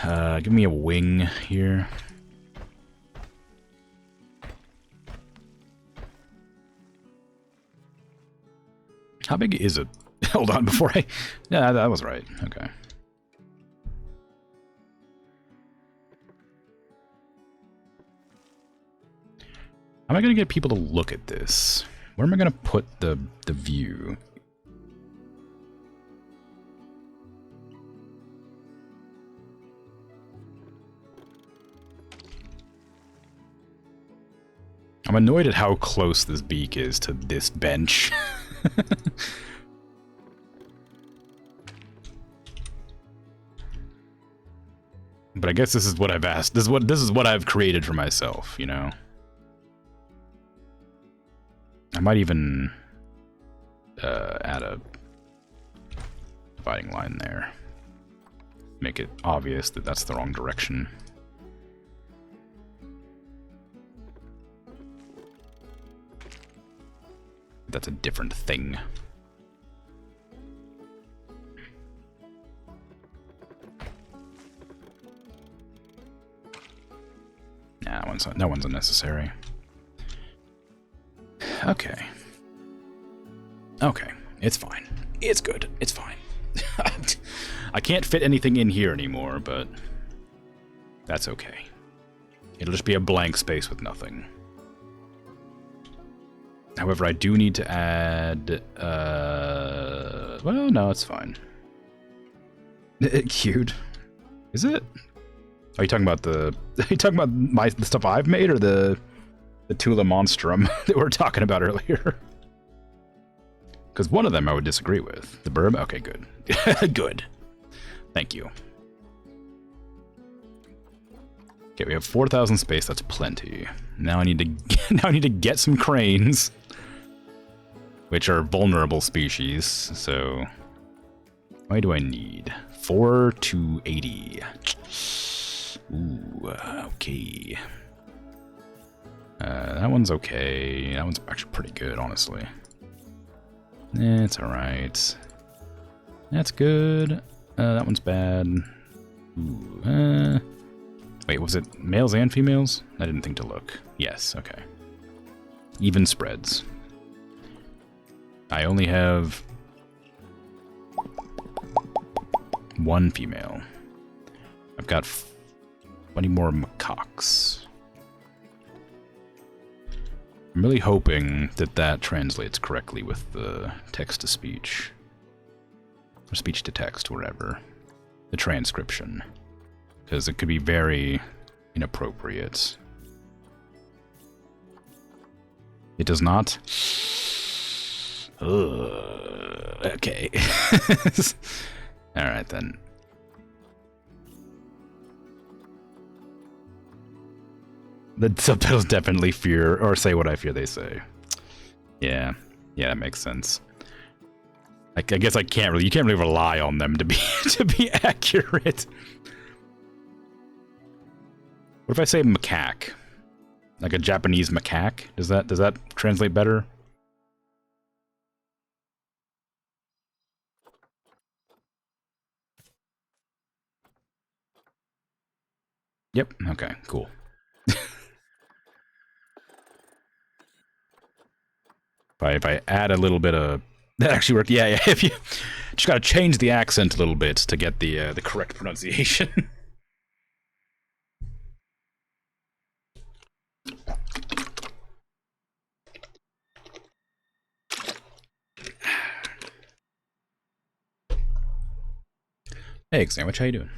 Give me a wing here. How big is it? Hold on, before I... Yeah, that was right. Okay. How am I going to get people to look at this? Where am I going to put the view? I'm annoyed at how close this beak is to this bench. But I guess this is what I've asked. This is what I've created for myself, you know. I might even add a dividing line there. Make it obvious that that's the wrong direction. That's a different thing. Nah, that one's unnecessary. Okay. Okay, it's fine. It's good. It's fine. I can't fit anything in here anymore, but that's okay. It'll just be a blank space with nothing. However, I do need to add, well, no, it's fine. Cute. Is it? Are you talking about the stuff I've made, or the Tula Monstrum that we were talking about earlier? Because one of them I would disagree with. The Burb? Okay, good. Good. Thank you. Okay, we have 4,000 space. That's plenty. Now I need to get some cranes, which are vulnerable species. So, why do I need 4 to 80? Ooh, okay. That one's okay. That one's actually pretty good, honestly. It's alright. That's good. That one's bad. Ooh, wait, was it males and females? I didn't think to look. Yes, okay. Even spreads. I only have 1 female. I've got 20 more macaques. I'm really hoping that that translates correctly with the text-to-speech. Or speech-to-text, whatever. The transcription. Because it could be very inappropriate. It does not? Ugh, okay. Alright then. The subtitles definitely fear, or say what I fear they say. Yeah, that makes sense. I guess you can't really rely on them to be to be accurate. What if I say macaque? Like a Japanese macaque? Does that translate better? Yep, okay, cool. If I add a little bit of... That actually worked. Yeah, if you... Just gotta change the accent a little bit to get the correct pronunciation. Hey, Sandwich, how you doing?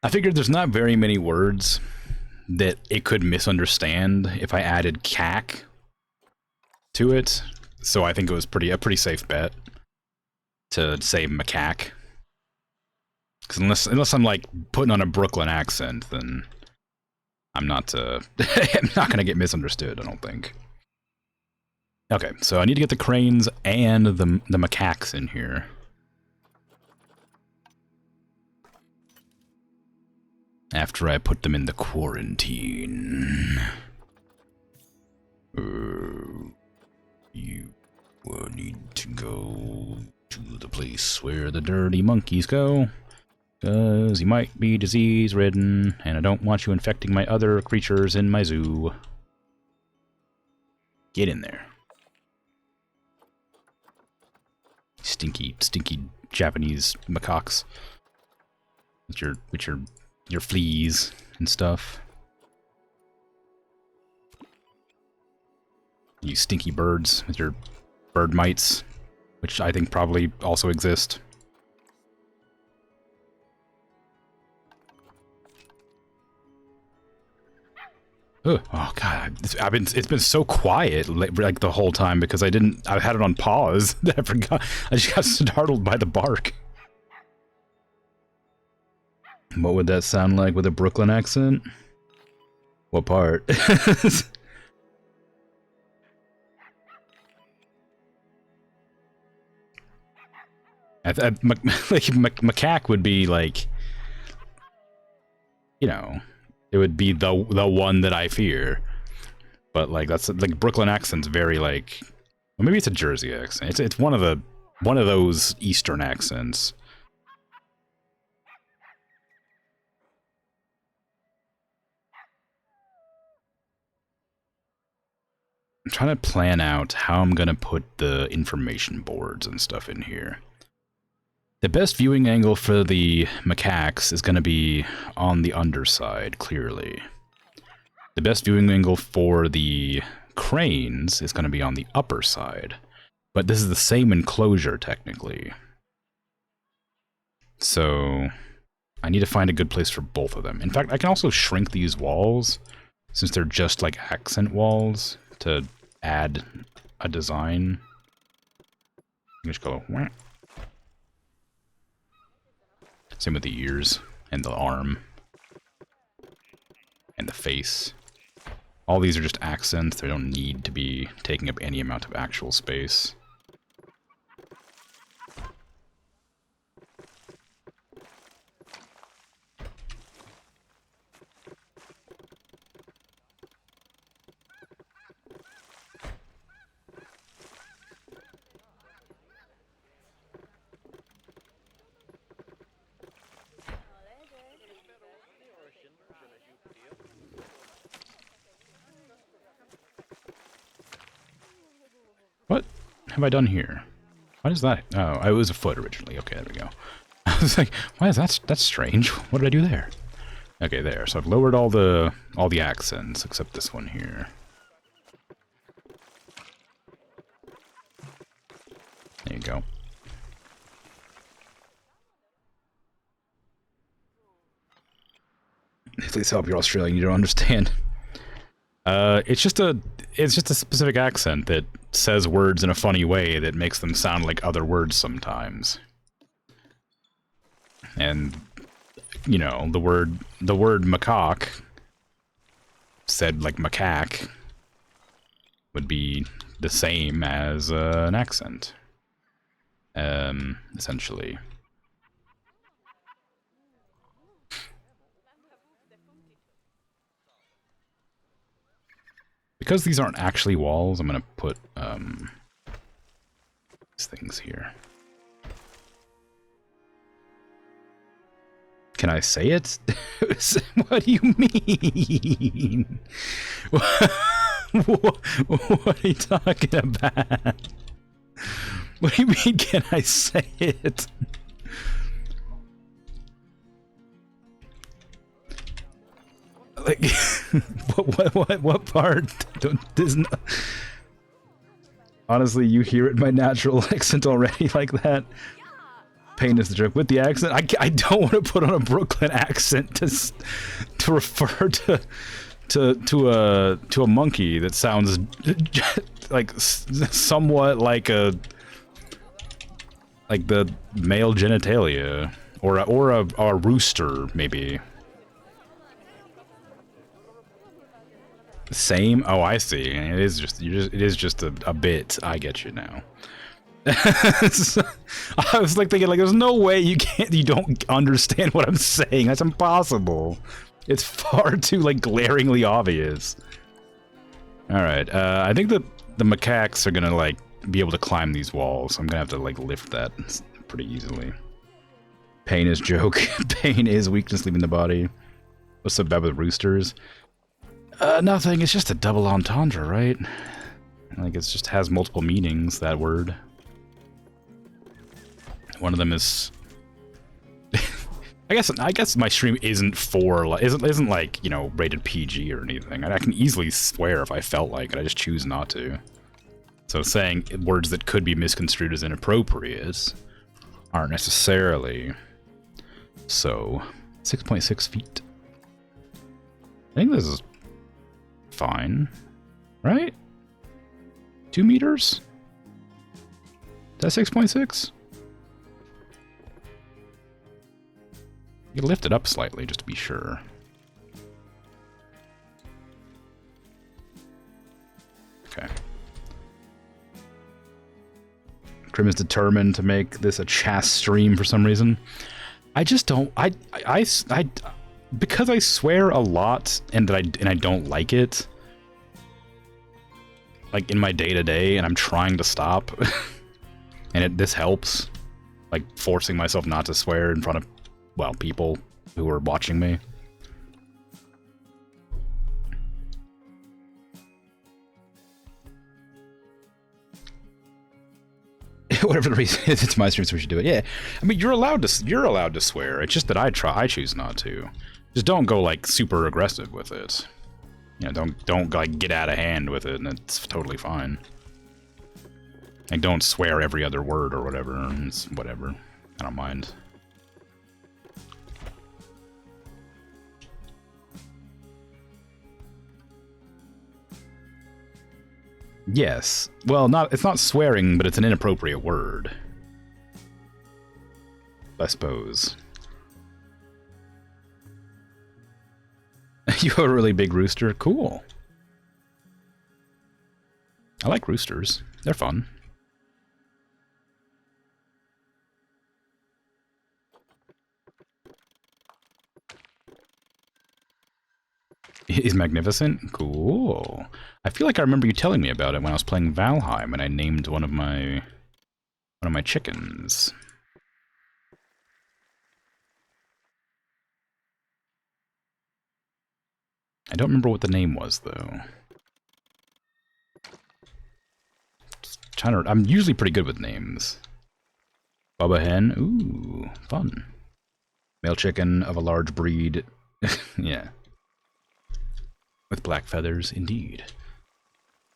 I figured there's not very many words that it could misunderstand if I added cack to it, so I think it was a pretty safe bet to say macaque. Because unless I'm like putting on a Brooklyn accent, then I'm not I'm not gonna get misunderstood, I don't think. Okay, so I need to get the cranes and the macaques in here. After I put them in the quarantine. You need to go to the place where the dirty monkeys go. Because you might be disease-ridden, and I don't want you infecting my other creatures in my zoo. Get in there. Stinky Japanese macaques. With your fleas and stuff. You stinky birds with your bird mites, which I think probably also exist. Ugh. Oh god, it's been so quiet like the whole time because I had it on pause. I forgot. I just got startled by the bark. What would that sound like with a Brooklyn accent? What part? Macaque would be like, you know, it would be the one that I fear. But like that's like Brooklyn accent's very like, well, maybe it's a Jersey accent. It's one of those Eastern accents. I'm trying to plan out how I'm gonna put the information boards and stuff in here. The best viewing angle for the macaques is gonna be on the underside, clearly. The best viewing angle for the cranes is gonna be on the upper side. But this is the same enclosure, technically. So I need to find a good place for both of them. In fact, I can also shrink these walls, since they're just like accent walls, to add a design. You just go, wah. Same with the ears, and the arm, and the face. All these are just accents. They don't need to be taking up any amount of actual space. What have I done here? What is that? Oh, it was a foot originally. Okay, there we go. I was like, why is that? That's strange. What did I do there? Okay, there. So I've lowered all the accents except this one here. There you go. Please help. You're Australian. You don't understand. It's just a specific accent that says words in a funny way that makes them sound like other words sometimes. And you know, the word macaque said like macaque would be the same as an accent. Essentially. Because these aren't actually walls, I'm gonna put these things here. Can I say it? What do you mean? What are you talking about? What do you mean, can I say it? Like, what part? Honestly, you hear it in my natural accent already like that. Pain is the joke. With the accent, I don't want to put on a Brooklyn accent to refer to a monkey that sounds like somewhat like the male genitalia, or a rooster maybe. Same? Oh, I see. It is just a bit. I get you now. I was like thinking, like, there's no way you don't understand what I'm saying. That's impossible. It's far too like glaringly obvious. All right. I think that the macaques are gonna like be able to climb these walls. I'm gonna have to like lift that pretty easily. Pain is joke. Pain is weakness leaving the body. What's so bad with roosters? Nothing. It's just a double entendre, right? Like, it just has multiple meanings, that word. One of them is... I guess my stream isn't isn't like, you know, rated PG or anything. I can easily swear if I felt like it. I just choose not to. So saying words that could be misconstrued as inappropriate aren't necessarily so. 6.6 feet. I think this is fine, right? 2 meters? Is that 6.6? You can lift it up slightly just to be sure. Okay. Krim is determined to make this a chast stream for some reason. I just don't. Because I swear a lot and I don't like it, like in my day-to-day, and I'm trying to stop, and this helps, like forcing myself not to swear in front of, well, people who are watching me. Whatever the reason is, it's my stream, so we should do it. Yeah, I mean, you're allowed to swear. It's just that I choose not to. Just don't go like super aggressive with it. You know, don't like get out of hand with it, and it's totally fine. Like, don't swear every other word or whatever. It's whatever. I don't mind. Yes. Well, it's not swearing, but it's an inappropriate word. I suppose. You have a really big rooster? Cool. I like roosters. They're fun. He's magnificent? Cool. I feel like I remember you telling me about it when I was playing Valheim and I named one of my chickens. I don't remember what the name was though. I'm usually pretty good with names. Bubba hen. Ooh, fun. Male chicken of a large breed. Yeah. With black feathers, indeed.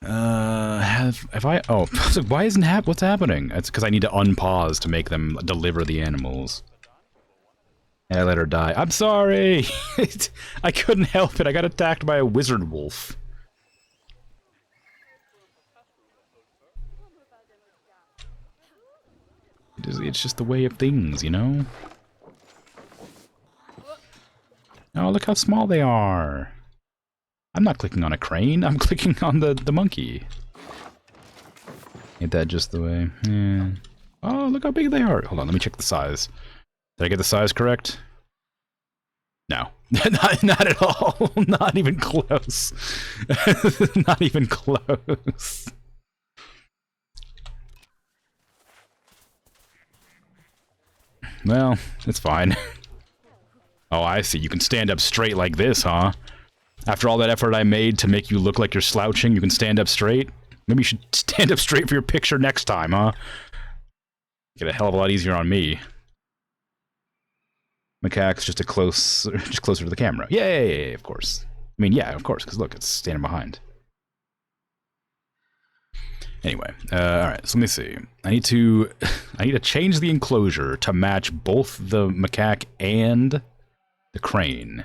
Have I? Oh, why isn't what's happening? It's because I need to unpause to make them deliver the animals. And I let her die. I'm sorry! I couldn't help it. I got attacked by a wizard wolf. It's just the way of things, you know? Oh, look how small they are. I'm not clicking on a crane. I'm clicking on the monkey. Ain't that just the way? Yeah. Oh, look how big they are. Hold on, let me check the size. Did I get the size correct? No. not at all. Not even close. Not even close. Well, it's fine. Oh, I see. You can stand up straight like this, huh? After all that effort I made to make you look like you're slouching, you can stand up straight? Maybe you should stand up straight for your picture next time, huh? Get a hell of a lot easier on me. Macaque's just closer to the camera. Yay, of course. I mean, yeah, of course, because look, it's standing behind. Anyway, alright, so let me see. I need to change the enclosure to match both the macaque and the crane.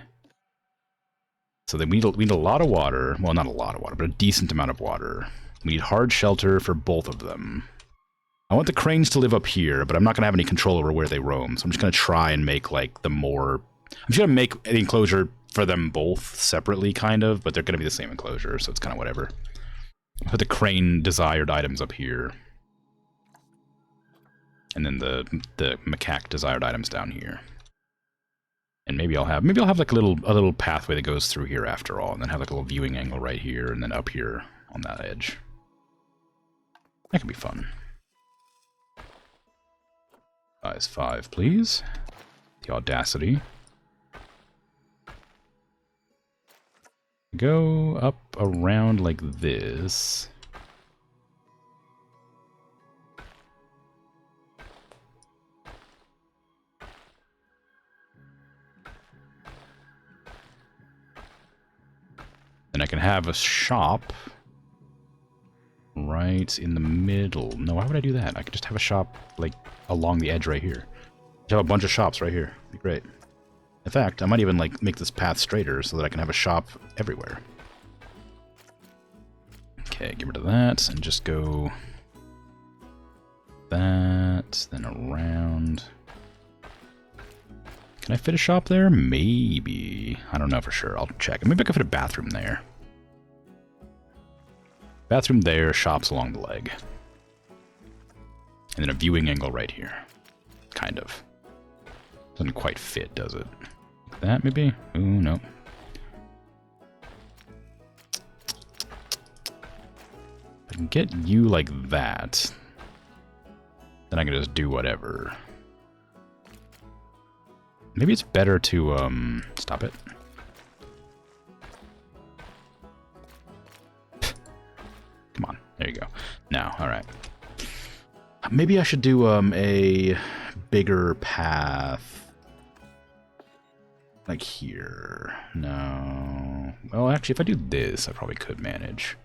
So then we need a lot of water. Well, not a lot of water, but a decent amount of water. We need hard shelter for both of them. I want the cranes to live up here, but I'm not going to have any control over where they roam. So I'm just going to try and make, like, the more... I'm just going to make the enclosure for them both separately, kind of, but they're going to be the same enclosure, so it's kind of whatever. I'll put the crane desired items up here. And then the macaque desired items down here. And maybe I'll have like a little pathway that goes through here after all, and then have like a little viewing angle right here, and then up here on that edge. That could be fun. Size 5, please. The audacity. Go up around like this. And I can have a shop right in the middle. No, why would I do that? I could just have a shop, like, along the edge right here. Just have a bunch of shops right here. It'd be great. In fact, I might even, like, make this path straighter so that I can have a shop everywhere. Okay, get rid of that, and just go... that, then around... Can I fit a shop there? Maybe. I don't know for sure. I'll check. Maybe I can fit a bathroom there. Bathroom there, shops along the leg. And then a viewing angle right here. Kind of. Doesn't quite fit, does it? Like that, maybe? Ooh, no. If I can get you like that, then I can just do whatever. Maybe it's better to, stop it. Come on, there you go. Now, alright. Maybe I should do a bigger path. Like here. No. Well, actually, if I do this, I probably could manage.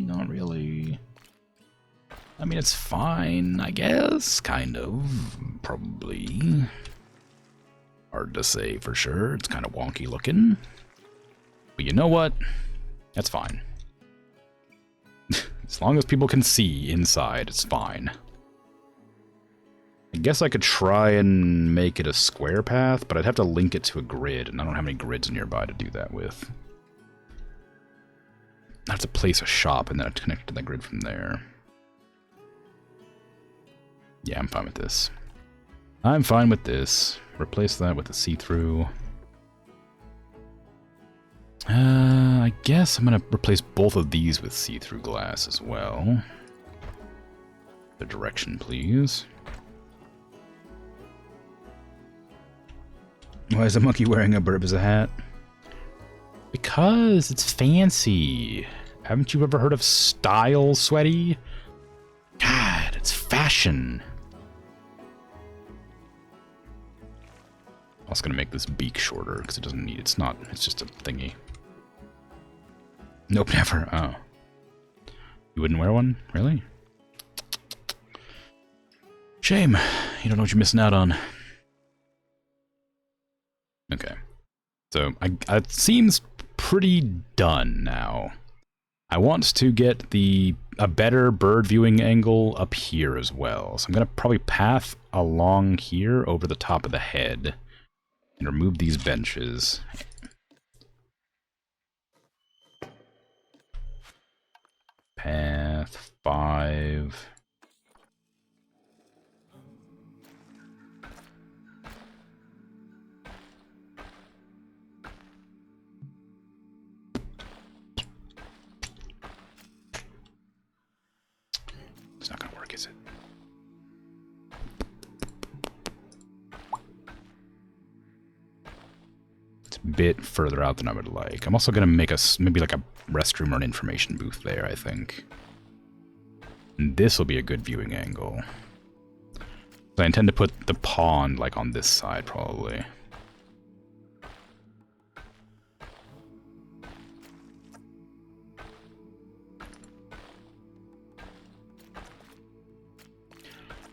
Not really. I mean, it's fine, I guess. Kind of. Probably. Hard to say for sure. It's kind of wonky looking. But you know what? That's fine. As long as people can see inside, it's fine. I guess I could try and make it a square path, but I'd have to link it to a grid, and I don't have any grids nearby to do that with. I have to place a shop and then I have to connect to that grid from there. Yeah, I'm fine with this. I'm fine with this. Replace that with a see-through. I guess I'm gonna replace both of these with see-through glass as well. The direction, please. Why is the monkey wearing a burb as a hat? Because it's fancy. Haven't you ever heard of style, sweaty? God, it's fashion. I was gonna make this beak shorter because it doesn't need. It's not. It's just a thingy. Nope, never. Oh, you wouldn't wear one, really? Shame. You don't know what you're missing out on. Okay, so it seems pretty done now. I want to get a better bird viewing angle up here as well. So I'm gonna probably path along here over the top of the head and remove these benches. Path 5. It's not gonna work, is it? It's a bit further out than I would like. I'm also gonna make maybe like a restroom or an information booth there, I think. And this will be a good viewing angle. So I intend to put the pond like on this side, probably.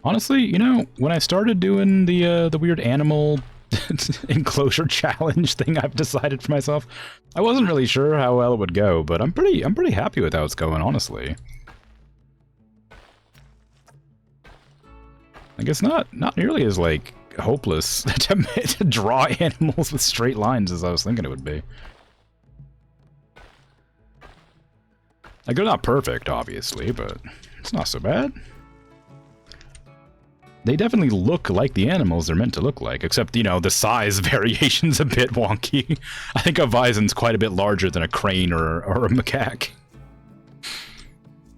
Honestly, you know, when I started doing the weird animal enclosure challenge thing I've decided for myself, I wasn't really sure how well it would go, but I'm pretty happy with how it's going, honestly. Like, it's not nearly as like hopeless to draw animals with straight lines as I was thinking it would be. Like, they're not perfect, obviously, but it's not so bad. They definitely look like the animals they're meant to look like, except, you know, the size variation's a bit wonky. I think a bison's quite a bit larger than a crane or a macaque.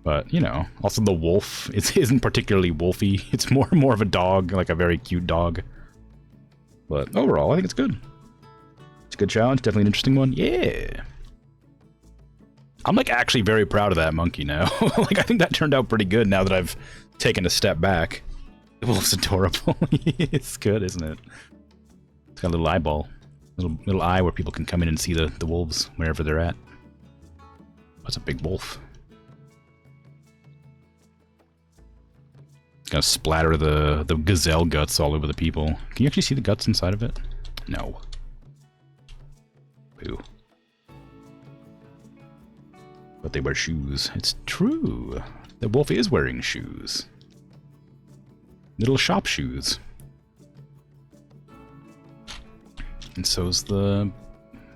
But, you know, also the wolf isn't particularly wolfy. It's more of a dog, like a very cute dog. But overall, I think it's good. It's a good challenge, definitely an interesting one. Yeah! I'm, like, actually very proud of that monkey now. Like, I think that turned out pretty good now that I've taken a step back. The wolf's adorable. It's good, isn't it? It's got a little eyeball. Little eye where people can come in and see the wolves wherever they're at. That's a big wolf. It's gonna splatter the gazelle guts all over the people. Can you actually see the guts inside of it? No. Boo. But they wear shoes. It's true. The wolf is wearing shoes. Little shop shoes. And so's the...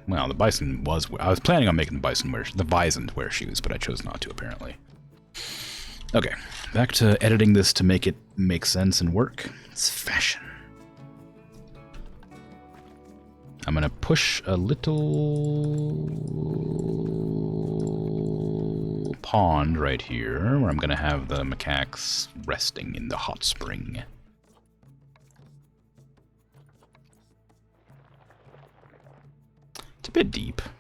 Well, the bison was... I was planning on making the bison wear shoes, but I chose not to, apparently. Okay, back to editing this to make it make sense and work. It's fashion. I'm gonna push a little pond right here, where I'm going to have the macaques resting in the hot spring. It's a bit deep. Is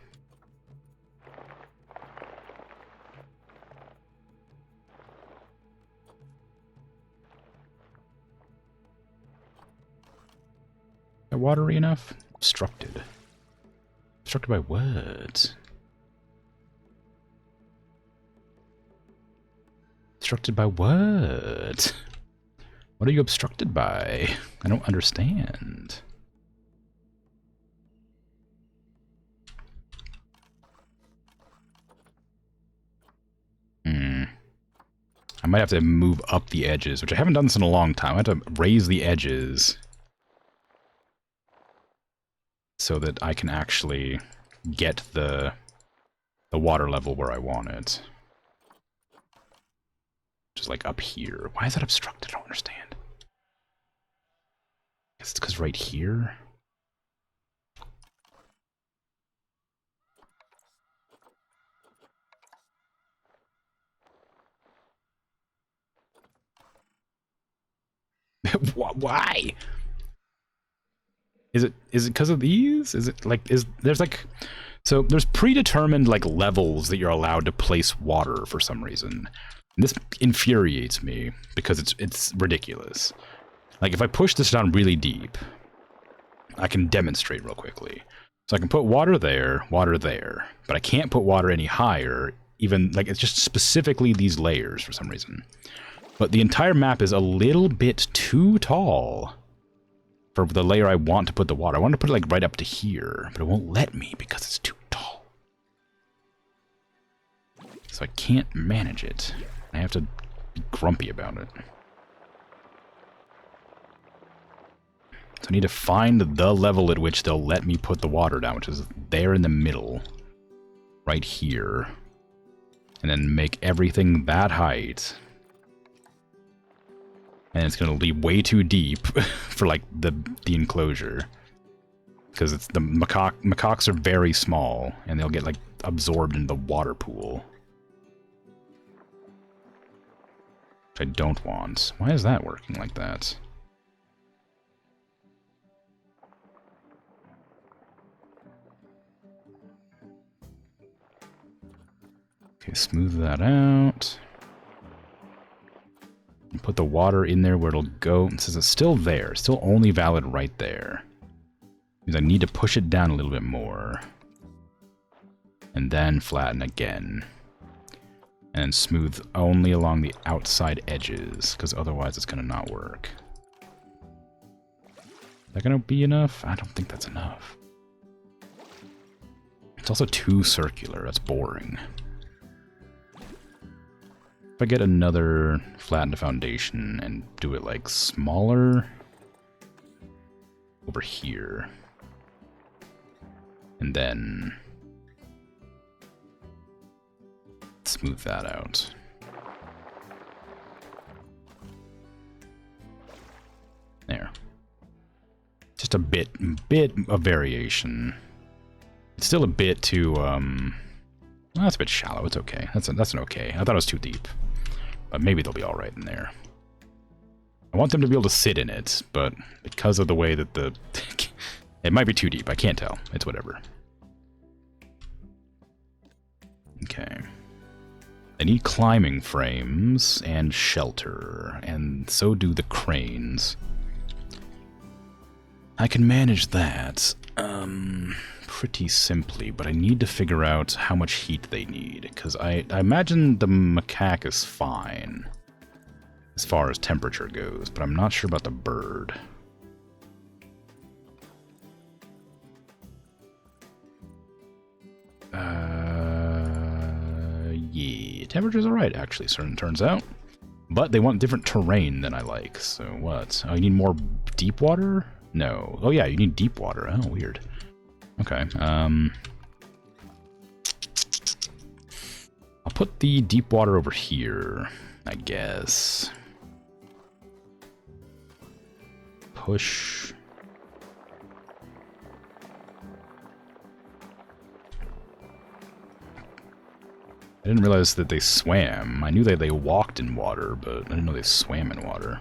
that watery enough? Obstructed. Obstructed by what? Obstructed by what? What are you obstructed by? I don't understand. I might have to move up the edges, which I haven't done this in a long time. I have to raise the edges so that I can actually get the water level where I want it. Just like up here. Why is that obstructed? I don't understand. Guess it's because right here. Why? Is it because of these? Is it like there's like so there's predetermined like levels that you're allowed to place water for some reason. And this infuriates me because it's ridiculous. Like if I push this down really deep, I can demonstrate real quickly. So I can put water there, but I can't put water any higher, even like it's just specifically these layers for some reason. But the entire map is a little bit too tall for the layer I want to put the water. I want to put it like right up to here, but it won't let me because it's too tall. So I can't manage it. I have to be grumpy about it. So I need to find the level at which they'll let me put the water down, which is there in the middle, right here. And then make everything that height. And it's going to be way too deep for like the enclosure. Because it's the macaques are very small and they'll get like absorbed in the water pool. Which I don't want. Why is that working like that? Okay, smooth that out. And put the water in there where it'll go. It says it's still there. Still only valid right there. Means I need to push it down a little bit more. And then flatten again. And smooth only along the outside edges, because otherwise it's going to not work. Is that going to be enough? I don't think that's enough. It's also too circular. That's boring. If I get another flattened foundation and do it like smaller over here, and then smooth that out. There. Just a bit of variation. It's still a bit too, well, that's a bit shallow. It's okay. That's an okay. I thought it was too deep. But maybe they'll be alright in there. I want them to be able to sit in it, but because of the way that the... it might be too deep. I can't tell. It's whatever. Okay. They need climbing frames and shelter, and so do the cranes. I can manage that pretty simply, but I need to figure out how much heat they need, because I imagine the macaque is fine as far as temperature goes, but I'm not sure about the bird. Yeah, temperature's alright, actually, certain turns out. But they want different terrain than I like, so what? Oh, you need more deep water? No. Oh yeah, you need deep water. Oh, weird. Okay, I'll put the deep water over here, I guess. Push. I didn't realize that they swam. I knew that they walked in water, but I didn't know they swam in water.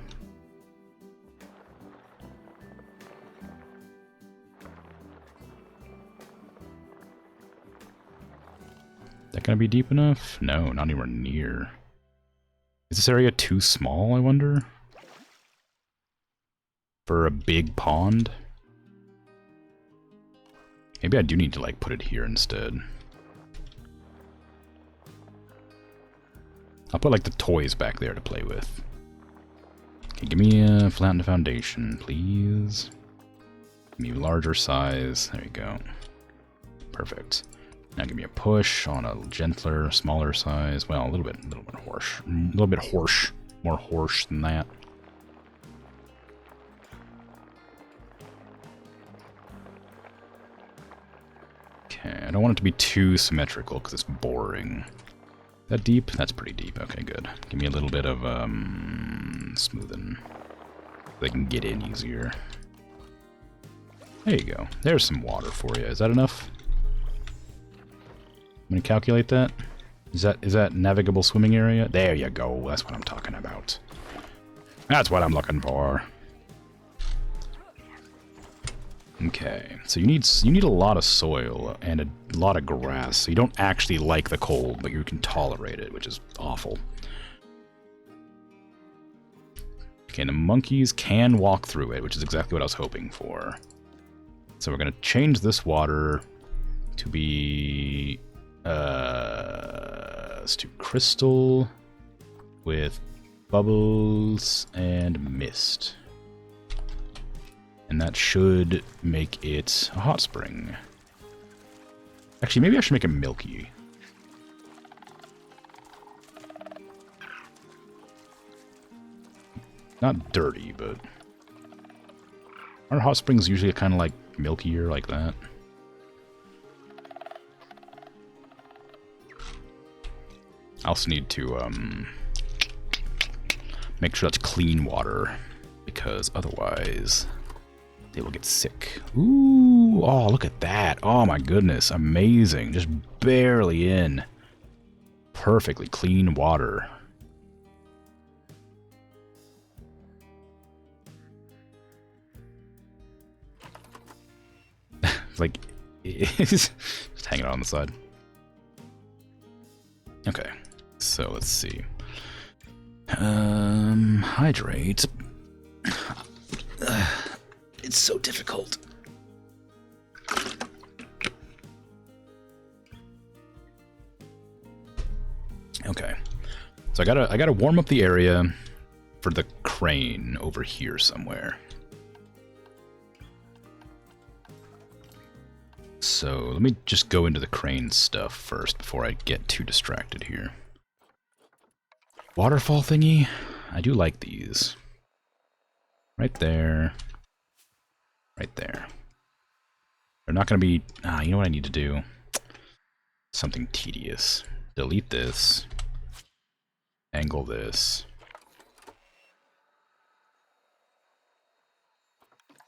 Is that gonna be deep enough? No, not anywhere near. Is this area too small, I wonder? For a big pond? Maybe I do need to, like, put it here instead. I'll put, like, the toys back there to play with. Okay, give me a flattened foundation, please. Give me a larger size. There you go. Perfect. Now give me a push on a gentler, smaller size. Well, a little bit horse. A little bit horse. More horse than that. Okay, I don't want it to be too symmetrical because it's boring. That deep? That's pretty deep. Okay, good. Give me a little bit of smoothing. So they can get in easier. There you go. There's some water for you. Is that enough? I'm gonna calculate that. Is that navigable swimming area? There you go. That's what I'm talking about. That's what I'm looking for. Okay, so you need a lot of soil and a lot of grass. So you don't actually like the cold, but you can tolerate it, which is awful. Okay, the monkeys can walk through it, which is exactly what I was hoping for. So we're gonna change this water to be let's do crystal with bubbles and mist. And that should make it a hot spring. Actually, maybe I should make it milky. Not dirty, but... Aren't hot springs usually kind of like milkier like that? I also need to make sure that's clean water, because otherwise they will get sick. Ooh, oh, look at that. Oh my goodness, amazing. Just barely in. Perfectly clean water. Like, it's just hanging out on the side. Okay, so let's see. Hydrate. It's so difficult. Okay, so I gotta warm up the area for the crane over here somewhere. So let me just go into the crane stuff first before I get too distracted here. Waterfall thingy? I do like these. Right there. Right there. They're not going to be... you know what I need to do? Something tedious. Delete this. Angle this.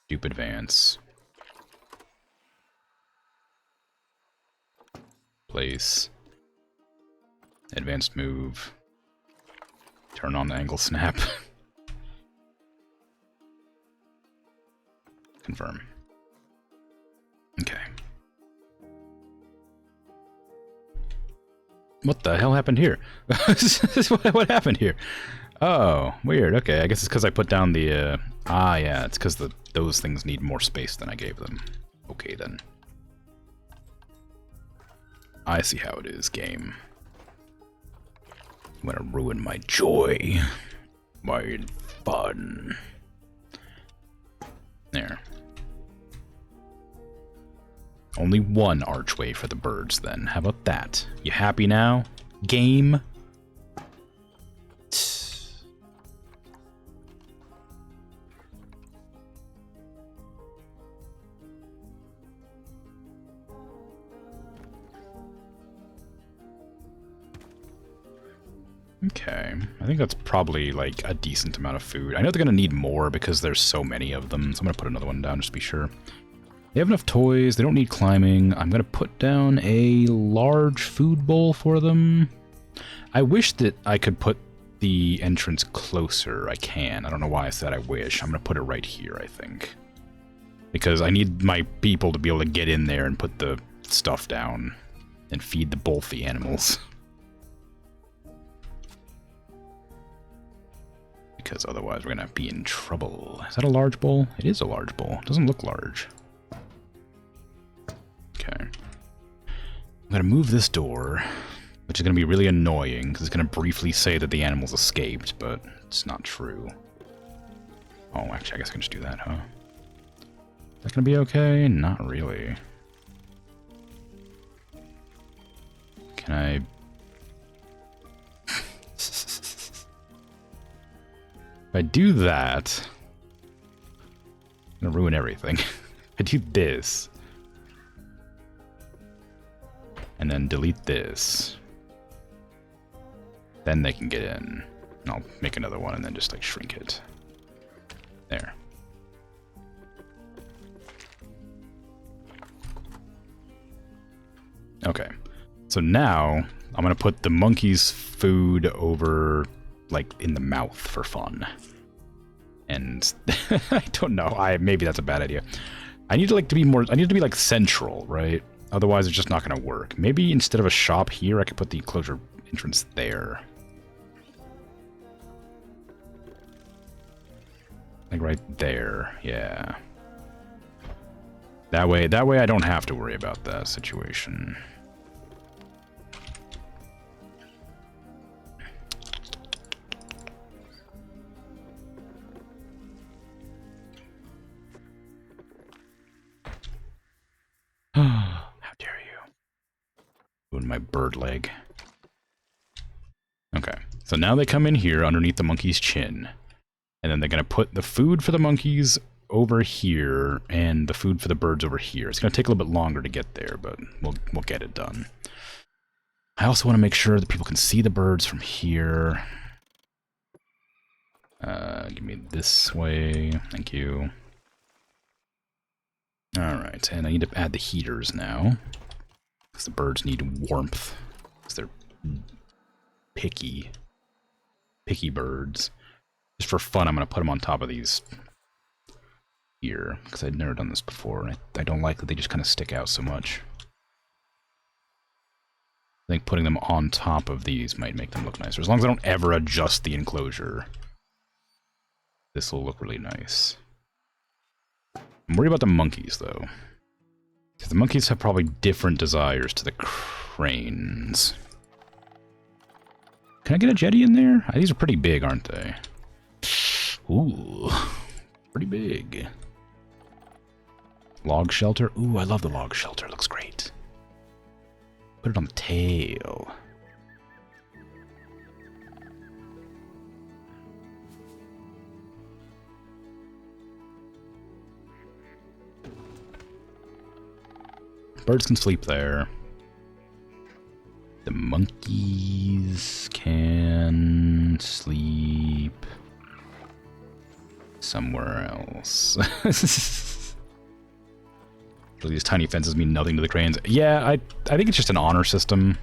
Dupe advance. Place. Advanced move. Turn on the angle snap. Confirm. Okay. What the hell happened here? What happened here? Oh, weird. Okay, I guess it's because I put down the, yeah, it's because those things need more space than I gave them. Okay, then. I see how it is, game. I'm gonna ruin my joy. My fun. There. Only one archway for the birds, then. How about that? You happy now? Game? Okay, I think that's probably like a decent amount of food. I know they're gonna need more because there's so many of them, so I'm gonna put another one down just to be sure. They have enough toys. They don't need climbing. I'm going to put down a large food bowl for them. I wish that I could put the entrance closer. I can. I don't know why I said I wish. I'm going to put it right here, I think. Because I need my people to be able to get in there and put the stuff down and feed the both animals. Because otherwise we're going to be in trouble. Is that a large bowl? It is a large bowl. It doesn't look large. Okay. I'm going to move this door, which is going to be really annoying because it's going to briefly say that the animals escaped, but it's not true. Oh, actually, I guess I can just do that, huh? Is that going to be okay? Not really. Can I... If I do that, I'm going to ruin everything. I do this. And then delete this. Then they can get in. And I'll make another one and then just like shrink it. There. Okay. So now I'm going to put the monkey's food over like in the mouth for fun. And I don't know. Maybe that's a bad idea. I need to like to be more, I need to be like central, right? Otherwise it's just not going to work. Maybe instead of a shop here, I could put the enclosure entrance there. Like right there. Yeah. That way I don't have to worry about that situation. How dare you. Ruin my bird leg. Okay, so now they come in here underneath the monkey's chin. And then they're going to put the food for the monkeys over here and the food for the birds over here. It's going to take a little bit longer to get there, but we'll get it done. I also want to make sure that people can see the birds from here. Give me this way. Thank you. Alright, and I need to add the heaters now. Because the birds need warmth. Because they're picky. Picky birds. Just for fun, I'm going to put them on top of these here. Because I'd never done this before. And I don't like that they just kind of stick out so much. I think putting them on top of these might make them look nicer. As long as I don't ever adjust the enclosure. This will look really nice. I'm worried about the monkeys, though. Because the monkeys have probably different desires to the cranes. Can I get a jetty in there? These are pretty big, aren't they? Ooh. Pretty big. Log shelter? Ooh, I love the log shelter. Looks great. Put it on the tail. Birds can sleep there. The monkeys can sleep somewhere else. These tiny fences mean nothing to the cranes. Yeah, I think it's just an honor system.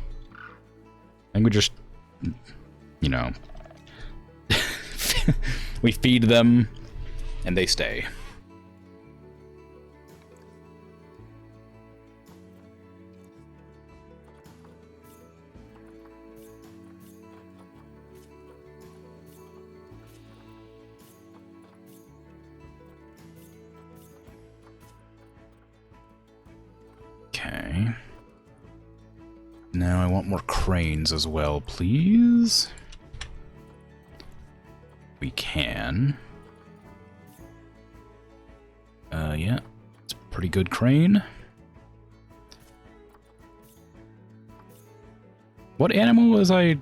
I think we just, you know, we feed them and they stay. Okay. Now I want more cranes as well, please. We can. Yeah. It's a pretty good crane. What animal was I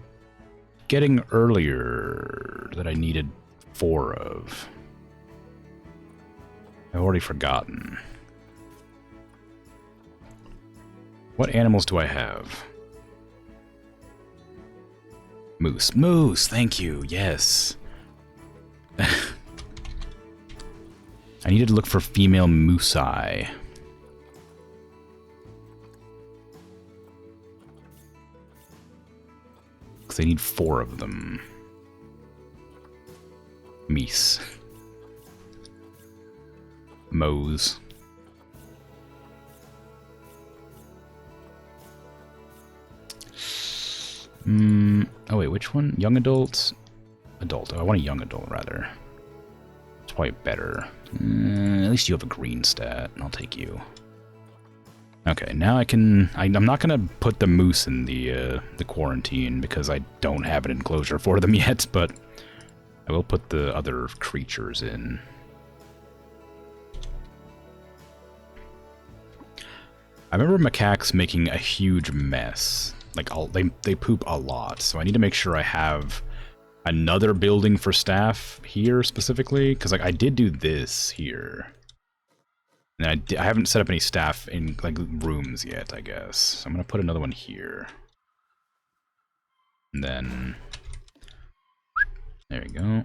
getting earlier that I needed 4 of? I've already forgotten. What animals do I have? Moose. Moose, thank you, yes. I needed to look for female moose eye. Because they need 4 of them. Meese. Moe's. Oh wait, which one? Young adult? Adult. Oh, I want a young adult, rather. It's probably better. At least you have a green stat. I'll take you. Okay, now I can... I'm not going to put the moose in the quarantine because I don't have an enclosure for them yet, but I will put the other creatures in. I remember macaques making a huge mess. Like, they poop a lot, so I need to make sure I have another building for staff here specifically, because like I did do this here. And I haven't set up any staff in, like, rooms yet, I guess. So I'm going to put another one here. And then... there we go.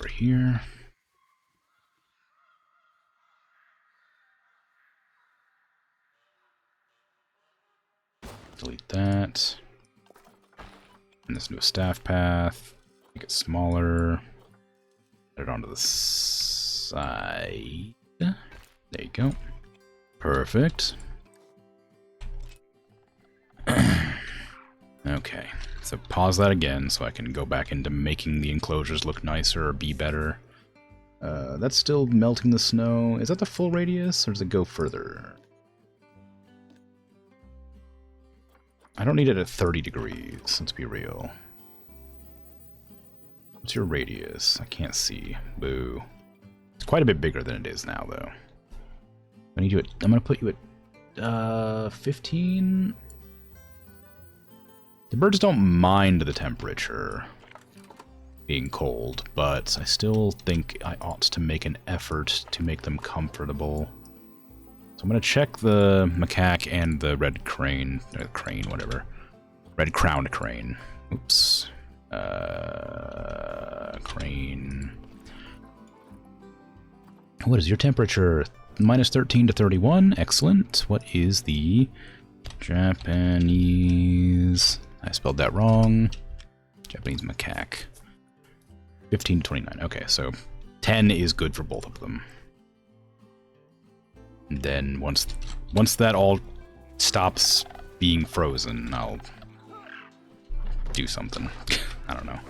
Over here. Delete that. And this new staff path. Make it smaller. Put it onto the side. There you go. Perfect. Okay, so pause that again so I can go back into making the enclosures look nicer or be better. That's still melting the snow. Is that the full radius or does it go further? I don't need it at 30 degrees, let's be real. What's your radius? I can't see. Boo. It's quite a bit bigger than it is now, though. I need you at... I'm going to put you at 15. The birds don't mind the temperature being cold, but I still think I ought to make an effort to make them comfortable. So I'm going to check the macaque and the red crane, whatever. Red-crowned crane. Oops. Crane. What is your temperature? Minus 13 to 31. Excellent. What is the Japanese... I spelled that wrong. Japanese macaque. 15 to 29. Okay, so 10 is good for both of them. And then once that all stops being frozen, I'll do something. I don't know.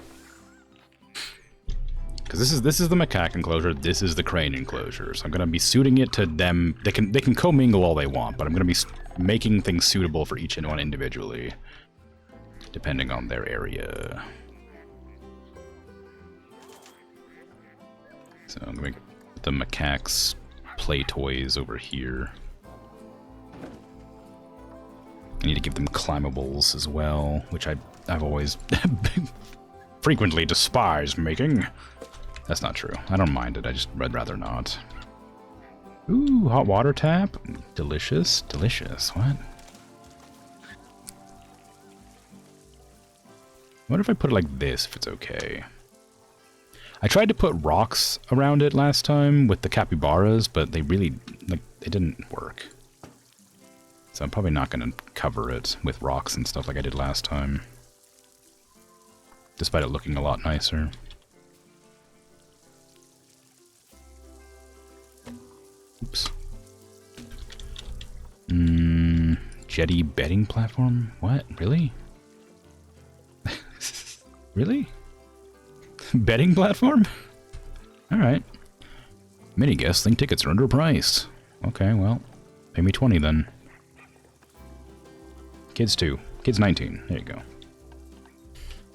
Because this is the macaque enclosure, this is the crane enclosure. So I'm gonna be suiting it to them. They can commingle all they want, but I'm gonna be making things suitable for each one individually, depending on their area. So I'm gonna put the macaques play toys over here. I need to give them climbables as well, which I've always frequently despised making. That's not true. I don't mind it. I'd rather not. Ooh, hot water tap. Delicious. Delicious. What? What if I put it like this, if it's okay? I tried to put rocks around it last time with the capybaras, but they really, like, it didn't work. So I'm probably not going to cover it with rocks and stuff like I did last time. Despite it looking a lot nicer. Oops. Jetty bedding platform? What? Really? Really? Bedding platform? Alright. Mini guest think tickets are underpriced. Okay, well, pay me 20 then. Kids 2. Kids 19. There you go.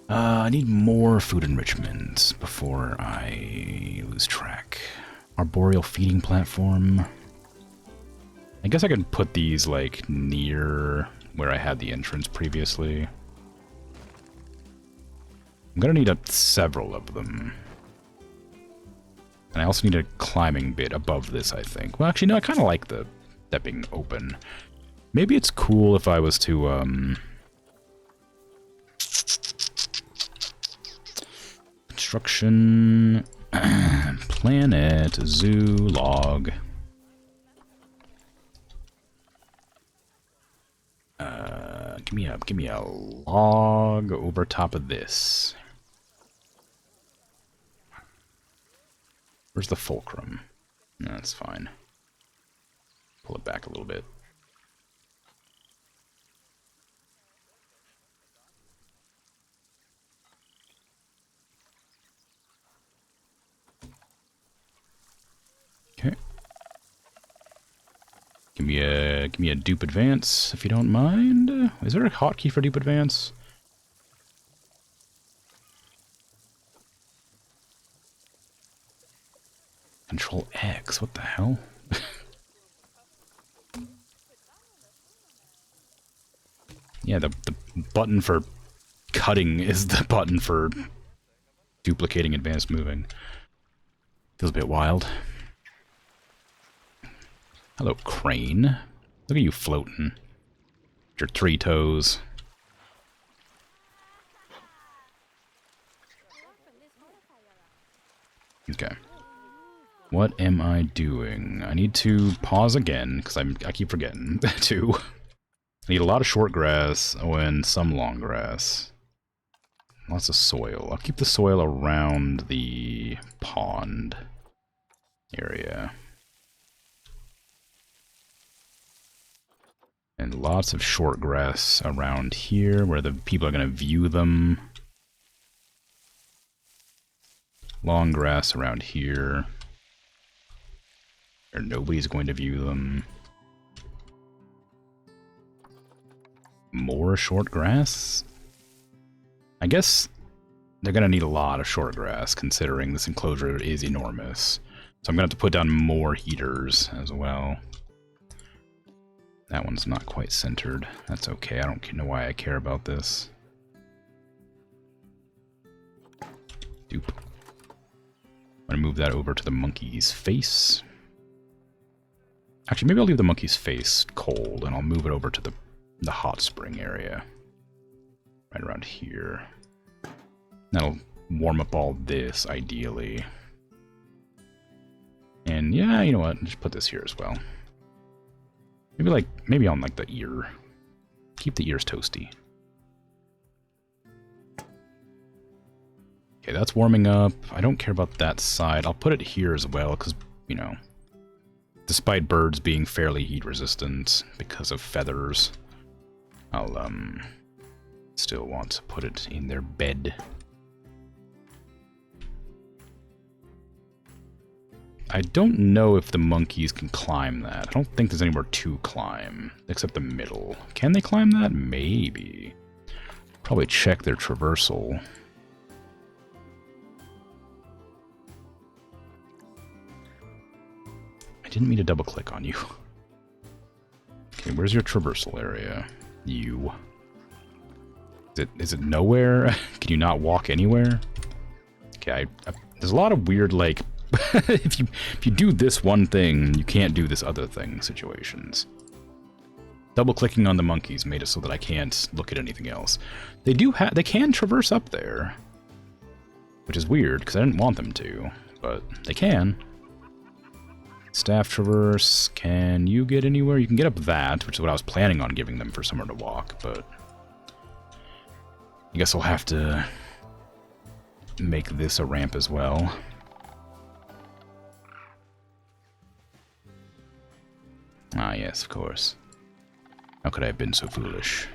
I need more food enrichment before I lose track. Arboreal feeding platform. I guess I could put these, like, near where I had the entrance previously. I'm gonna need several of them. And I also need a climbing bit above this, I think. Well, actually, no, I kind of like that being open. Maybe it's cool if I was to, construction... planet, zoo, log. Give give me a log over top of this. Where's the fulcrum? No, that's fine. Pull it back a little bit. Okay. Give me a dupe advance if you don't mind. Is there a hotkey for dupe advance? Control X. What the hell? Yeah, the button for cutting is the button for duplicating advanced moving. Feels a bit wild. Hello, crane. Look at you floating. Your 3 toes. Okay. What am I doing? I need to pause again, because I keep forgetting to. I need a lot of short grass and some long grass. Lots of soil. I'll keep the soil around the pond area. And lots of short grass around here where the people are going to view them. Long grass around here. Or nobody's going to view them. More short grass? I guess they're going to need a lot of short grass considering this enclosure is enormous. So I'm going to have to put down more heaters as well. That one's not quite centered. That's okay. I don't know why I care about this. Dupe. I'm going to move that over to the monkey's face. Actually, maybe I'll leave the monkey's face cold, and I'll move it over to the hot spring area. Right around here. That'll warm up all this, ideally. And yeah, you know what? Just put this here as well. Maybe on like the ear. Keep the ears toasty. Okay, that's warming up. I don't care about that side. I'll put it here as well, because, you know, despite birds being fairly heat resistant because of feathers, I'll still want to put it in their bed. I don't know if the monkeys can climb that. I don't think there's anywhere to climb, except the middle. Can they climb that? Maybe. Probably check their traversal. I didn't mean to double click on you. Okay, where's your traversal area? You. Is it nowhere? Can you not walk anywhere? Okay, there's a lot of weird, like, if you do this one thing, you can't do this other thing situations. Double clicking on the monkeys made it so that I can't look at anything else. They can traverse up there, which is weird because I didn't want them to, but they can. Staff traverse. Can you get anywhere? You can get up that, which is what I was planning on giving them for somewhere to walk, but I guess I'll have to make this a ramp as well. Ah, yes, of course. How could I have been so foolish?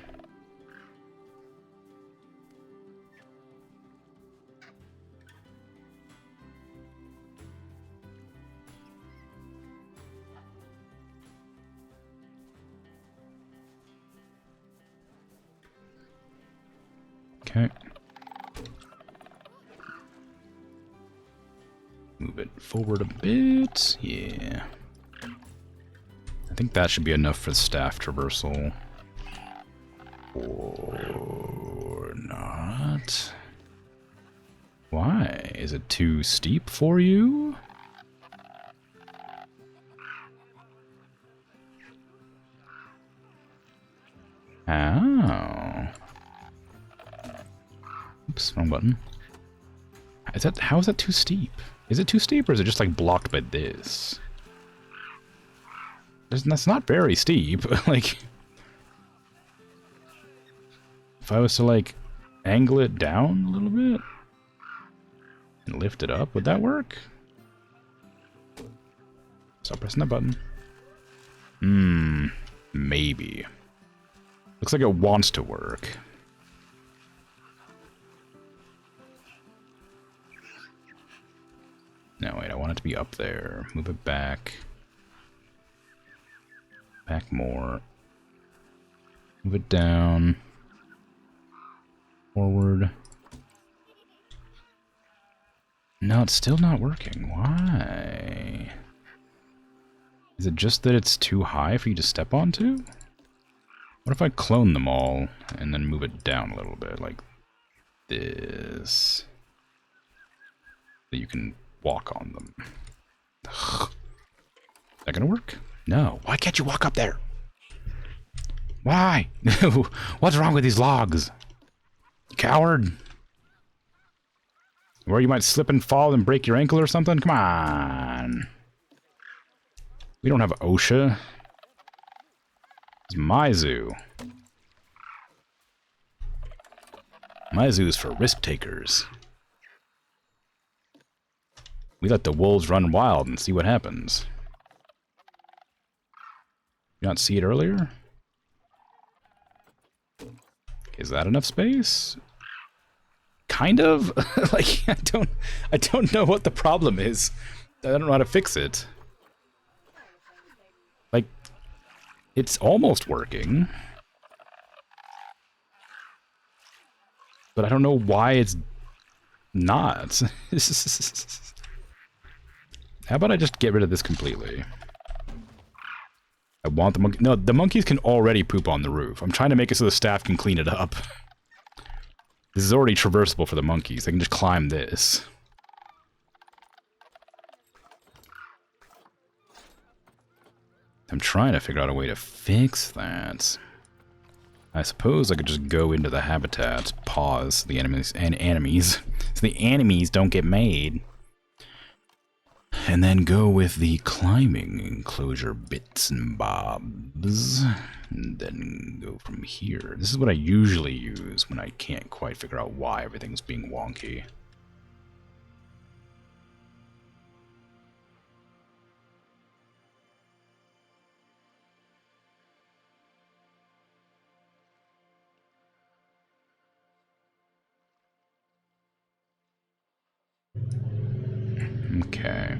Okay. Move it forward a bit. Yeah. I think that should be enough for the staff traversal. Or not. Why? Is it too steep for you? Oh. Oops, wrong button. How is that too steep? Is it too steep or is it just like blocked by this? That's not very steep. Like, If I was to, like, angle it down a little bit and lift it up, would that work? Stop pressing that button. Maybe. Looks like it wants to work. No, wait, I want it to be up there. Move it back. Back more. Move it down. Forward. No, it's still not working. Why? Is it just that it's too high for you to step onto? What if I clone them all and then move it down a little bit, like this? So you can walk on them. Is that gonna work? No. Why can't you walk up there? Why? What's wrong with these logs? Coward. Or you might slip and fall and break your ankle or something? Come on. We don't have OSHA. It's my zoo. My zoo is for risk takers. We let the wolves run wild and see what happens. You not see it earlier? Is that enough space? Kind of. Like I don't know what the problem is. I don't know how to fix it. Like, it's almost working. But I don't know why it's not. How about I just get rid of this completely? I want the monkey. No, the monkeys can already poop on the roof. I'm trying to make it so the staff can clean it up. This is already traversable for the monkeys. They can just climb this. I'm trying to figure out a way to fix that. I suppose I could just go into the habitat, pause the enemies, so the enemies don't get made. And then go with the climbing enclosure bits and bobs. And then go from here. This is what I usually use when I can't quite figure out why everything's being wonky. Okay.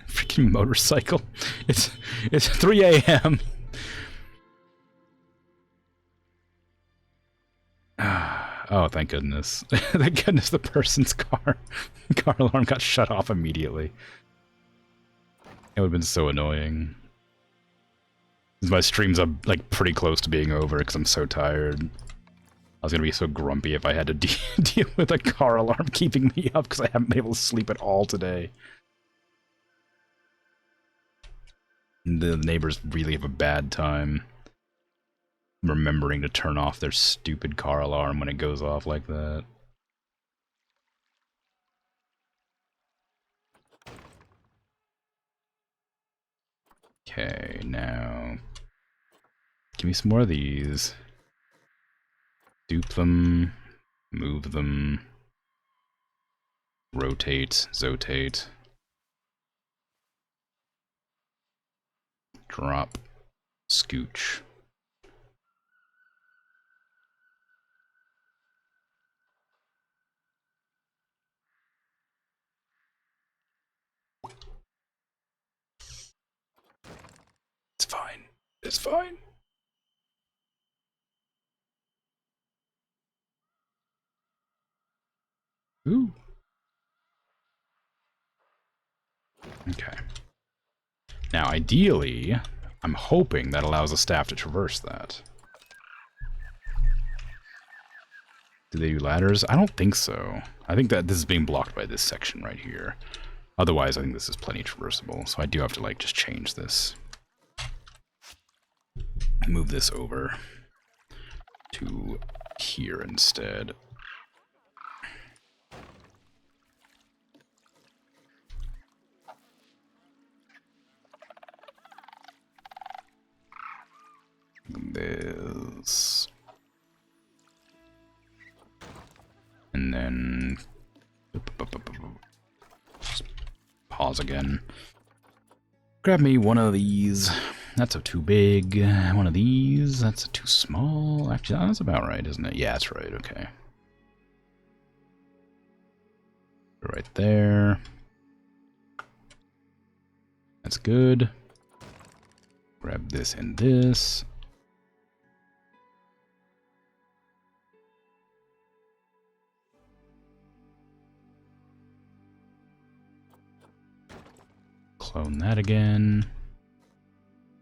Freaking motorcycle. It's 3 a.m. Oh, thank goodness. Thank goodness the person's car alarm got shut off immediately. It would have been so annoying. My stream's up, like, pretty close to being over because I'm so tired. I was gonna be so grumpy if I had to deal with a car alarm keeping me up because I haven't been able to sleep at all today. The neighbors really have a bad time remembering to turn off their stupid car alarm when it goes off like that. Okay, now give me some more of these. Dupe them, move them, rotate, zotate, drop, scooch. It's fine. It's fine. Ooh. Okay. Now, ideally, I'm hoping that allows the staff to traverse that. Do they do ladders? I don't think so. I think that this is being blocked by this section right here. Otherwise, I think this is plenty traversable, so I do have to, like, just change this. Move this over to here instead. This. And then... Just pause again. Grab me one of these. That's a too big. One of these. That's a too small. Actually, that's about right, isn't it? Yeah, that's right. Okay. Right there. That's good. Grab this and this. Clone that again.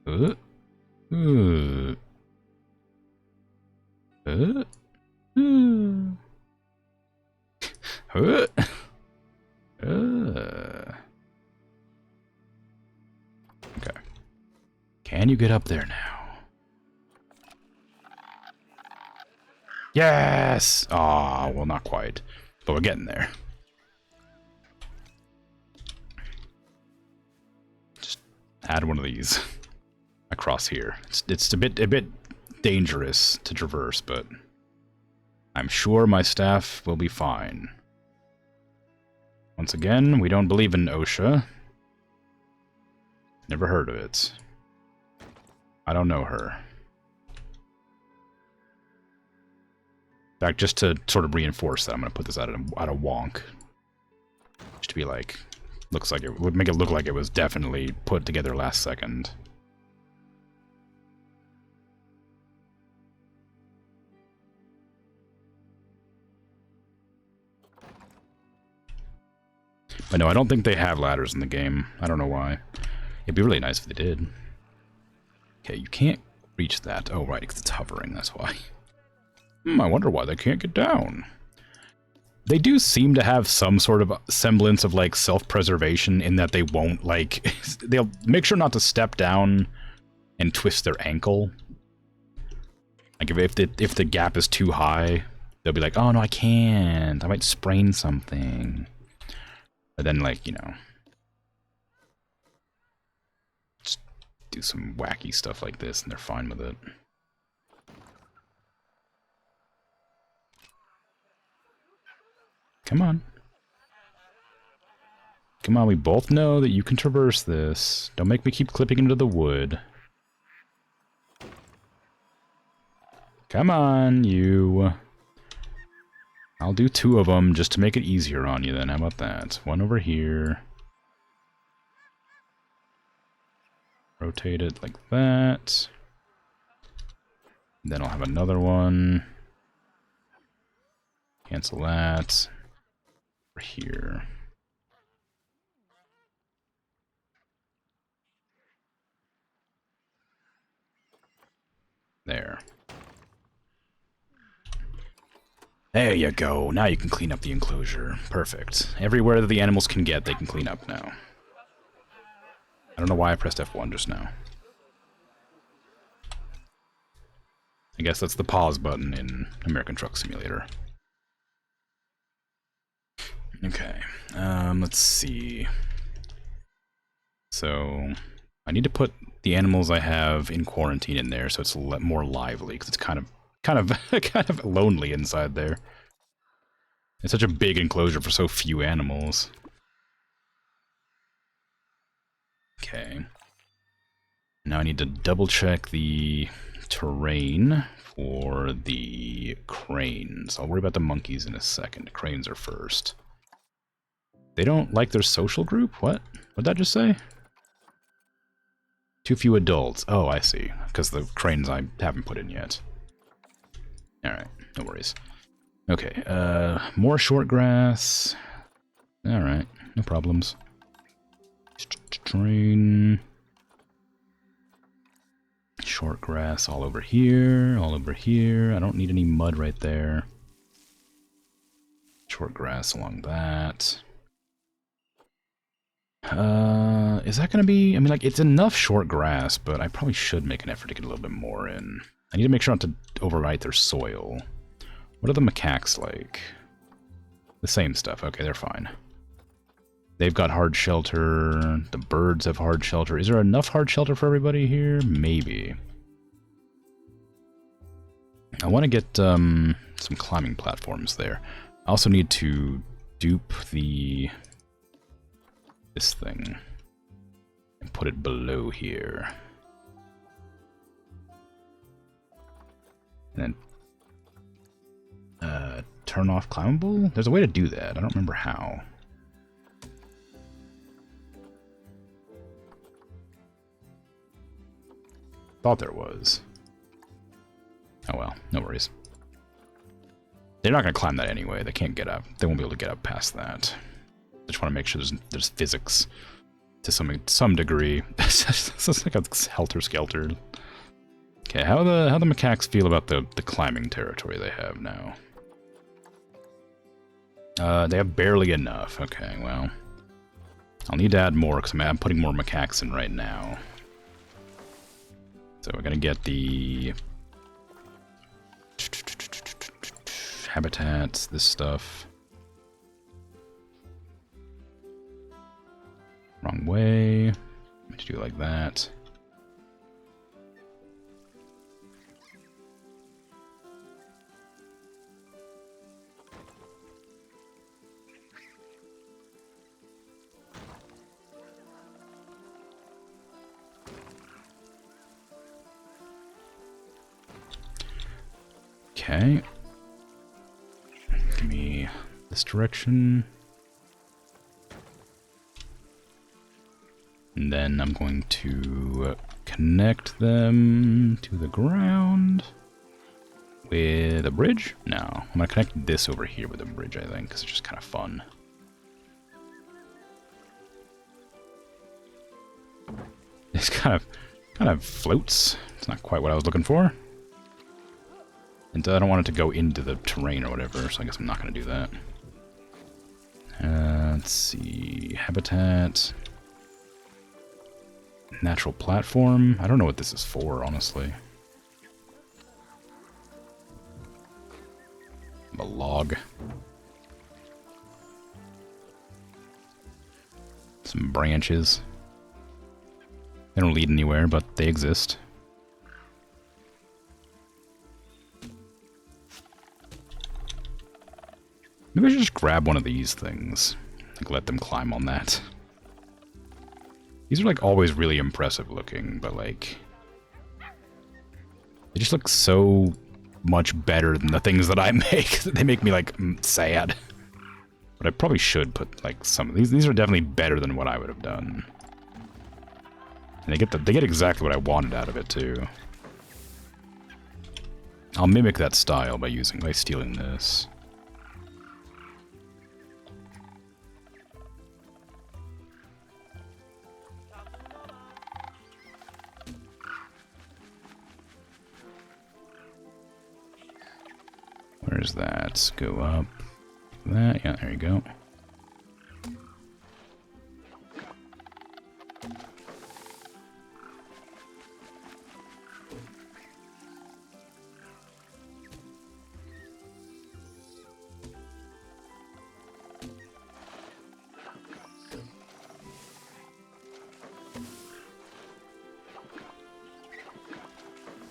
Uh. Uh. Uh. Uh. Okay. Can you get up there now? Yes! Ah, well, not quite. But we're getting there. Just add one of these across here. It's a bit dangerous to traverse, but I'm sure my staff will be fine. Once again, we don't believe in OSHA. Never heard of it. I don't know her. In fact, just to sort of reinforce that, I'm going to put this out of wonk. Just to be like, looks like it would make it look like it was definitely put together last second. But no, I don't think they have ladders in the game. I don't know why. It'd be really nice if they did. Okay, you can't reach that. Oh, right, because it's hovering, that's why. I wonder why they can't get down. They do seem to have some sort of semblance of, like, self-preservation in that they won't, like... they'll make sure not to step down and twist their ankle. Like, if the gap is too high, they'll be like, oh, no, I can't. I might sprain something. But then, like, you know... just do some wacky stuff like this, and they're fine with it. Come on. Come on, we both know that you can traverse this. Don't make me keep clipping into the wood. Come on, you. I'll do 2 of them just to make it easier on you then. How about that? One over here. Rotate it like that. Then I'll have another one. Cancel that. Over here. There. There you go. Now you can clean up the enclosure. Perfect. Everywhere that the animals can get, they can clean up now. I don't know why I pressed F1 just now. I guess that's the pause button in American Truck Simulator. Okay. Let's see. So, I need to put the animals I have in quarantine in there so it's more lively, because it's kind of lonely inside there. It's such a big enclosure for so few animals. Okay. Now I need to double check the terrain for the cranes. I'll worry about the monkeys in a second. Cranes are first. They don't like their social group? What? What'd that just say? Too few adults. Oh, I see. Because the cranes I haven't put in yet. Alright, no worries. Okay, more short grass. Alright, no problems. Train. Short grass all over here, all over here. I don't need any mud right there. Short grass along that. Is that gonna be... I mean, like, it's enough short grass, but I probably should make an effort to get a little bit more in. I need to make sure not to overwrite their soil. What are the macaques like? The same stuff. Okay, they're fine. They've got hard shelter. The birds have hard shelter. Is there enough hard shelter for everybody here? Maybe. I want to get some climbing platforms there. I also need to dupe this thing and put it below here. And then turn off climbable? There's a way to do that. I don't remember how. Thought there was. Oh well, no worries. They're not going to climb that anyway. They can't get up. They won't be able to get up past that. I just want to make sure there's physics to some degree. It's like a helter-skelter. Okay, how the macaques feel about the climbing territory they have now? They have barely enough. Okay, well, I'll need to add more because I'm putting more macaques in right now. So we're gonna get the habitats, this stuff. Wrong way. Let's do it like that. Okay. Give me this direction. And then I'm going to connect them to the ground with a bridge. No, I'm going to connect this over here with a bridge, I think, because it's just kind of fun. It's kind of floats. It's not quite what I was looking for. And I don't want it to go into the terrain or whatever, so I guess I'm not going to do that. Let's see. Habitat. Natural platform. I don't know what this is for, honestly. A log. Some branches. They don't lead anywhere, but they exist. Maybe I should just grab one of these things. Like, let them climb on that. These are, like, always really impressive looking, but, like... they just look so much better than the things that I make. They make me, like, sad. But I probably should put, like, some of these. These are definitely better than what I would have done. And they get exactly what I wanted out of it, too. I'll mimic that style by stealing this. Where's that? Go up. That, yeah, there you go.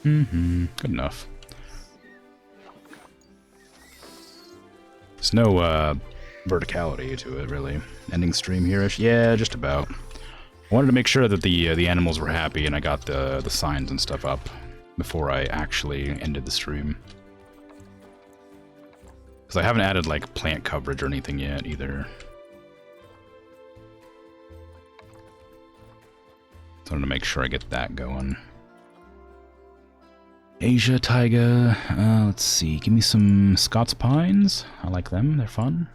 Good enough. There's no verticality to it, really. Ending stream here-ish? Yeah, just about. I wanted to make sure that the animals were happy and I got the signs and stuff up before I actually ended the stream. Because I haven't added, like, plant coverage or anything yet, either. So I wanted to make sure I get that going. Asia taiga. Let's see. Give me some Scots pines. I like them. They're fun.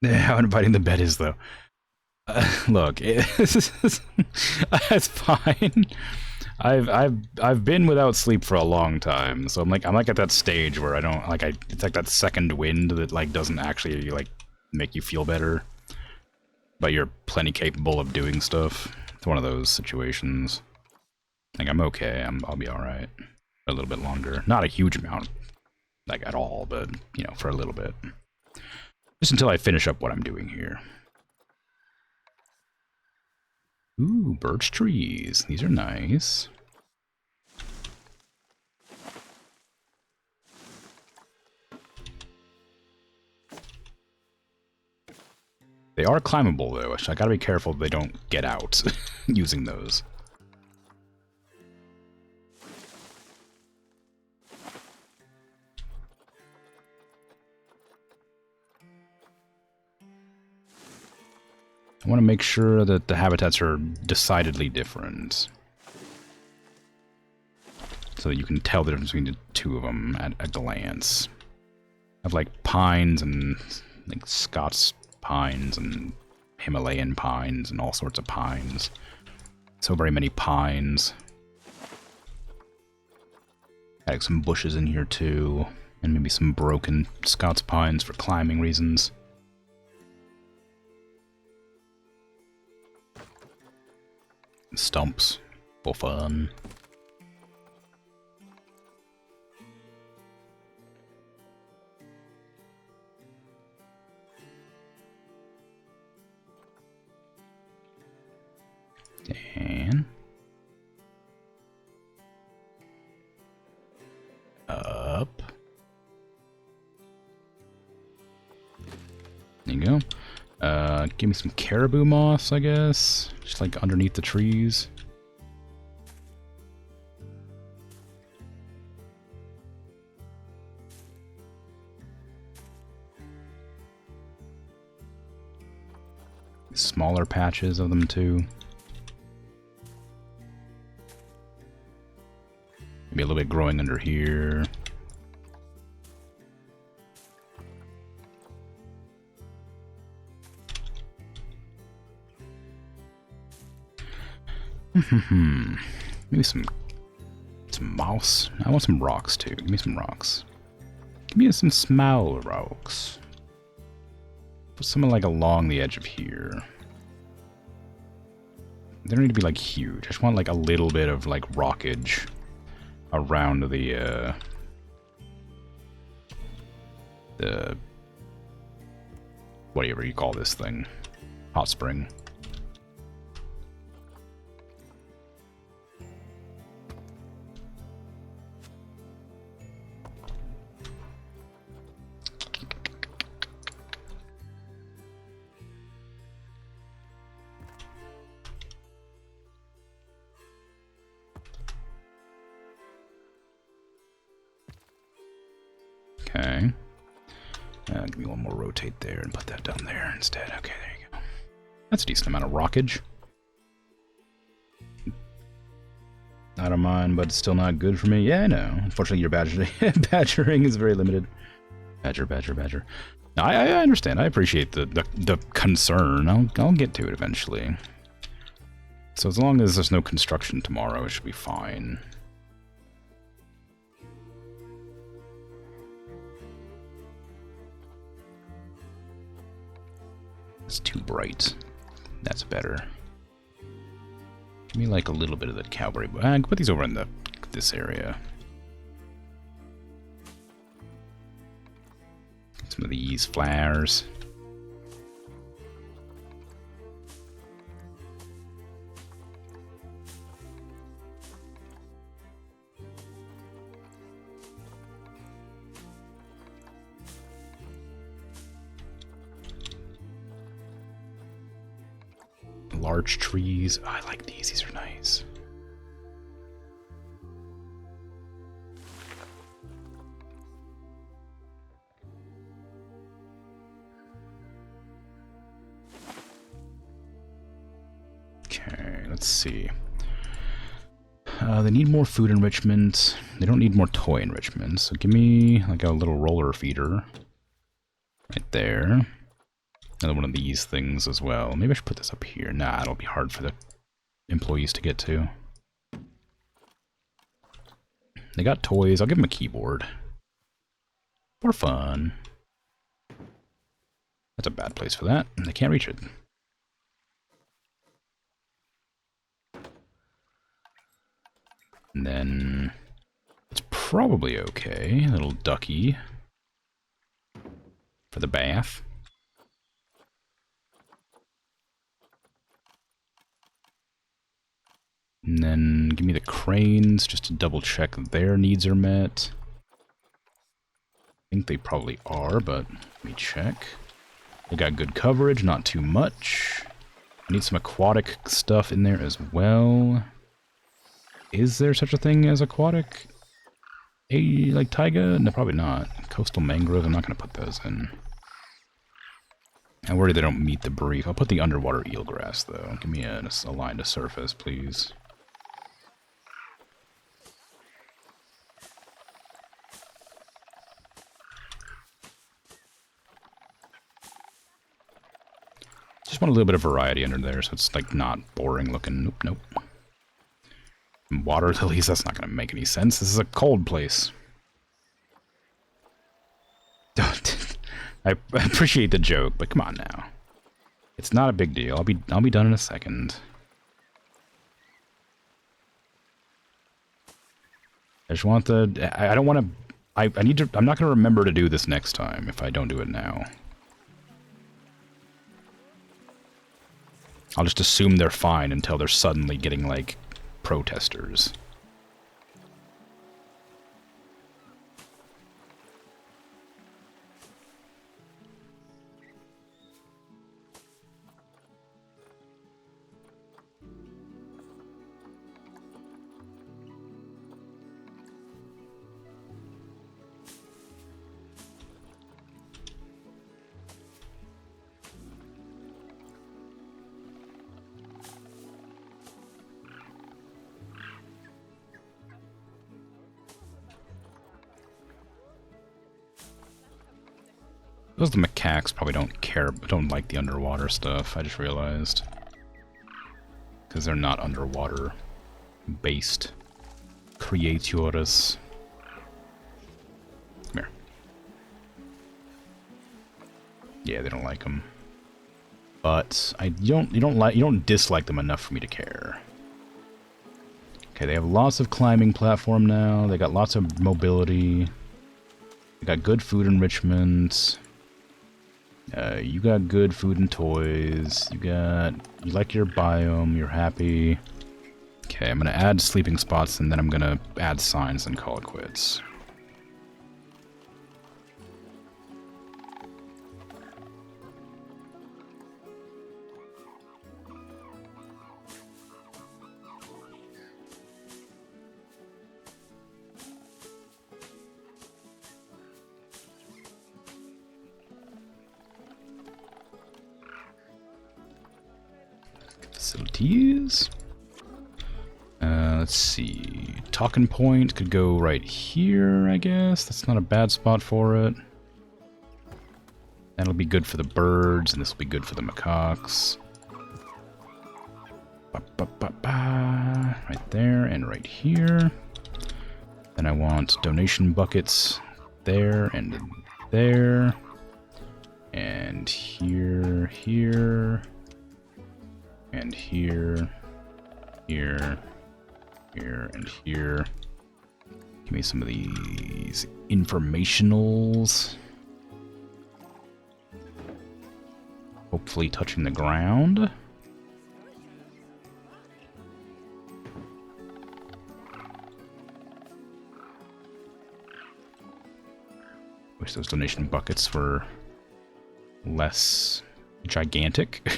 How inviting the bed is, though. Look, it's fine. I've been without sleep for a long time, so I'm like at that stage where I don't like it's like that second wind that like doesn't actually like make you feel better, but you're plenty capable of doing stuff. It's one of those situations. Like, I'm okay. I'll be alright. A little bit longer. Not a huge amount, like, at all, but, you know, for a little bit. Just until I finish up what I'm doing here. Ooh, birch trees. These are nice. They are climbable, though, so I gotta be careful they don't get out using those. I want to make sure that the habitats are decidedly different. So that you can tell the difference between the two of them at a glance. I have like pines and like Scots pines and Himalayan pines and all sorts of pines. So very many pines. Add some bushes in here too. And maybe some broken Scots pines for climbing reasons. Stumps for fun. And up. There you go. Give me some caribou moss, I guess. Just like underneath the trees. Smaller patches of them too. Maybe a little bit growing under here. Maybe some moss. I want some rocks too. Give me some rocks. Give me some small rocks. Put some like along the edge of here. They don't need to be like huge. I just want like a little bit of like rockage around the whatever you call this thing. Hot spring. Okay. Give me one more rotate there and put that down there instead. Okay, there you go. That's a decent amount of rockage. I don't mind, but it's still not good for me. Yeah, I know. Unfortunately, your badgering is very limited. Badger. No, I understand. I appreciate the concern. I'll get to it eventually. So as long as there's no construction tomorrow, it should be fine. It's too bright. That's better. Give me like a little bit of that cowberry. I can put these over in this area. Some of these flowers. Large trees. Oh, I like these. These are nice. Okay, let's see. They need more food enrichment. They don't need more toy enrichment. So give me like a little roller feeder right there. Another one of these things as well. Maybe I should put this up here. Nah, it'll be hard for the employees to get to. They got toys. I'll give them a keyboard. For fun. That's a bad place for that. They can't reach it. And then it's probably okay. A little ducky for the bath. And then give me the cranes just to double check their needs are met. I think they probably are, but let me check. They got good coverage, not too much. I need some aquatic stuff in there as well. Is there such a thing as aquatic? Like taiga? No, probably not. Coastal mangroves, I'm not going to put those in. I worry they don't meet the brief. I'll put the underwater eelgrass, though. Give me a line to surface, please. Just want a little bit of variety under there, so it's like not boring looking. Nope, nope. And water lilies, that's not going to make any sense. This is a cold place. I appreciate the joke, but come on now. It's not a big deal. I'll be done in a second. I just want the... I don't want to... I need to... I'm not going to remember to do this next time if I don't do it now. I'll just assume they're fine until they're suddenly getting, like, protesters. Those the macaques probably don't like the underwater stuff, I just realized. Because they're not underwater based creatures. Come here. Yeah, they don't like them. But you don't dislike them enough for me to care. Okay, they have lots of climbing platform now. They got lots of mobility. They got good food enrichment. You got good food and toys. You like your biome. You're happy. Okay, I'm gonna add sleeping spots and then I'm gonna add signs and call it quits. Facilities. Let's see. Talking point could go right here, I guess. That's not a bad spot for it. That'll be good for the birds, and this will be good for the macaques. Right there and right here. Then I want donation buckets there and there. And here, here. And here, here, here, and here. Give me some of these informationals. Hopefully touching the ground. Wish those donation buckets were less gigantic.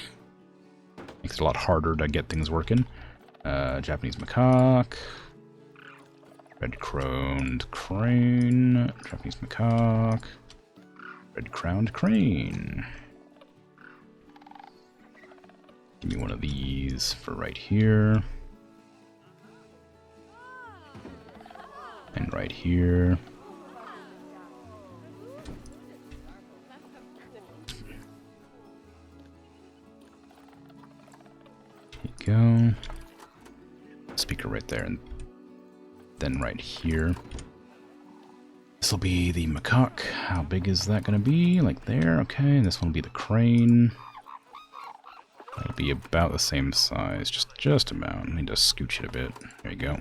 Makes it a lot harder to get things working. Japanese macaque. Red-crowned crane. Japanese macaque. Red-crowned crane. Give me one of these for right here. And right here. Go. Speaker right there, and then right here. This will be the macaque. How big is that going to be? Like there, okay. And this one will be the crane. That'll be about the same size, just about. I need to scooch it a bit. There you go.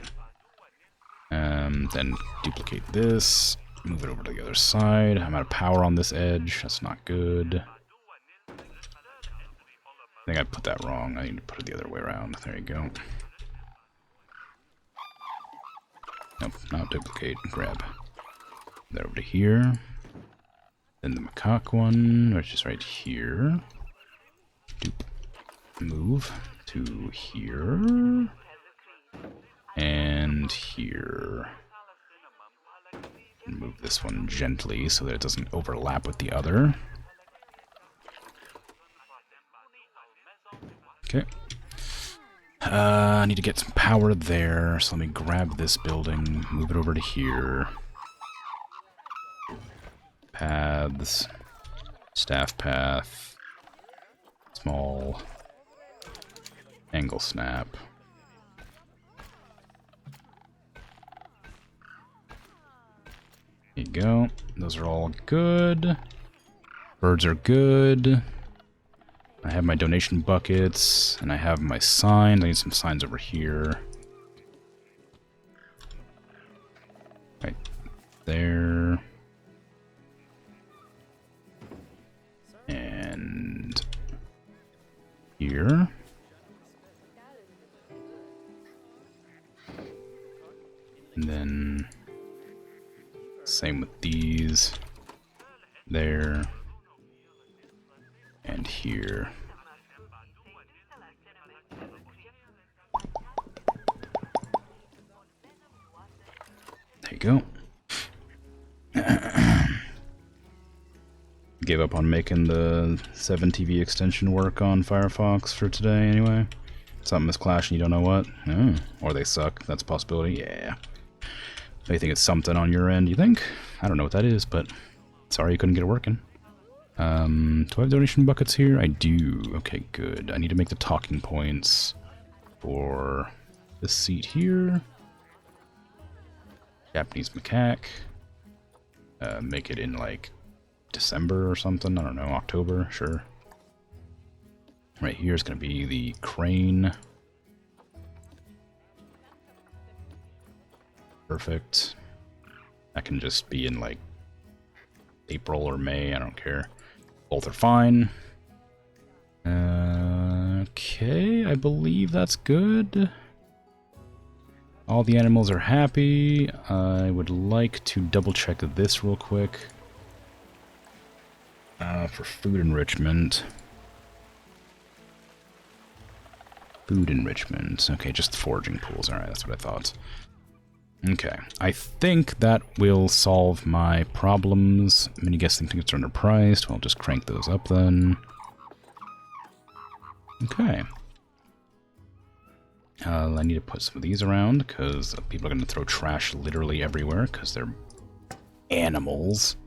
Then duplicate this, move it over to the other side. I'm out of power on this edge. That's not good. I think I put that wrong. I need to put it the other way around. There you go. Nope, not duplicate. Grab that over to here. Then the macaque one, which is right here. Move to here. And here. And move this one gently so that it doesn't overlap with the other. Okay. I need to get some power there, so let me grab this building, move it over to here. Paths. Staff path. Small. Angle snap. There you go. Those are all good. Birds are good. I have my donation buckets, and I have my signs. I need some signs over here. Right there. And here. And then same with these. There. And here. There you go. Gave up on making the 7 TV extension work on Firefox for today anyway. Something is clashing, you don't know what? Oh, or they suck, that's a possibility, yeah. You think it's something on your end, you think? I don't know what that is, but sorry you couldn't get it working. Do I have donation buckets here? I do. Okay, good. I need to make the talking points for this seat here. Japanese macaque. Make it in, like, December or something. I don't know. October, sure. Right here is going to be the crane. Perfect. That can just be in, like, April or May. I don't care. Both are fine. Okay, I believe that's good. All the animals are happy. I would like to double check this real quick. For food enrichment. Food enrichment. Okay, just the foraging pools. Alright, that's what I thought. Okay, I think that will solve my problems. Mini guessing things are underpriced. Well, I'll just crank those up then. Okay. I need to put some of these around because people are going to throw trash literally everywhere because they're animals.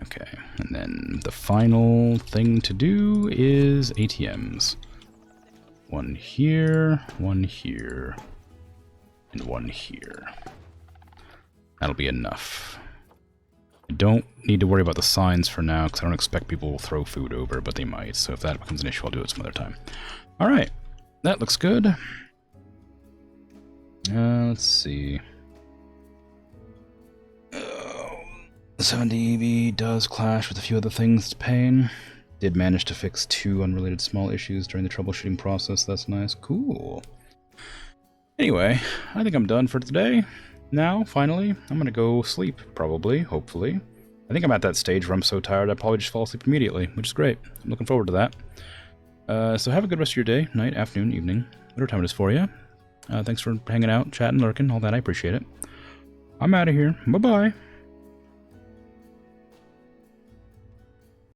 Okay, and then the final thing to do is ATMs. One here, and one here. That'll be enough. I don't need to worry about the signs for now, because I don't expect people will throw food over, but they might, so if that becomes an issue, I'll do it some other time. Alright, that looks good. Let's see. 70 EV does clash with a few other things it's paying. Did manage to fix 2 unrelated small issues during the troubleshooting process. That's nice. Cool. Anyway, I think I'm done for today. Now, finally, I'm gonna go sleep, probably, hopefully. I think I'm at that stage where I'm so tired I'll probably just fall asleep immediately, which is great. I'm looking forward to that. So have a good rest of your day, night, afternoon, evening, whatever time it is for you. Thanks for hanging out, chatting, lurking, all that. I appreciate it. I'm out of here. Bye-bye.